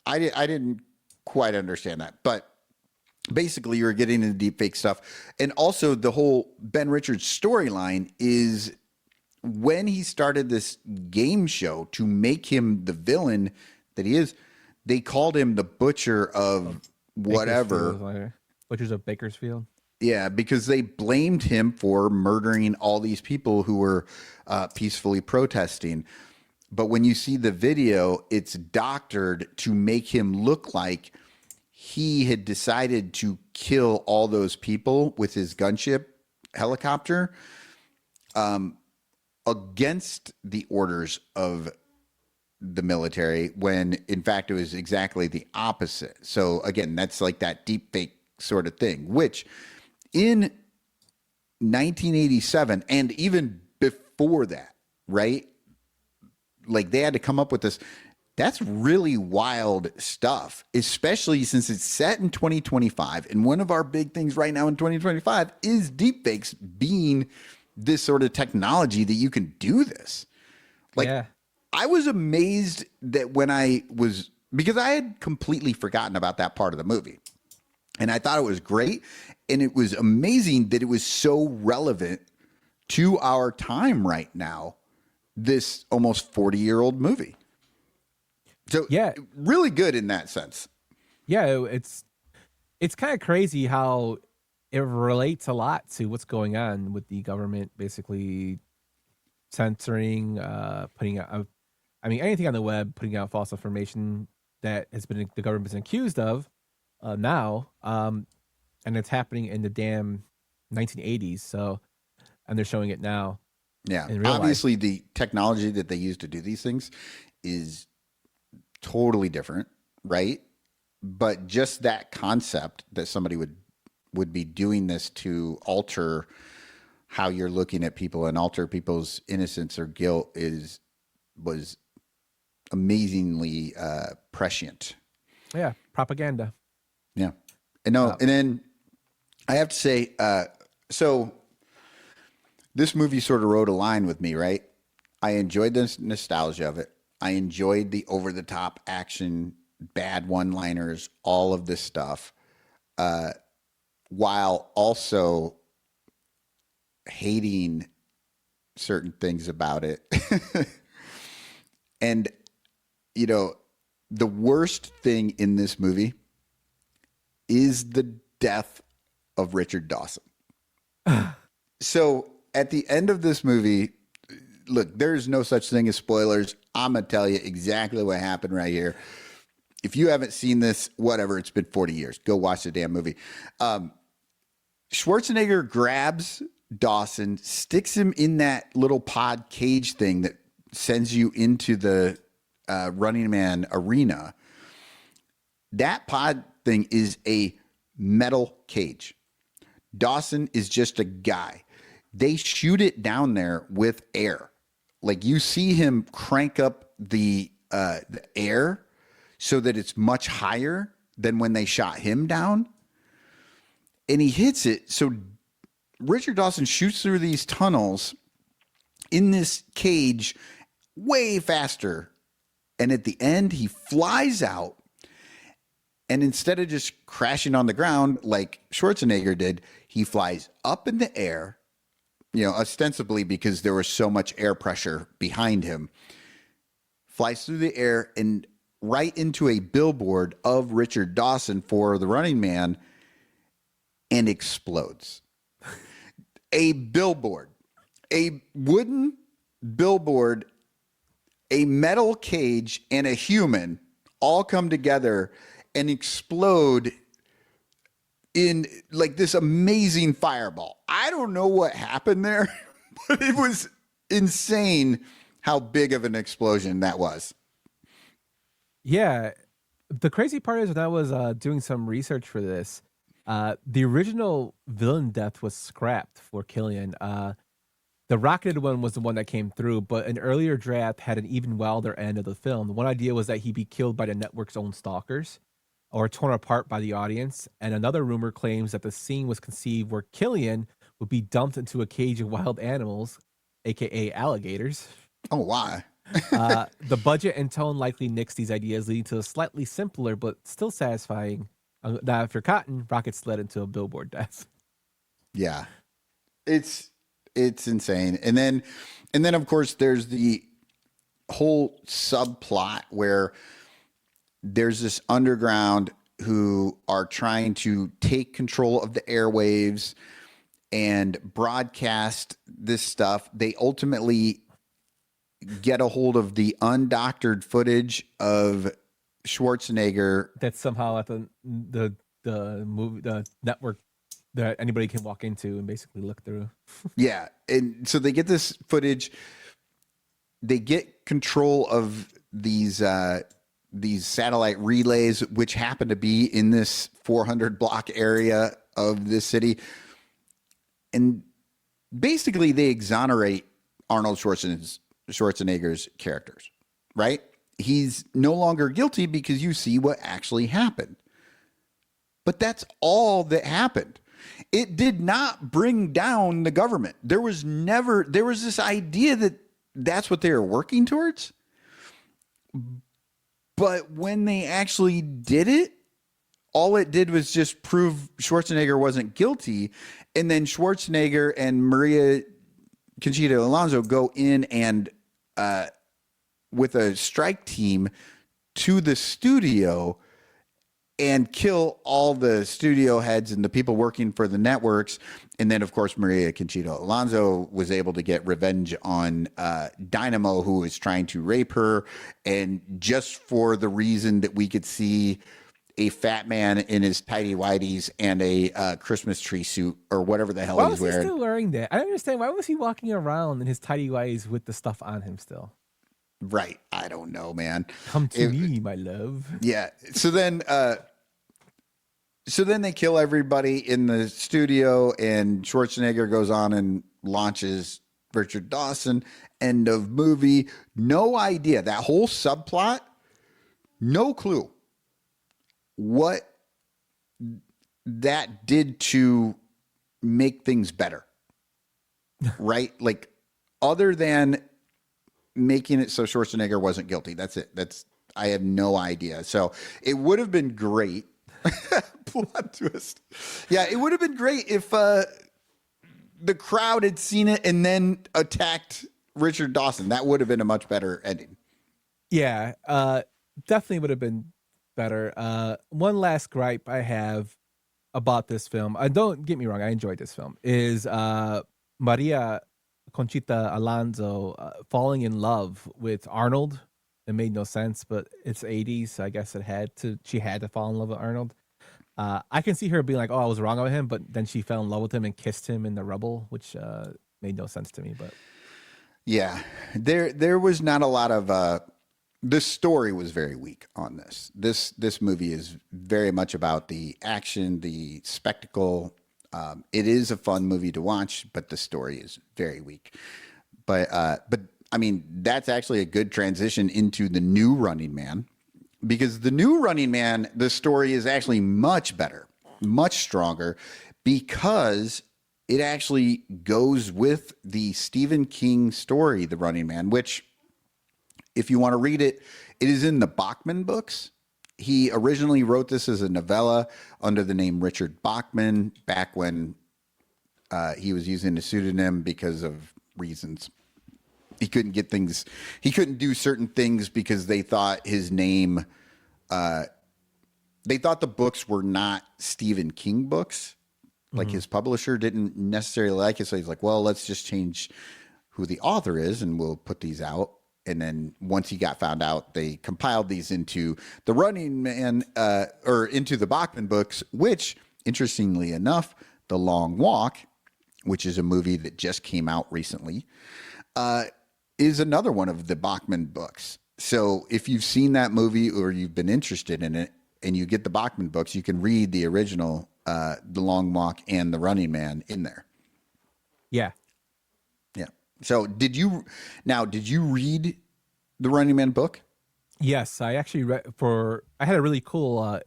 I didn't quite understand that, but basically you were getting into deep fake stuff, and also the whole Ben Richards storyline is when he started this game show to make him the villain that he is. They called him the butcher of whatever. Butchers of Bakersfield. Yeah, because they blamed him for murdering all these people who were peacefully protesting. But when you see the video, it's doctored to make him look like he had decided to kill all those people with his gunship helicopter against the orders of the military, when in fact it was exactly the opposite. So again, that's like that deep fake sort of thing, which in 1987 and even for that, right? Like they had to come up with this. That's really wild stuff, especially since it's set in 2025. And one of our big things right now in 2025 is deepfakes being this sort of technology that you can do this. Like, Yeah. I was amazed that because I had completely forgotten about that part of the movie. And I thought it was great. And it was amazing that it was so relevant to our time right now, this almost 40-year-old movie. So Yeah. really good in that sense. Yeah, it's kind of crazy how it relates a lot to what's going on with the government basically censoring, putting out, I mean, anything on the web, putting out false information that the government's been accused of now, and it's happening in the damn 1980s. So, and they're showing it now. Yeah. In real Obviously, the technology that they use to do these things is totally different, right? But just that concept that somebody would be doing this to alter how you're looking at people and alter people's innocence or guilt was amazingly prescient. Yeah, propaganda. Yeah. And no, and then I have to say, so this movie sort of rode a line with me, right? I enjoyed the nostalgia of it. I enjoyed the over-the-top action, bad one-liners, all of this stuff, while also hating certain things about it. And, you know, the worst thing in this movie is the death of Richard Dawson. So at the end of this movie, look, there's no such thing as spoilers. I'm going to tell you exactly what happened right here. If you haven't seen this, whatever, it's been 40 years. Go watch the damn movie. Schwarzenegger grabs Dawson, sticks him in that little pod cage thing that sends you into the Running Man arena. That pod thing is a metal cage. Dawson is just a guy. They shoot it down there with air. Like you see him crank up the air so that it's much higher than when they shot him down. And he hits it. So Richard Dawson shoots through these tunnels in this cage way faster. And at the end, he flies out. And instead of just crashing on the ground like Schwarzenegger did, he flies up in the air, you know, ostensibly because there was so much air pressure behind him, flies through the air and right into a billboard of Richard Dawson for the Running Man and explodes. A billboard, a wooden billboard, a metal cage, and a human all come together and explode in like this amazing fireball. I don't know what happened there, but it was insane how big of an explosion that was. Yeah. The crazy part is when I was doing some research for this, the original villain death was scrapped for Killian. The rocketed one was the one that came through, but an earlier draft had an even wilder end of the film. One idea was that he'd be killed by the network's own stalkers or torn apart by the audience. And another rumor claims that the scene was conceived where Killian would be dumped into a cage of wild animals, aka alligators. Oh, why? The budget and tone likely nixed these ideas, leading to a slightly simpler but still satisfying. Now, if you're Cotton, rockets led into a billboard death. Yeah, it's insane. And then of course there's the whole subplot where there's this underground who are trying to take control of the airwaves and broadcast this stuff. They ultimately get a hold of the undoctored footage of Schwarzenegger That's somehow at the movie, the network that anybody can walk into and basically look through. Yeah. And so they get this footage. They get control of these satellite relays, which happen to be in this 400 block area of this city. And basically they exonerate Arnold Schwarzenegger's characters, right? He's no longer guilty because you see what actually happened. But that's all that happened. It did not bring down the government. There was this idea that that's what they were working towards. But when they actually did it, all it did was just prove Schwarzenegger wasn't guilty. And then Schwarzenegger and Maria Conchita Alonso go in and with a strike team to the studio and kill all the studio heads and the people working for the networks. And then, of course, Maria Conchita Alonso was able to get revenge on Dynamo, who was trying to rape her. And just for the reason that we could see a fat man in his tighty whities and a Christmas tree suit or whatever the hell he's wearing. Why was he still wearing that? I don't understand. Why was he walking around in his tighty whities with the stuff on him still? Right. I don't know, man. Come to me, my love. Yeah. So then they kill everybody in the studio, and Schwarzenegger goes on and launches Richard Dawson. End of movie. No idea. That whole subplot, no clue what that did to make things better. Right? Like, other than making it so Schwarzenegger wasn't guilty. That's it. I have no idea. So it would have been great. Plot twist. Yeah, it would have been great if the crowd had seen it and then attacked Richard Dawson. That would have been a much better ending. Yeah, definitely would have been better. One last gripe I have about this film, don't get me wrong, I enjoyed this film, is Maria Conchita Alonso falling in love with Arnold. It made no sense, but it's 80s, so I guess she had to fall in love with Arnold. I can see her being like, oh, I was wrong about him, but then she fell in love with him and kissed him in the rubble, which made no sense to me. But yeah, there was not a lot of this story was very weak on this. This movie is very much about the action, the spectacle. It is a fun movie to watch, but the story is very weak. But I mean, that's actually a good transition into the new Running Man, because the new Running Man, the story is actually much better, much stronger, because it actually goes with the Stephen King story, The Running Man, which, if you want to read it, it is in the Bachman books. He originally wrote this as a novella under the name Richard Bachman back when he was using a pseudonym because of reasons. He couldn't do certain things because they thought his name, they thought the books were not Stephen King books. Like his publisher didn't necessarily like it. So he's like, well, let's just change who the author is and we'll put these out. And then once he got found out, they compiled these into the Running Man, or into the Bachman books, which, interestingly enough, The Long Walk, which is a movie that just came out recently, is another one of the Bachman books. So if you've seen that movie or you've been interested in it and you get the Bachman books, you can read the original, The Long Walk and The Running Man in there. yeah. Yeah. So did you read the Running Man book? Yes, I actually read I had a really cool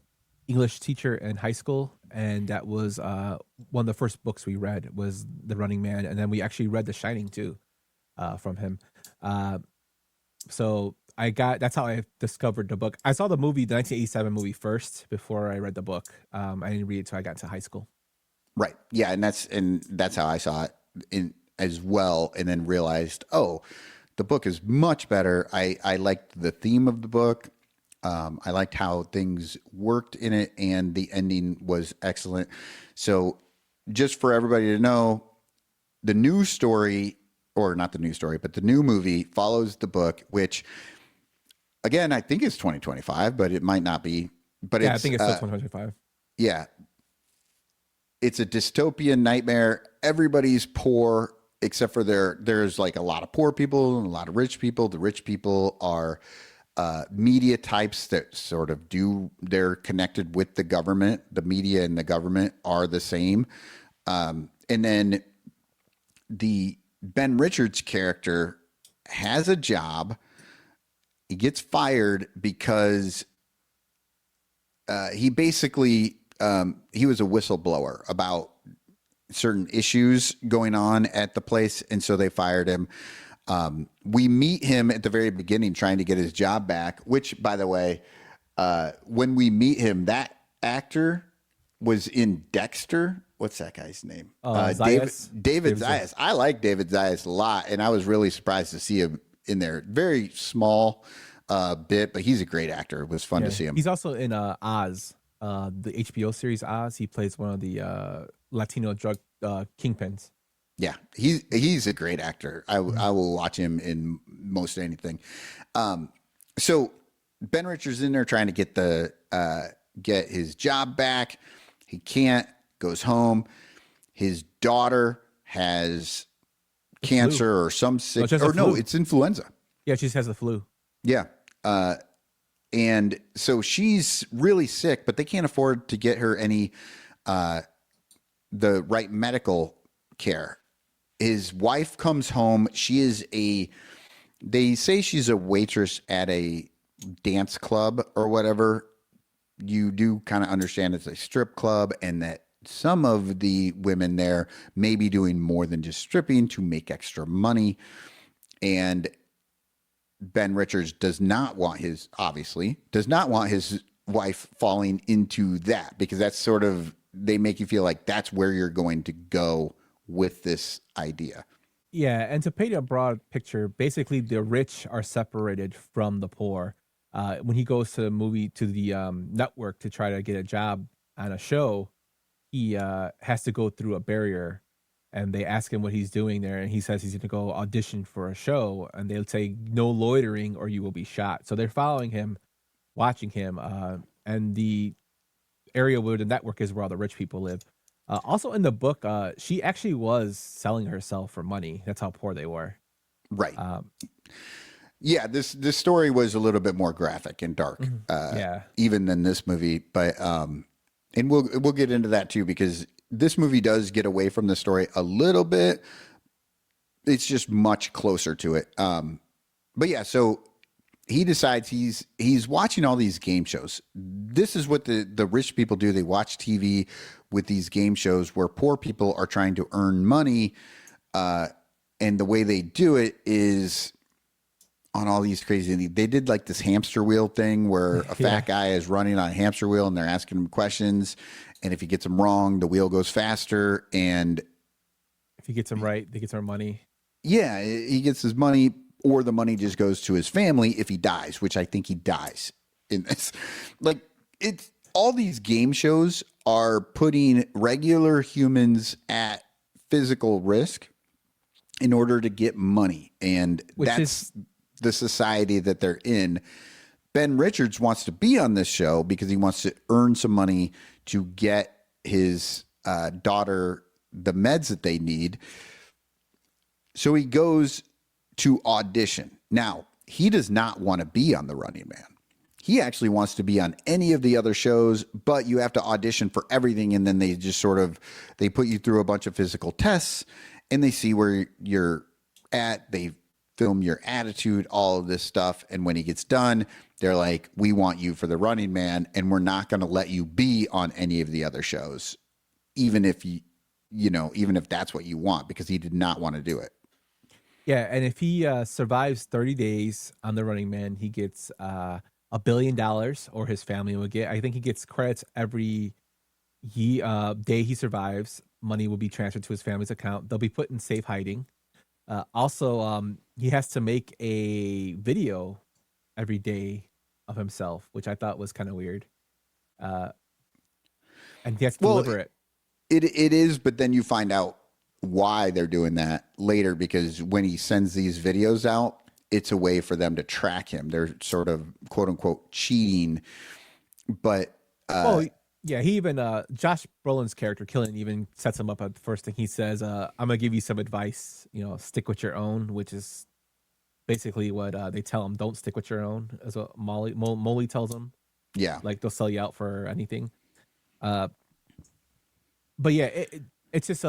English teacher in high school, and that was one of the first books we read was The Running Man, and then we actually read The Shining too, from him. So that's how I discovered the book. I saw the 1987 movie first before I read the book. I didn't read it until I got to high school. Right. Yeah, and that's how I saw it as well, and then realized, oh, the book is much better. I liked the theme of the book. I liked how things worked in it, and the ending was excellent. So just for everybody to know, the new story, or not the new story, but the new movie follows the book, which, again, I think it's 2025, but it might not be. But yeah, I think it's still 2025. Yeah. It's a dystopian nightmare. Everybody's poor, except for there's like a lot of poor people and a lot of rich people. The rich people are media types that sort of they're connected with the government. The media and the government are the same. And then the Ben Richards' character has a job. He gets fired because he basically he was a whistleblower about certain issues going on at the place, and so they fired him. We meet him at the very beginning trying to get his job back, which, by the way, when we meet him, that actor was in Dexter. What's that guy's name? Zayas. David Zayas. I like David Zayas a lot, and I was really surprised to see him in there. Very small bit, but he's a great actor. It was fun to see him. He's also in Oz, the HBO series Oz. He plays one of the Latino drug kingpins. Yeah, he's a great actor. I will watch him in most anything. So Ben Richards in there trying to get his job back. He can't. Goes home. His daughter has cancer or some sick. No, it's influenza. Yeah, she just has the flu. Yeah. And so she's really sick, but they can't afford to get her any the right medical care. His wife comes home. They say she's a waitress at a dance club or whatever. You do kind of understand it's a strip club, and that some of the women there may be doing more than just stripping to make extra money. And Ben Richards does not want his wife falling into that, because that's sort of, they make you feel like that's where you're going to go with this idea. Yeah, and to paint a broad picture, basically the rich are separated from the poor. When he goes to the network to try to get a job on a show, he has to go through a barrier, and they ask him what he's doing there, and he says he's going to go audition for a show, and they'll say no loitering or you will be shot. So they're following him, watching him, and the area where the network is where all the rich people live. Also in the book, she actually was selling herself for money. That's how poor they were. Right. Yeah, this story was a little bit more graphic and dark, even than this movie. But and we'll get into that too, because this movie does get away from the story a little bit. It's just much closer to it. But yeah, so he decides he's watching all these game shows. This is what the rich people do. They watch TV with these game shows where poor people are trying to earn money. And the way they do it is on all these crazy, they did like this hamster wheel thing where a fat guy is running on a hamster wheel and they're asking him questions. And if he gets them wrong, the wheel goes faster. And if he gets them right, they get more money. Yeah, he gets his money, or the money just goes to his family if he dies, which I think he dies in this. Like, it's all these game shows are putting regular humans at physical risk in order to get money. And that's the society that they're in. Ben Richards wants to be on this show because he wants to earn some money to get his daughter the meds that they need. So he goes to audition. Now, he does not want to be on The Running Man. He actually wants to be on any of the other shows, but you have to audition for everything. And then they just they put you through a bunch of physical tests and they see where you're at. They film your attitude, all of this stuff. And when he gets done, they're like, we want you for The Running Man, and we're not going to let you be on any of the other shows, even if even if that's what you want, because he did not want to do it. Yeah, and if he survives 30 days on The Running Man, he gets $1 billion, or his family will get. I think he gets credits every day he survives. Money will be transferred to his family's account. They'll be put in safe hiding. Also, he has to make a video every day of himself, which I thought was kind of weird. And he has to deliver it. It is, but then you find out why they're doing that later, because when he sends these videos out, it's a way for them to track him. They're sort of quote unquote cheating, but yeah, he even Josh Brolin's character Killian even sets him up at the first thing. He says, I'm gonna give you some advice, stick with your own, which is basically what they tell him. Don't stick with your own, as what Molly tells him. Yeah, like they'll sell you out for anything. But yeah, it's just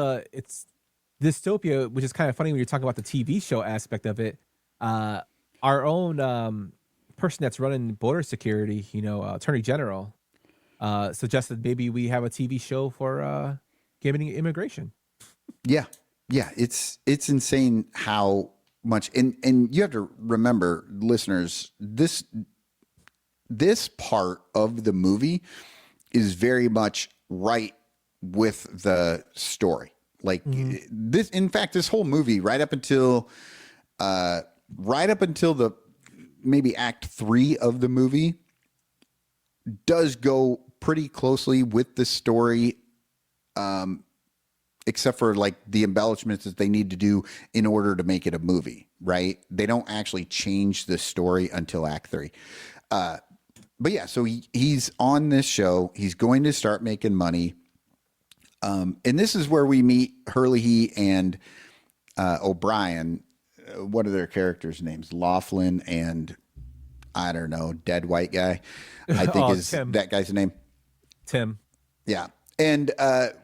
Dystopia, which is kind of funny when you're talking about the TV show aspect of it. Our own person that's running border security, Attorney General, suggested maybe we have a TV show for giving immigration. Yeah. It's insane how much, and you have to remember, listeners, this part of the movie is very much right with the story. Like this, in fact, this whole movie, right up until the maybe act 3 of the movie, does go pretty closely with the story, except for like the embellishments that they need to do in order to make it a movie, right? They don't actually change the story until act 3. But yeah, so he's on this show. He's going to start making money. And this is where we meet Hurley and O'Brien. What are their characters' names? Laughlin and, I don't know, dead white guy, I think is Tim. that guy's name. Tim. Yeah. And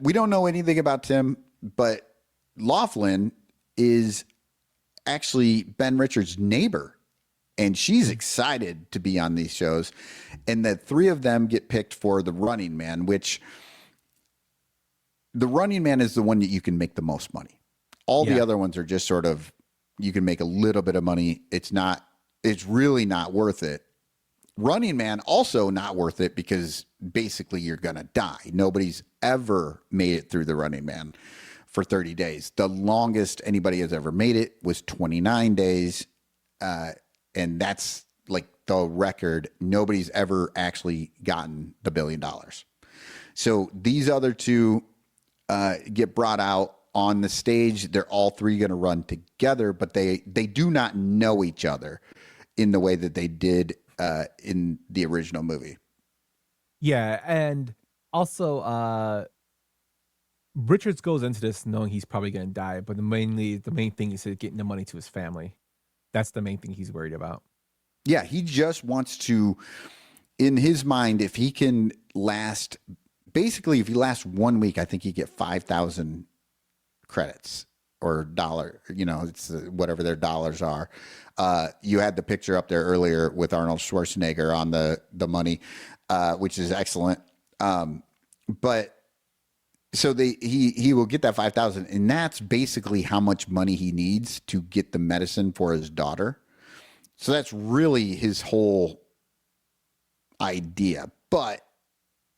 we don't know anything about Tim, but Laughlin is actually Ben Richards' neighbor. And she's excited to be on these shows. And the 3 of them get picked for the Running Man, which the Running Man is the one that you can make the most money. All the other ones are just sort of, you can make a little bit of money. It's really not worth it. Running Man also not worth it because basically you're going to die. Nobody's ever made it through the Running Man for 30 days. The longest anybody has ever made it was 29 days. And that's like the record. Nobody's ever actually gotten the $1 billion. So these other 2 get brought out on the stage. They're all 3 going to run together, but they do not know each other in the way that they did in the original movie. Yeah, and also Richards goes into this knowing he's probably going to die, but the main thing is getting the money to his family. That's the main thing he's worried about. Yeah, he just wants to, in his mind, if he can last, basically, if he lasts 1 week, I think he get 5,000 credits or dollar, it's whatever their dollars are. You had the picture up there earlier with Arnold Schwarzenegger on the money, which is excellent. But so he will get that 5,000, and that's basically how much money he needs to get the medicine for his daughter. So that's really his whole idea. But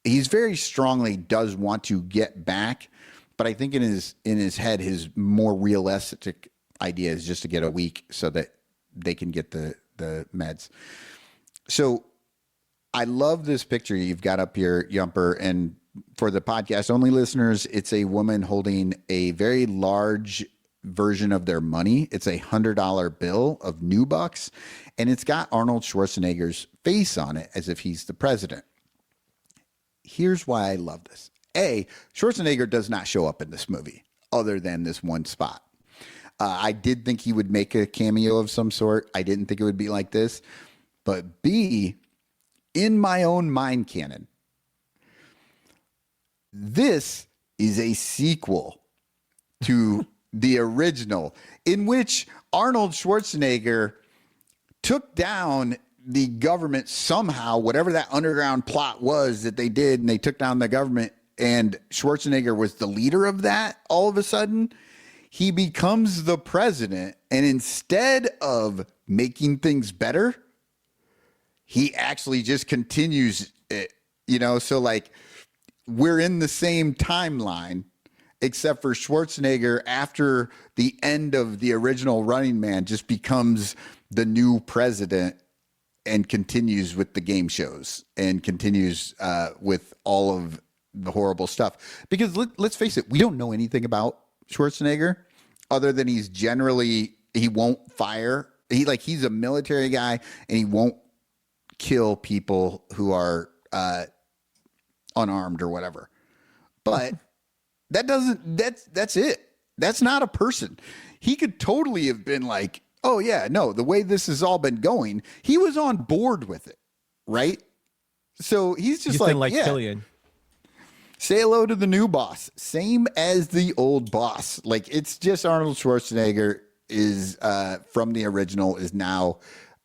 he's very strongly does want to get back. But I think in his head, his more realistic idea is just to get a week so that they can get the meds. So I love this picture you've got up here, Yumper, and for the podcast only listeners, it's a woman holding a very large version of their money. It's a $100 bill of new bucks, and it's got Arnold Schwarzenegger's face on it as if he's the president. Here's why I love this. A, Schwarzenegger does not show up in this movie other than this one spot. I did think he would make a cameo of some sort. I didn't think it would be like this. But B, in my own mind canon, this is a sequel to the original, in which Arnold Schwarzenegger took down the government somehow, whatever that underground plot was that they did, and they took down the government, and Schwarzenegger was the leader of that. All of a sudden, he becomes the president, and instead of making things better, he actually just continues it, so like, we're in the same timeline, except for Schwarzenegger, after the end of the original Running Man, just becomes the new president and continues with the game shows and continues with all of the horrible stuff. Because let's face it, we don't know anything about Schwarzenegger other than he won't fire. He's a military guy, and he won't kill people who are unarmed or whatever. But that's it. That's not a person. He could totally have been like, oh yeah, no, the way this has all been going, he was on board with it, right? So he's just like Killian. Say hello to the new boss. Same as the old boss. Like, it's just Arnold Schwarzenegger is from the original is now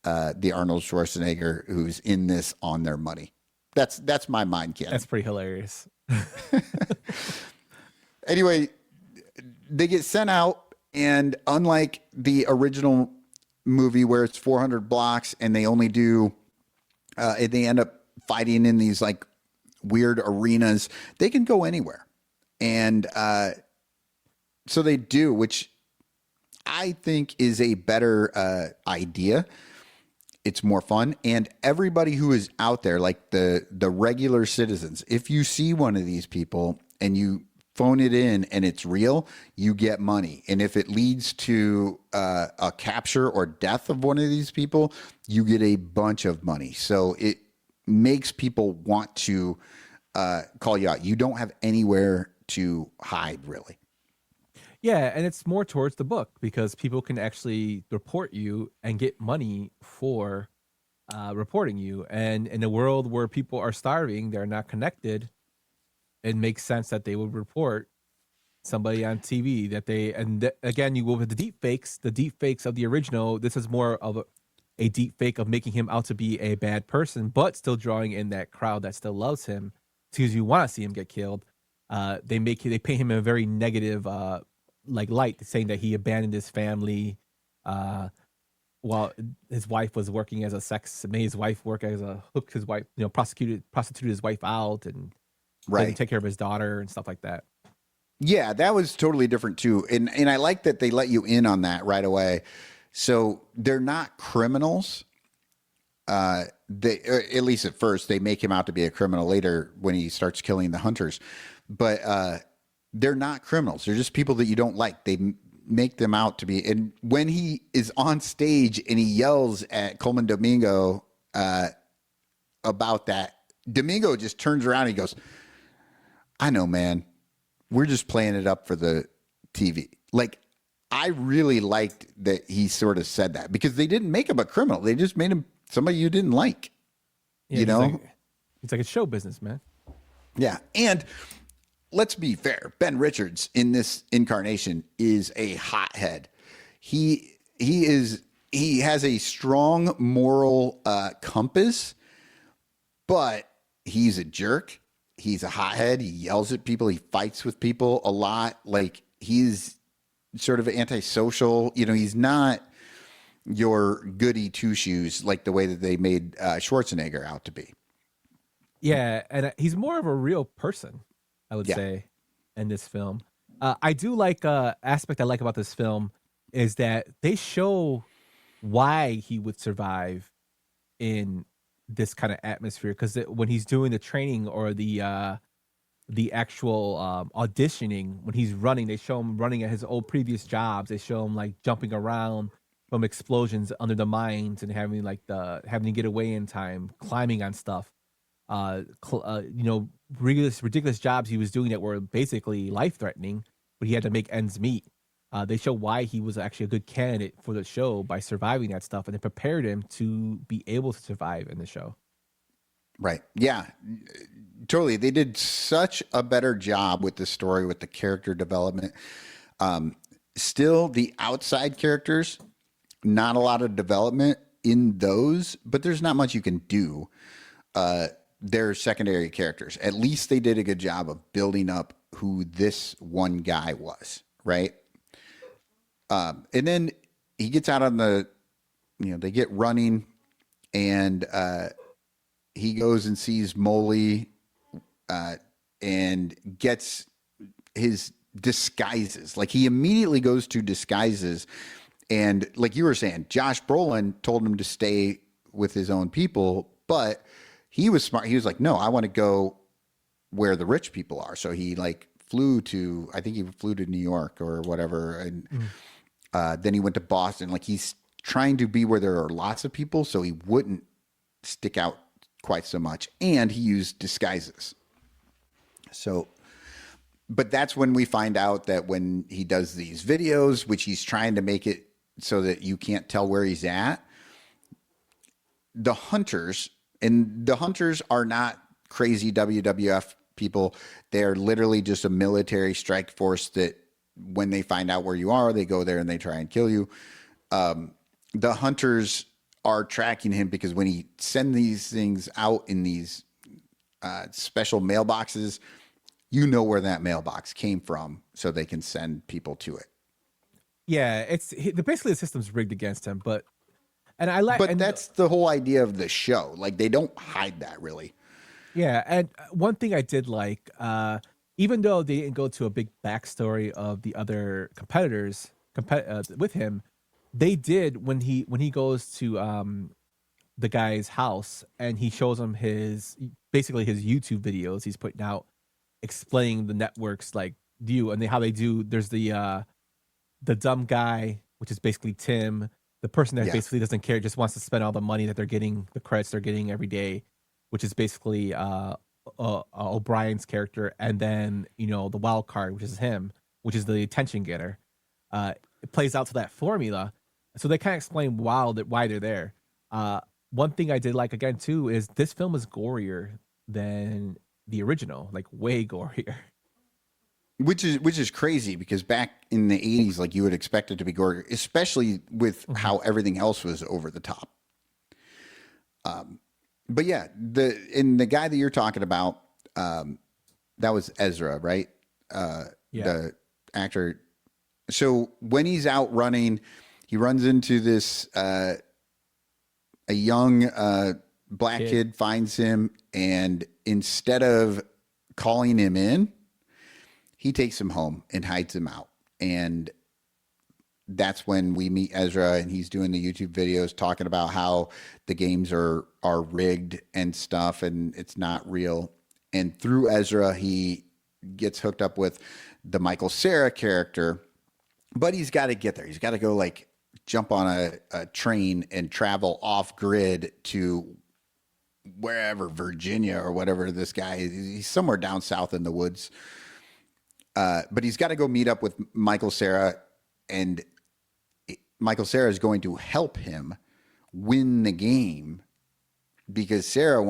the Arnold Schwarzenegger who's in this on their money. That's my mind canon. That's pretty hilarious. Anyway, they get sent out, and unlike the original movie where it's 400 blocks and they only do, they end up fighting in these like weird arenas, they can go anywhere. And so they do, which I think is a better idea. It's more fun. And everybody who is out there, like the regular citizens, if you see one of these people and you phone it in and it's real, you get money. And if it leads to a capture or death of one of these people, you get a bunch of money. So it makes people want to call you out. You don't have anywhere to hide, really. Yeah, and it's more towards the book because people can actually report you and get money for reporting you. And in a world where people are starving, they're not connected, it makes sense that they would report somebody on TV that they, and again, you go with the deep fakes of the original. This is more of a deep fake of making him out to be a bad person, but still drawing in that crowd that still loves him because you want to see him get killed. They paint him in a very negative, light, saying that he abandoned his family, while his wife was working as made his wife work as hooked his wife, prostituted his wife out and didn't take care of his daughter and stuff like that. Yeah, that was totally different too. And I like that they let you in on that right away. So they're not criminals. They, at least at first, they make him out to be a criminal later when he starts killing the hunters. But they're not criminals. They're just people that you don't like. They make them out to be. And when he is on stage and he yells at Coleman Domingo about that, Domingo just turns around and he goes, I know, man. We're just playing it up for the TV. Like, I really liked that he sort of said that because they didn't make him a criminal. They just made him somebody you didn't like. Yeah, it's like a show business, man. Yeah. And let's be fair. Ben Richards in this incarnation is a hothead. He has a strong moral compass, but he's a jerk. He's a hothead. He yells at people. He fights with people a lot. Like, he's sort of antisocial. He's not your goody two shoes like the way that they made Schwarzenegger out to be. Yeah, and he's more of a real person, I would say, in this film. I do like aspect I like about this film is that they show why he would survive in this kind of atmosphere, because when he's doing the training or the actual auditioning, when he's running, they show him running at his old previous jobs. They show him like jumping around from explosions under the mines and having to get away in time, climbing on stuff. Ridiculous jobs he was doing that were basically life threatening, but he had to make ends meet. They show why he was actually a good candidate for the show by surviving that stuff, and it prepared him to be able to survive in the show. Right. Yeah, totally. They did such a better job with the story, with the character development. Still, the outside characters, not a lot of development in those, but there's not much you can do. They're secondary characters. At least they did a good job of building up who this one guy was, right? And then he gets out on they get running, and he goes and sees Molly and gets his disguises. Like, he immediately goes to disguises. And like you were saying, Josh Brolin told him to stay with his own people, but he was smart. He was like, no, I want to go where the rich people are. So he flew to New York or whatever. And then he went to Boston. Like, he's trying to be where there are lots of people so he wouldn't stick out quite so much. And he used disguises. So, but that's when we find out that when he does these videos, which he's trying to make it so that you can't tell where he's at, the hunters are not crazy WWF people. They're literally just a military strike force that when they find out where you are, they go there and they try and kill you. The hunters are tracking him because when he sends these things out in these special mailboxes, you know where that mailbox came from, so they can send people to it. Yeah, basically the system's rigged against him, but that's the whole idea of the show. Like, they don't hide that really. Yeah, and one thing I did like, even though they didn't go to a big backstory of the other competitors with him, they did when he goes to the guy's house and he shows him his YouTube videos he's putting out, explaining the network's like view and how they do. There's the dumb guy, which is basically Tim, the person that basically doesn't care, just wants to spend all the money that they're getting, the credits they're getting every day, which is basically O'Brien's character, and then the wild card, which is him, which is the attention getter. It plays out to that formula, so they kind of explain why they're there. One thing I did like again too is this film is gorier than the original, like way gorier. Which is crazy because back in the 80s, like, you would expect it to be gory, especially with how everything else was over the top. But yeah, the guy that you're talking about, that was Ezra, right? The actor. So when he's out running, he runs into this a young black kid finds him, and instead of calling him in, he takes him home and hides him out. And that's when we meet Ezra, and he's doing the YouTube videos talking about how the games are rigged and stuff, and it's not real. And through Ezra, he gets hooked up with the Michael Cera character, but he's got to get there. He's got to go, like, jump on a train and travel off grid to wherever, Virginia or whatever this guy is. He's somewhere down south in the woods. But he's got to go meet up with Michael Cera, and Michael Cera is going to help him win the game because Cera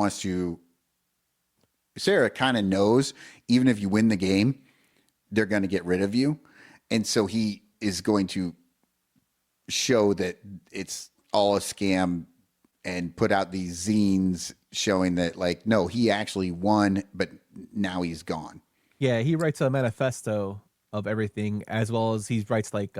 kind of knows even if you win the game, they're going to get rid of you. And so he is going to show that it's all a scam and put out these zines showing that, like, no, he actually won, but now he's gone. Yeah, he writes a manifesto of everything, as well as he writes like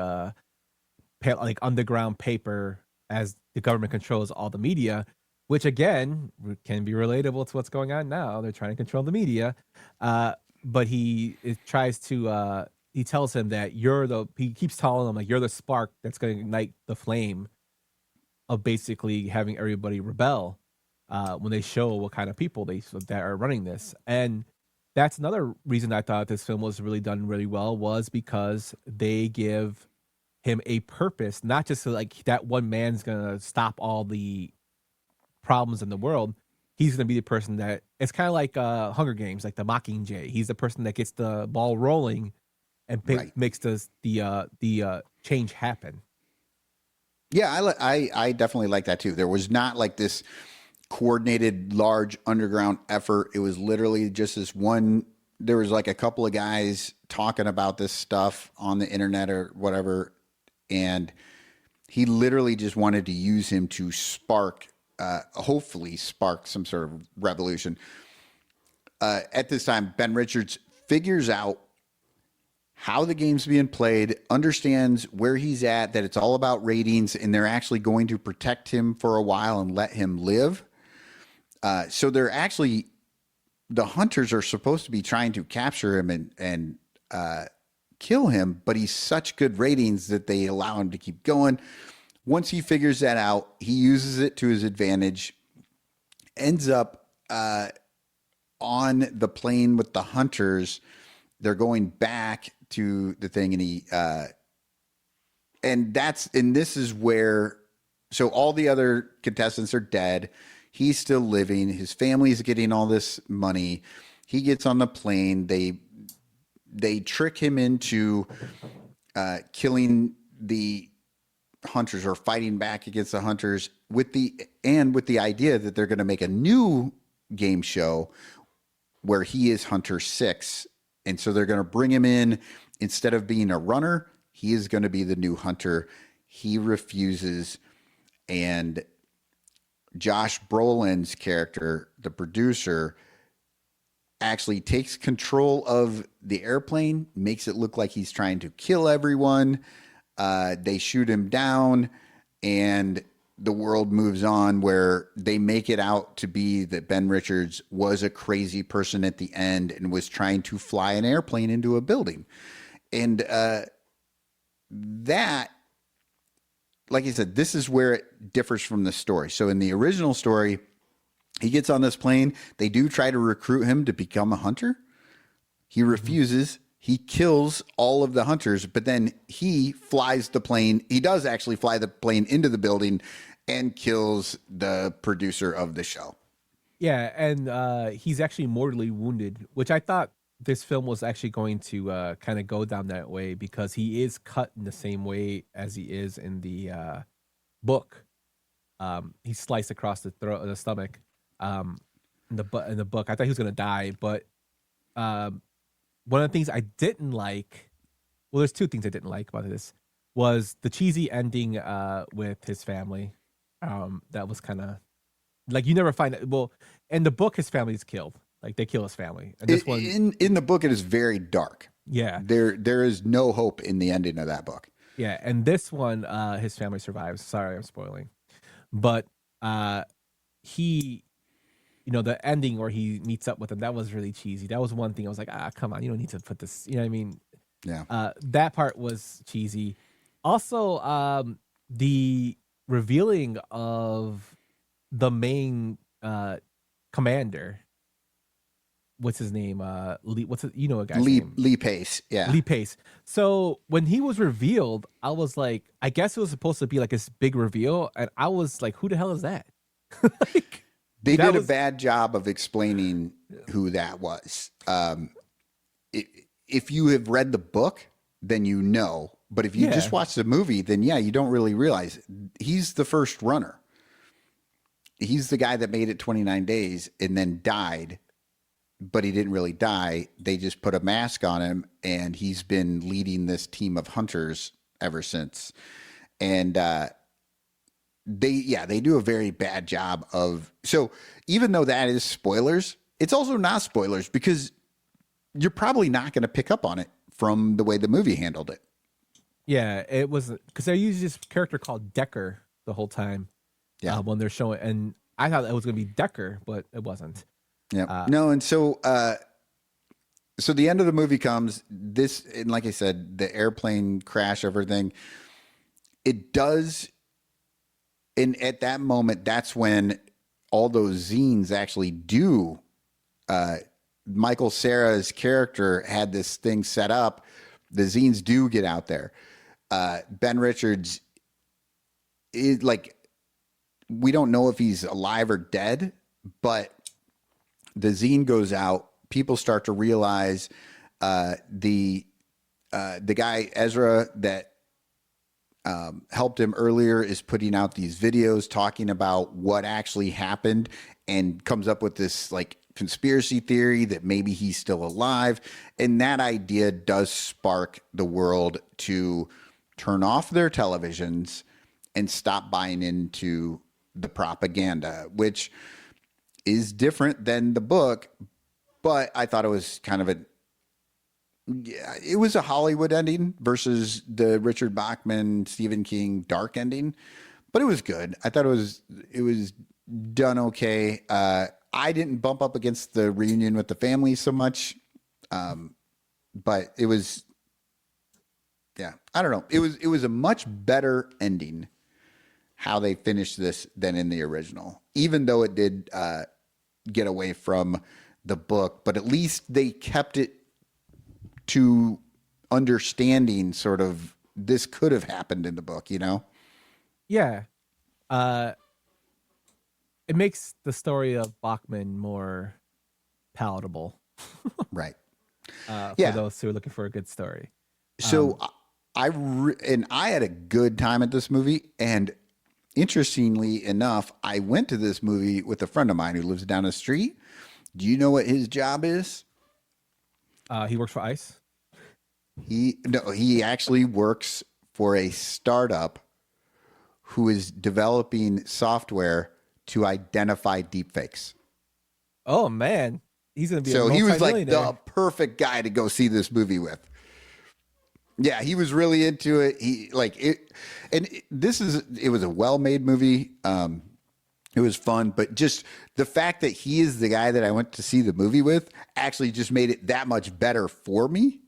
underground paper as the government controls all the media, which again can be relatable to what's going on now. They're trying to control the media, but he tells him that he keeps telling him, like, you're the spark that's going to ignite the flame of basically having everybody rebel when they show what kind of people that are running this. And that's another reason I thought this film was really done really well, was because they give him a purpose, not just like that one man's going to stop all the problems in the world. He's going to be the person that, it's kind of like Hunger Games, like the Mockingjay. He's the person that gets the ball rolling and makes the change happen. Yeah, I definitely like that too. There was not like this coordinated large underground effort. It was literally just this one. There was like a couple of guys talking about this stuff on the internet or whatever, and he literally just wanted to use him to hopefully spark some sort of revolution. At this time, Ben Richards figures out how the game's being played, understands where he's at, that it's all about ratings, and they're actually going to protect him for a while and let him live. So they're actually, the hunters are supposed to be trying to capture him and kill him, but he's such good ratings that they allow him to keep going. Once he figures that out, he uses it to his advantage, ends up on the plane with the hunters. They're going back to the thing, and this is where, so all the other contestants are dead. He's still living. His family's getting all this money. He gets on the plane. They trick him into killing the hunters or fighting back against the hunters with the idea that they're going to make a new game show where he is Hunter 6. And so they're going to bring him in. Instead of being a runner, he is going to be the new Hunter. He refuses. And Josh Brolin's character, the producer, actually takes control of the airplane, makes it look like he's trying to kill everyone. They shoot him down, and the world moves on, where they make it out to be that Ben Richards was a crazy person at the end and was trying to fly an airplane into a building. And that, like I said, this is where it differs from the story. So in the original story, he gets on this plane. They do try to recruit him to become a hunter. He refuses. He kills all of the hunters, but then he flies the plane. He does actually fly the plane into the building and kills the producer of the show. Yeah, and he's actually mortally wounded, which I thought this film was actually going to kind of go down that way, because he is cut in the same way as he is in the book. He's sliced across the throat, the stomach. In the book, I thought he was gonna die, but one of the things I didn't like, well, there's two things I didn't like about this, was the cheesy ending with his family. That was kind of like, you never find it. Well, in the book, his family is killed. Like, they kill his family. And this one, in the book, it is very dark. Yeah, there is no hope in the ending of that book. Yeah, and this one, his family survives. Sorry, I'm spoiling, but he, the ending where he meets up with them, that was really cheesy. That was one thing I was like, come on, you don't need to put this. You know what I mean? Yeah. That part was cheesy. Also, the revealing of the main commander. What's his name? Lee. A guy's name? Lee Pace. Yeah. Lee Pace. So when he was revealed, I was like, I guess it was supposed to be like this big reveal, and I was like, who the hell is that? Like, they did a bad job of explaining who that was. If you have read the book, then you know. But if you just watch the movie, then you don't really realize he's the first runner. He's the guy that made it 29 days and then died. But he didn't really die. They just put a mask on him, and he's been leading this team of hunters ever since. And they do a very bad job of. So even though that is spoilers, it's also not spoilers, because you're probably not going to pick up on it from the way the movie handled it. Yeah, it was, because they used this character called Decker the whole time. Yeah, when they're showing, and I thought it was going to be Decker, but it wasn't. Yeah. No, and so the end of the movie comes. This, and like I said, the airplane crash, everything. It does, and at that moment, that's when all those zines actually do. Michael Cera's character had this thing set up. The zines do get out there. Ben Richards is like, we don't know if he's alive or dead, but the zine goes out. People start to realize the guy Ezra that helped him earlier is putting out these videos talking about what actually happened, and comes up with this like conspiracy theory that maybe he's still alive. And that idea does spark the world to turn off their televisions and stop buying into the propaganda, which is different than the book. But I thought it was kind of it was a Hollywood ending versus the Richard Bachman, Stephen King dark ending, but it was good. I thought it was done okay. I didn't bump up against the reunion with the family so much, but it was, I don't know. It was a much better ending how they finished this than in the original, even though it did get away from the book, but at least they kept it to understanding sort of this could have happened in the book, Yeah. It makes the story of Bachman more palatable. Right. For those who are looking for a good story. So I had a good time at this movie, and interestingly enough, I went to this movie with a friend of mine who lives down the street, Do you know what his job is? He works for ICE. He actually works for a startup who is developing software to identify deepfakes. Oh man, he's gonna be So a he was like multimillionaire. the perfect guy to go see this movie with. Yeah, he was really into it. It was a well-made movie. It was fun, but just the fact that he is the guy that I went to see the movie with actually just made it that much better for me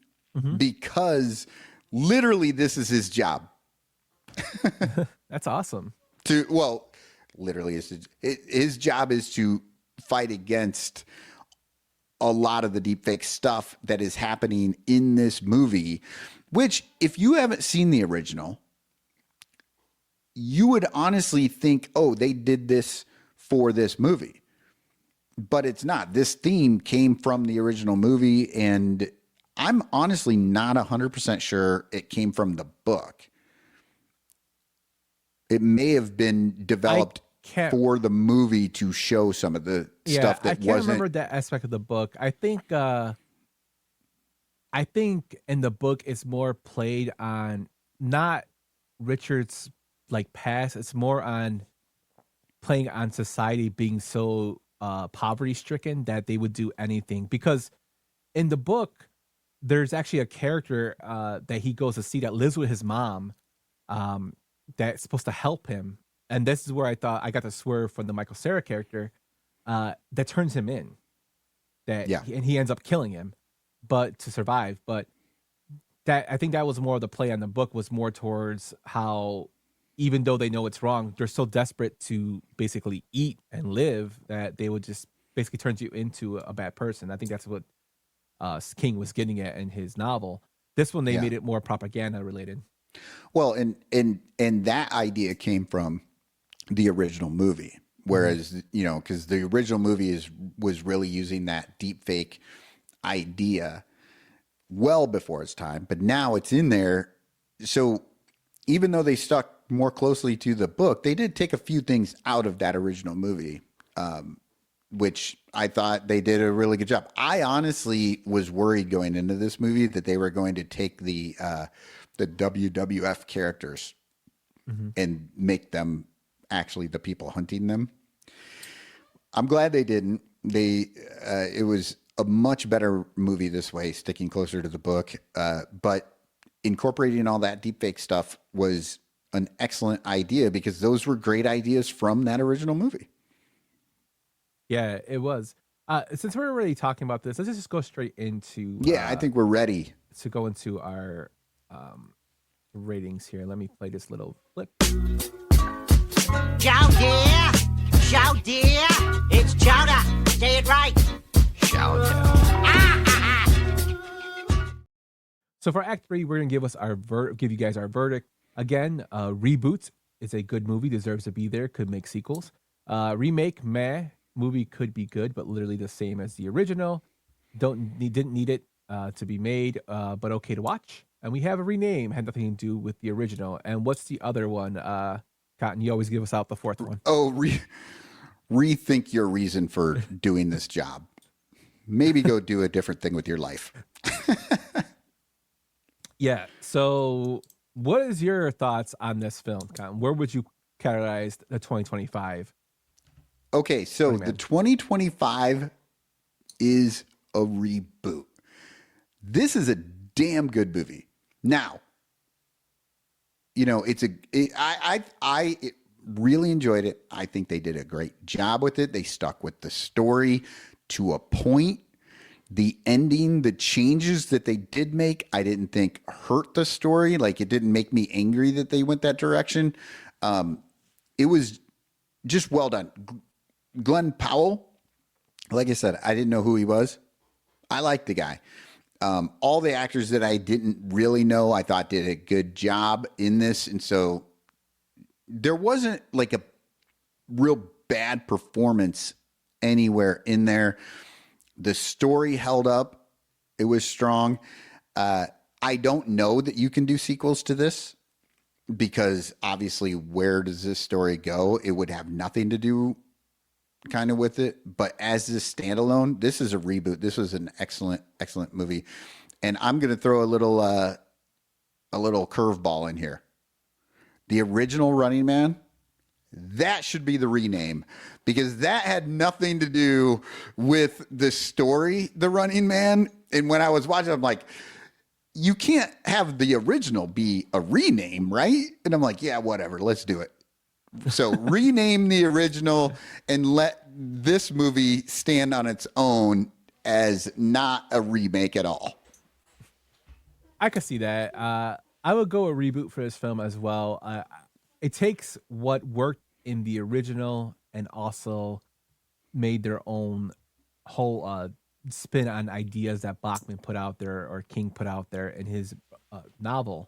because literally this is his job. That's awesome. Literally his job is to fight against a lot of the deepfake stuff that is happening in this movie, which if you haven't seen the original, you would honestly think, oh, they did this for this movie. But it's not. This theme came from the original movie, and I'm honestly not 100% sure it came from the book. It may have been developed for the movie to show some of the stuff that I can't wasn't. remember that aspect of the book. I think in the book it's more played on not Richard's like past. It's more on playing on society being so poverty stricken that they would do anything. Because in the book, there's actually a character that he goes to see that lives with his mom, that's supposed to help him. And this is where I thought I got the swerve from the Michael Cera character that turns him in. And he ends up killing him, but to survive. But that I think that was more of the play on the book, was more towards how even though they know it's wrong, they're so desperate to basically eat and live that they would just basically turn you into a bad person. I think that's what King was getting at in his novel. This one, they made it more propaganda related. Well, and that idea came from the original movie, whereas because the original movie was really using that deep fake idea well before its time, but now it's in there. So even though they stuck more closely to the book, they did take a few things out of that original movie, which I thought they did a really good job. I honestly was worried going into this movie that they were going to take the WWF characters and make them actually the people hunting them. I'm glad they didn't. It was a much better movie this way, sticking closer to the book. But incorporating all that deepfake stuff was an excellent idea because those were great ideas from that original movie. Yeah, it was. Since we're already talking about this, let's just go straight into. I think we're ready to go into our ratings here. Let me play this little flip. Chow dear, chow dear, it's chowder. Say it right. Chowder. So for Act 3, we're gonna give you guys our verdict. Again, Reboot is a good movie, deserves to be there, could make sequels. Remake, meh, movie could be good, but literally the same as the original. Didn't need it to be made, but okay to watch. And we have a rename, had nothing to do with the original. And what's the other one? Cotton, you always give us out the fourth one. Oh, rethink your reason for doing this job. Maybe go do a different thing with your life. Yeah. So what is your thoughts on this film, Cotton? Where would you categorize the 2025? Okay, so the 2025 is a reboot. This is a damn good movie. Now, I really enjoyed it. I think they did a great job with it. They stuck with the story to a point. The ending, the changes that they did make, I didn't think hurt the story. Like, it didn't make me angry that they went that direction. It was just well done. Glenn Powell, like I said, I didn't know who he was. I liked the guy. All the actors that I didn't really know, I thought did a good job in this. And so there wasn't like a real bad performance anywhere in there. The story held up. It was strong. I don't know that you can do sequels to this because obviously where does this story go? It would have nothing to do kind of with it, but as this standalone, this is a reboot. This was an excellent movie, and I'm going to throw a little curveball in here. The original Running Man, that should be the rename, because that had nothing to do with the story, The Running Man. And when I was watching, I'm like, you can't have the original be a rename, right? And I'm like, yeah, whatever, let's do it. So rename the original and let this movie stand on its own as not a remake at all. I could see that. I would go a reboot for this film as well. It takes what worked in the original and also made their own whole spin on ideas that Bachman put out there or King put out there in his novel.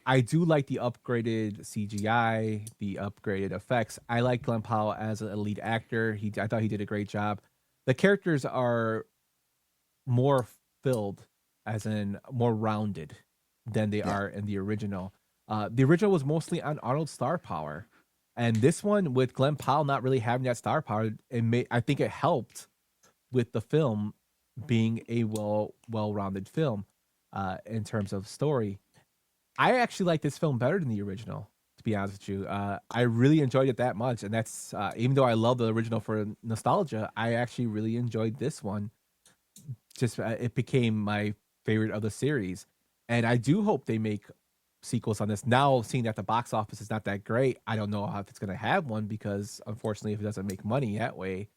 I do like the upgraded CGI, the upgraded effects. I like Glenn Powell as a lead actor. I thought he did a great job. The characters are more filled, as in more rounded than they are in the original. The original was mostly on Arnold's star power. And this one, with Glenn Powell not really having that star power, I think it helped with the film being a well-rounded film in terms of story. I actually like this film better than the original, to be honest with you. I really enjoyed it that much. And that's, even though I love the original for nostalgia, I actually really enjoyed this one. Just it became my favorite of the series. And I do hope they make sequels on this. Now, seeing that the box office is not that great, I don't know if it's going to have one, because unfortunately, if it doesn't make money that way,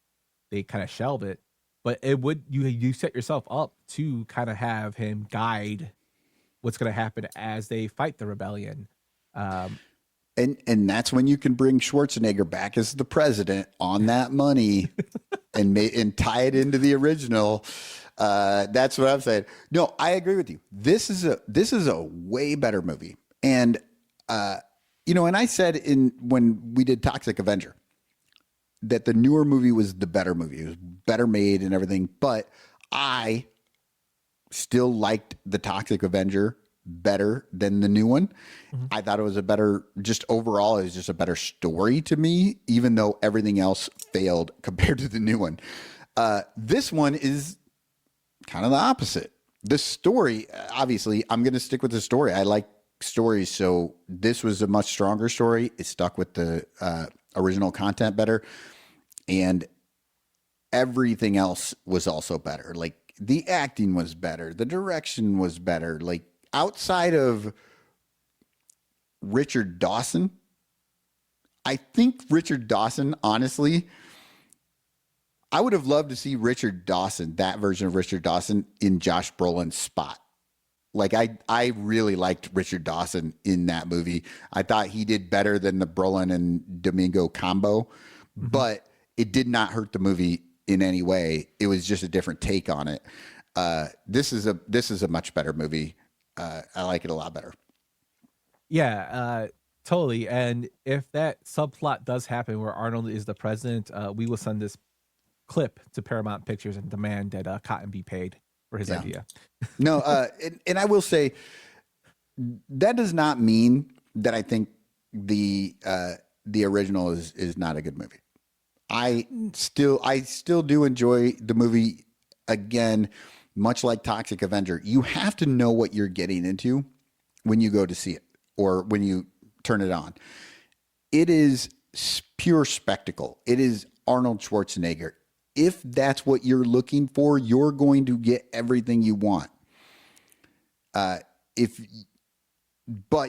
they kind of shelve it. But it would, you set yourself up to kind of have him guide what's going to happen as they fight the rebellion. And that's when you can bring Schwarzenegger back as the president on that money and tie it into the original. That's what I'm saying. No, I agree with you. This is a way better movie. And and I said when we did Toxic Avenger that the newer movie was the better movie. It was better made and everything, but I still liked the Toxic Avenger better than the new one. Mm-hmm. I thought it was overall, it was just a better story to me, even though everything else failed compared to the new one. This one is kind of the opposite. The story, obviously, I'm going to stick with the story. I like stories, so this was a much stronger story. It stuck with the original content better, and everything else was also better. Like, the acting was better. The direction was better. Like, outside of Richard Dawson, I think Richard Dawson, honestly, I would have loved to see Richard Dawson, that version of Richard Dawson, in Josh Brolin's spot. Like, I really liked Richard Dawson in that movie. I thought he did better than the Brolin and Domingo combo, but it did not hurt the movie in any way. It was just a different take on it. This is a much better movie. I like it a lot better. Yeah, totally. And if that subplot does happen where Arnold is the president, we will send this clip to Paramount Pictures and demand that Cotton be paid for his idea. No, and I will say that does not mean that I think the original is not a good movie. I still do enjoy the movie. Again, much like Toxic Avenger, you have to know what you're getting into when you go to see it or when you turn it on. It is pure spectacle. It is Arnold Schwarzenegger. If that's what you're looking for, you're going to get everything you want. But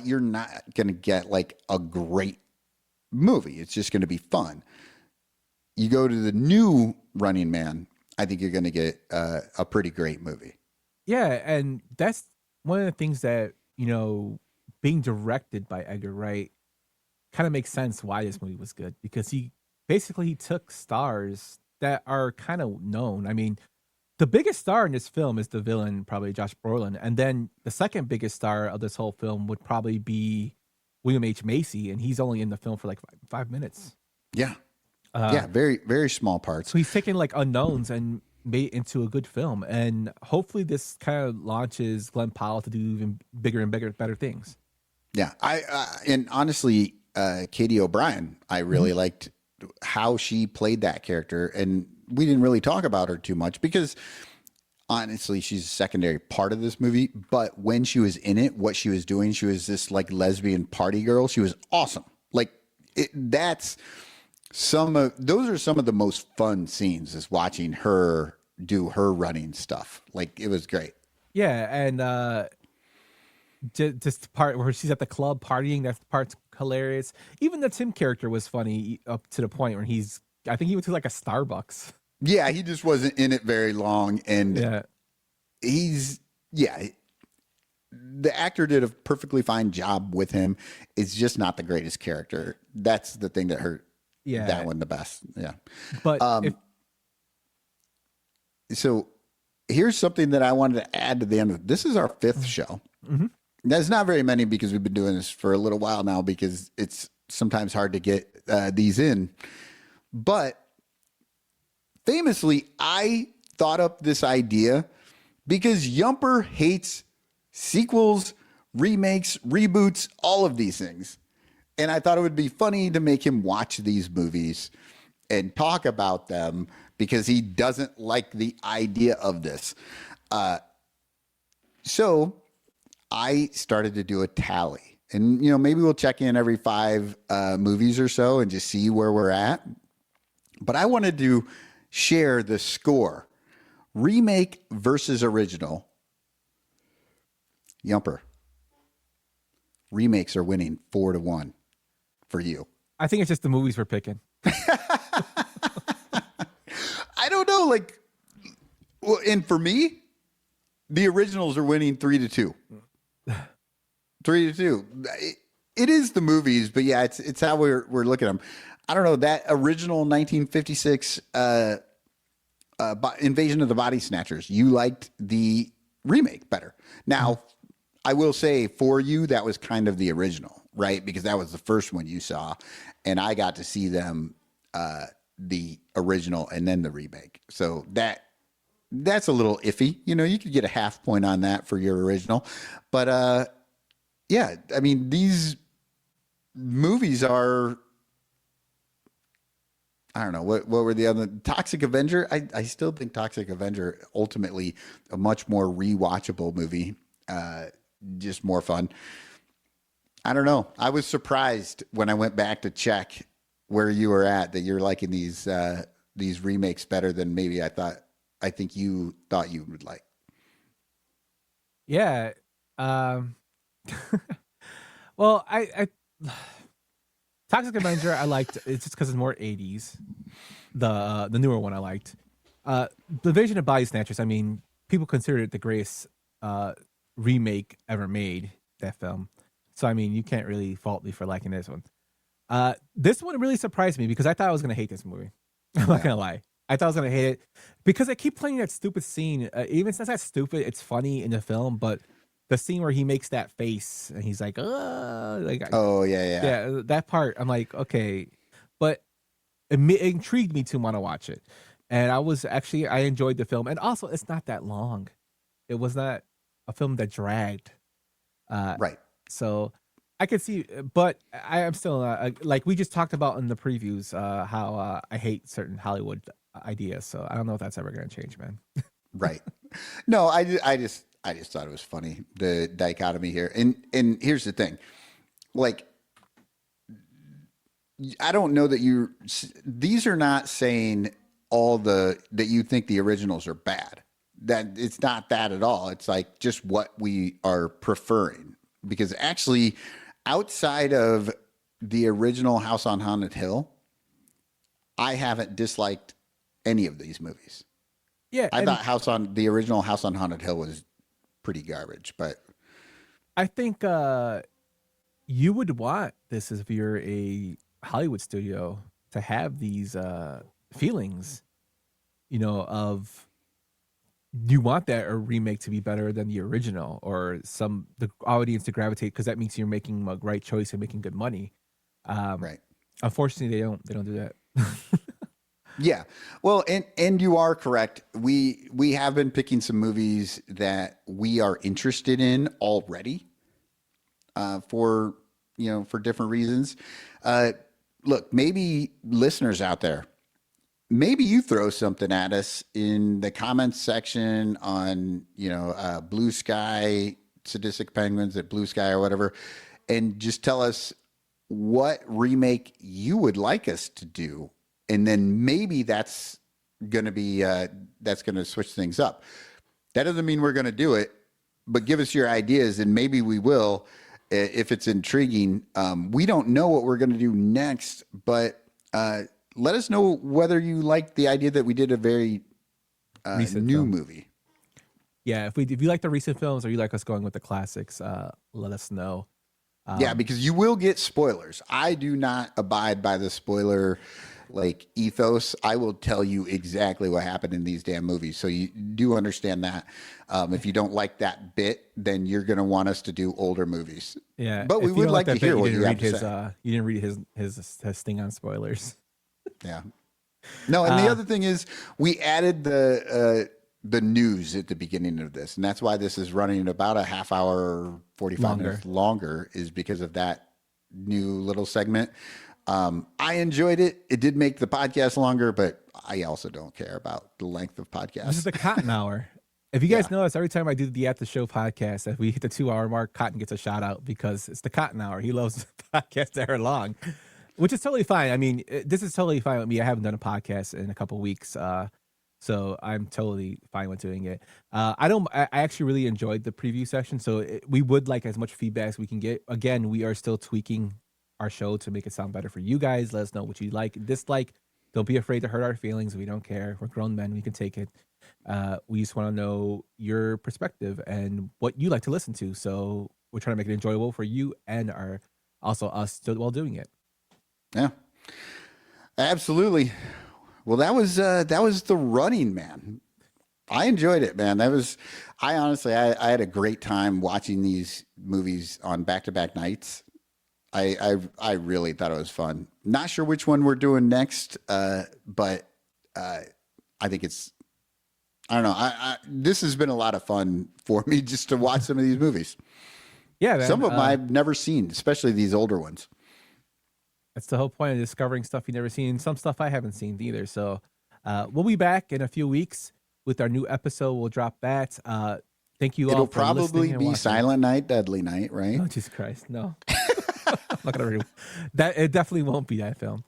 you're not going to get like a great movie. It's just going to be fun. You go to the new Running Man, I think you're going to get a pretty great movie. Yeah, and that's one of the things that, being directed by Edgar Wright kind of makes sense why this movie was good, because he took stars that are kind of known. I mean, the biggest star in this film is the villain, probably Josh Brolin, and then the second biggest star of this whole film would probably be William H. Macy, and he's only in the film for like 5 minutes. Yeah. Very, very small parts. So he's taking like unknowns and made it into a good film. And hopefully this kind of launches Glenn Powell to do even bigger and better things. Yeah. And honestly, Katie O'Brien, I really liked how she played that character. And we didn't really talk about her too much because honestly, she's a secondary part of this movie. But when she was in it, what she was doing, she was this like lesbian party girl. She was awesome. Like those are some of the most fun scenes, is watching her do her running stuff. Like it was great. Yeah, and just the part where she's at the club partying, that part's hilarious. Even the Tim character was funny up to the point where I think he went to like a Starbucks. Yeah, he just wasn't in it very long, and the actor did a perfectly fine job with him. It's just not the greatest character. That's the thing that hurt that one the best. Yeah, but so here's something that I wanted to add to the end of this. Is our fifth show. Mm-hmm. That's not very many because we've been doing this for a little while now, because it's sometimes hard to get these in. But famously, I thought up this idea because Yumper hates sequels, remakes, reboots, all of these things. And I thought it would be funny to make him watch these movies and talk about them because he doesn't like the idea of this. So I started to do a tally. And, maybe we'll check in every 5 movies or so and just see where we're at. But I wanted to share the score. Remake versus original. Yumper. Remakes are winning 4-1 for you. I think it's just the movies we're picking. I don't know. And for me, the originals are winning 3-2. 3-2. It is the movies, but yeah, it's how we're looking at them. I don't know, that original 1956 Invasion of the Body Snatchers. You liked the remake better. Now, I will say for you, that was kind of the original, right? Because that was the first one you saw, and I got to see them, the original and then the remake. So that's a little iffy. You could get a half point on that for your original, but yeah, I mean, these movies are, I don't know, what were the other? Toxic Avenger? I still think Toxic Avenger, ultimately a much more rewatchable movie, just more fun. I don't know. I was surprised when I went back to check where you were at, that you're liking these remakes better than maybe I think you thought you would like. Yeah. Well, I Toxic Avenger I liked. It's just because it's more 80s. The newer one I liked. The Invasion of Body Snatchers, I mean, people consider it the greatest remake ever made, that film. So I mean, you can't really fault me for liking this one. This one really surprised me because I thought I was gonna hate this movie. I'm not gonna lie. I thought I was gonna hate it because I keep playing that stupid scene. Even since that's stupid, it's funny in the film, but the scene where he makes that face and he's like, oh yeah, that part. I'm like, okay, but it intrigued me to want to watch it, and I enjoyed the film, and also it's not that long. It was not a film that dragged, right? So I could see, but I am still like we just talked about in the previews how I hate certain Hollywood ideas. So I don't know if that's ever going to change, man. Right? No, I just thought it was funny, the dichotomy here. And here's the thing, like, I don't know that these are not saying that you think the originals are bad. That it's not that at all. It's like just what we are preferring, because actually outside of the original House on Haunted Hill, I haven't disliked any of these movies. Yeah. I thought the original House on Haunted Hill was pretty garbage, but I think you would want this if you're a Hollywood studio to have these feelings, of you want that a remake to be better than the original, or the audience to gravitate, because that means you're making a right choice and making good money. Right. Unfortunately, they don't do that. Yeah. Well, and you are correct. We have been picking some movies that we are interested in already, for different reasons. look, maybe listeners out there, maybe you throw something at us in the comments section on, Blue Sky, Sadistic Penguins at Blue Sky or whatever, and just tell us what remake you would like us to do. And then maybe that's going to be, that's going to switch things up. That doesn't mean we're going to do it, but give us your ideas and maybe we will if it's intriguing. We don't know what we're going to do next, but let us know whether you like the idea that we did a very new movie. Yeah, if you like the recent films or you like us going with the classics, let us know. Yeah, because you will get spoilers. I do not abide by the spoiler ethos. I will tell you exactly what happened in these damn movies. So you do understand that. If you don't like that bit, then you're going to want us to do older movies. Yeah, but we would like to hear what you have to say. You didn't read his thing on spoilers. Yeah. No, and the other thing is we added the news at the beginning of this, and that's why this is running about a half hour, 45 minutes longer, is because of that new little segment. I enjoyed it. It did make the podcast longer, but I also don't care about the length of podcasts. This is the Cotton Hour. If you guys notice, every time I do the At the Show podcast, if we hit the 2-hour mark, Cotton gets a shout out because it's the Cotton Hour. He loves podcasts that are long, which is totally fine. I mean, this is totally fine with me. I haven't done a podcast in a couple of weeks, so I'm totally fine with doing it. I actually really enjoyed the preview session, so we would like as much feedback as we can get. Again, we are still tweaking our show to make it sound better for you guys. Let us know what you like, dislike. Don't be afraid to hurt our feelings. We don't care. We're grown men. We can take it. We just want to know your perspective and what you like to listen to. So we're trying to make it enjoyable for you and also us while doing it. Yeah, absolutely. Well, that was The Running Man. I enjoyed it, man. I honestly had a great time watching these movies on back-to-back nights. I really thought it was fun. Not sure which one we're doing next, but I think I don't know. This has been a lot of fun for me just to watch some of these movies. Yeah, man, some of them I've never seen, especially these older ones. That's the whole point of discovering stuff you've never seen. Some stuff I haven't seen either. So we'll be back in a few weeks with our new episode. We'll drop that. Thank you all. It'll probably be Silent Night, Deadly Night, right? Oh, Jesus Christ, no. I'm not gonna read that. It definitely won't be that film.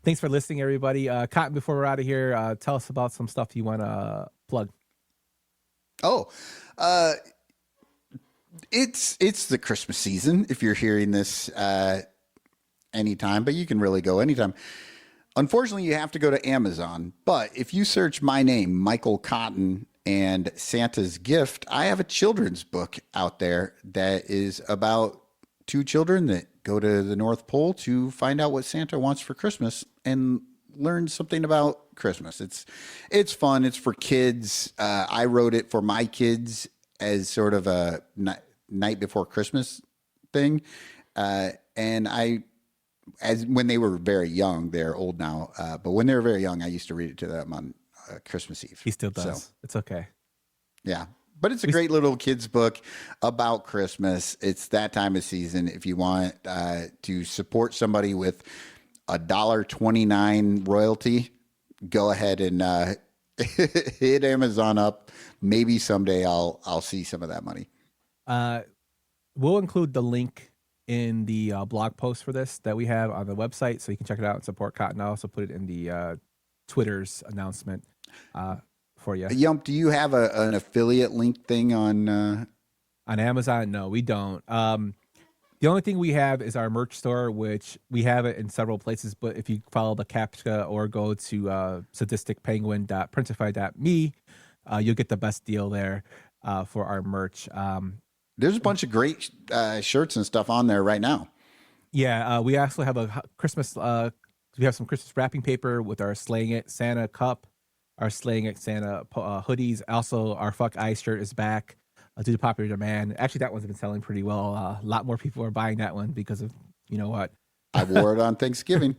Thanks for listening, everybody. Cotton, before we're out of here, tell us about some stuff you want to plug. Oh, it's the Christmas season. If you're hearing this anytime, but you can really go anytime. Unfortunately, you have to go to Amazon. But if you search my name, Michael Cotton, and Santa's Gift, I have a children's book out there that is about two children that go to the North Pole to find out what Santa wants for Christmas and learn something about Christmas. It's fun. It's for kids. I wrote it for my kids as sort of a night before Christmas thing. And when they were very young, they're old now. But when they were very young, I used to read it to them on Christmas Eve. He still does. So, it's okay. Yeah. But it's a great little kid's book about Christmas. It's that time of season. If you want to support somebody with $1.29 royalty, go ahead and hit Amazon up. Maybe someday I'll see some of that money. We'll include the link in the blog post for this that we have on the website, so you can check it out and support Cotton. I'll also put it in the Twitter's announcement for you. Yump, do you have an affiliate link thing on Amazon? No, we don't. The only thing we have is our merch store, which we have it in several places. But if you follow the CAPTCHA or go to sadisticpenguin.printify.me, you'll get the best deal there for our merch. There's a bunch of great shirts and stuff on there right now. Yeah, we actually have a Christmas. We have some Christmas wrapping paper with our Slaying It Santa cup, our Slaying It Santa hoodies. Also, our Fuck Ice shirt is back due to popular demand. Actually, that one's been selling pretty well. A lot more people are buying that one because of, you know what? I wore it on Thanksgiving.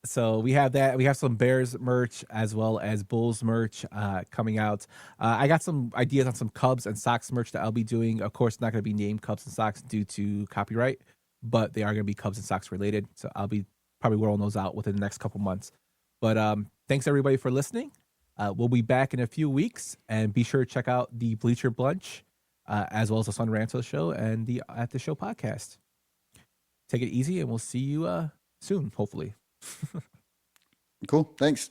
So we have that. We have some Bears merch as well as Bulls merch coming out. I got some ideas on some Cubs and Sox merch that I'll be doing. Of course, not going to be named Cubs and Sox due to copyright. but they are going to be Cubs and Sox related. So I'll be probably rolling those out within the next couple months. But thanks everybody for listening. We'll be back in a few weeks, and be sure to check out the Bleacher Brunch, as well as the Sun Ranto Show and the At the Show podcast. Take it easy, and we'll see you soon, hopefully. Cool. Thanks.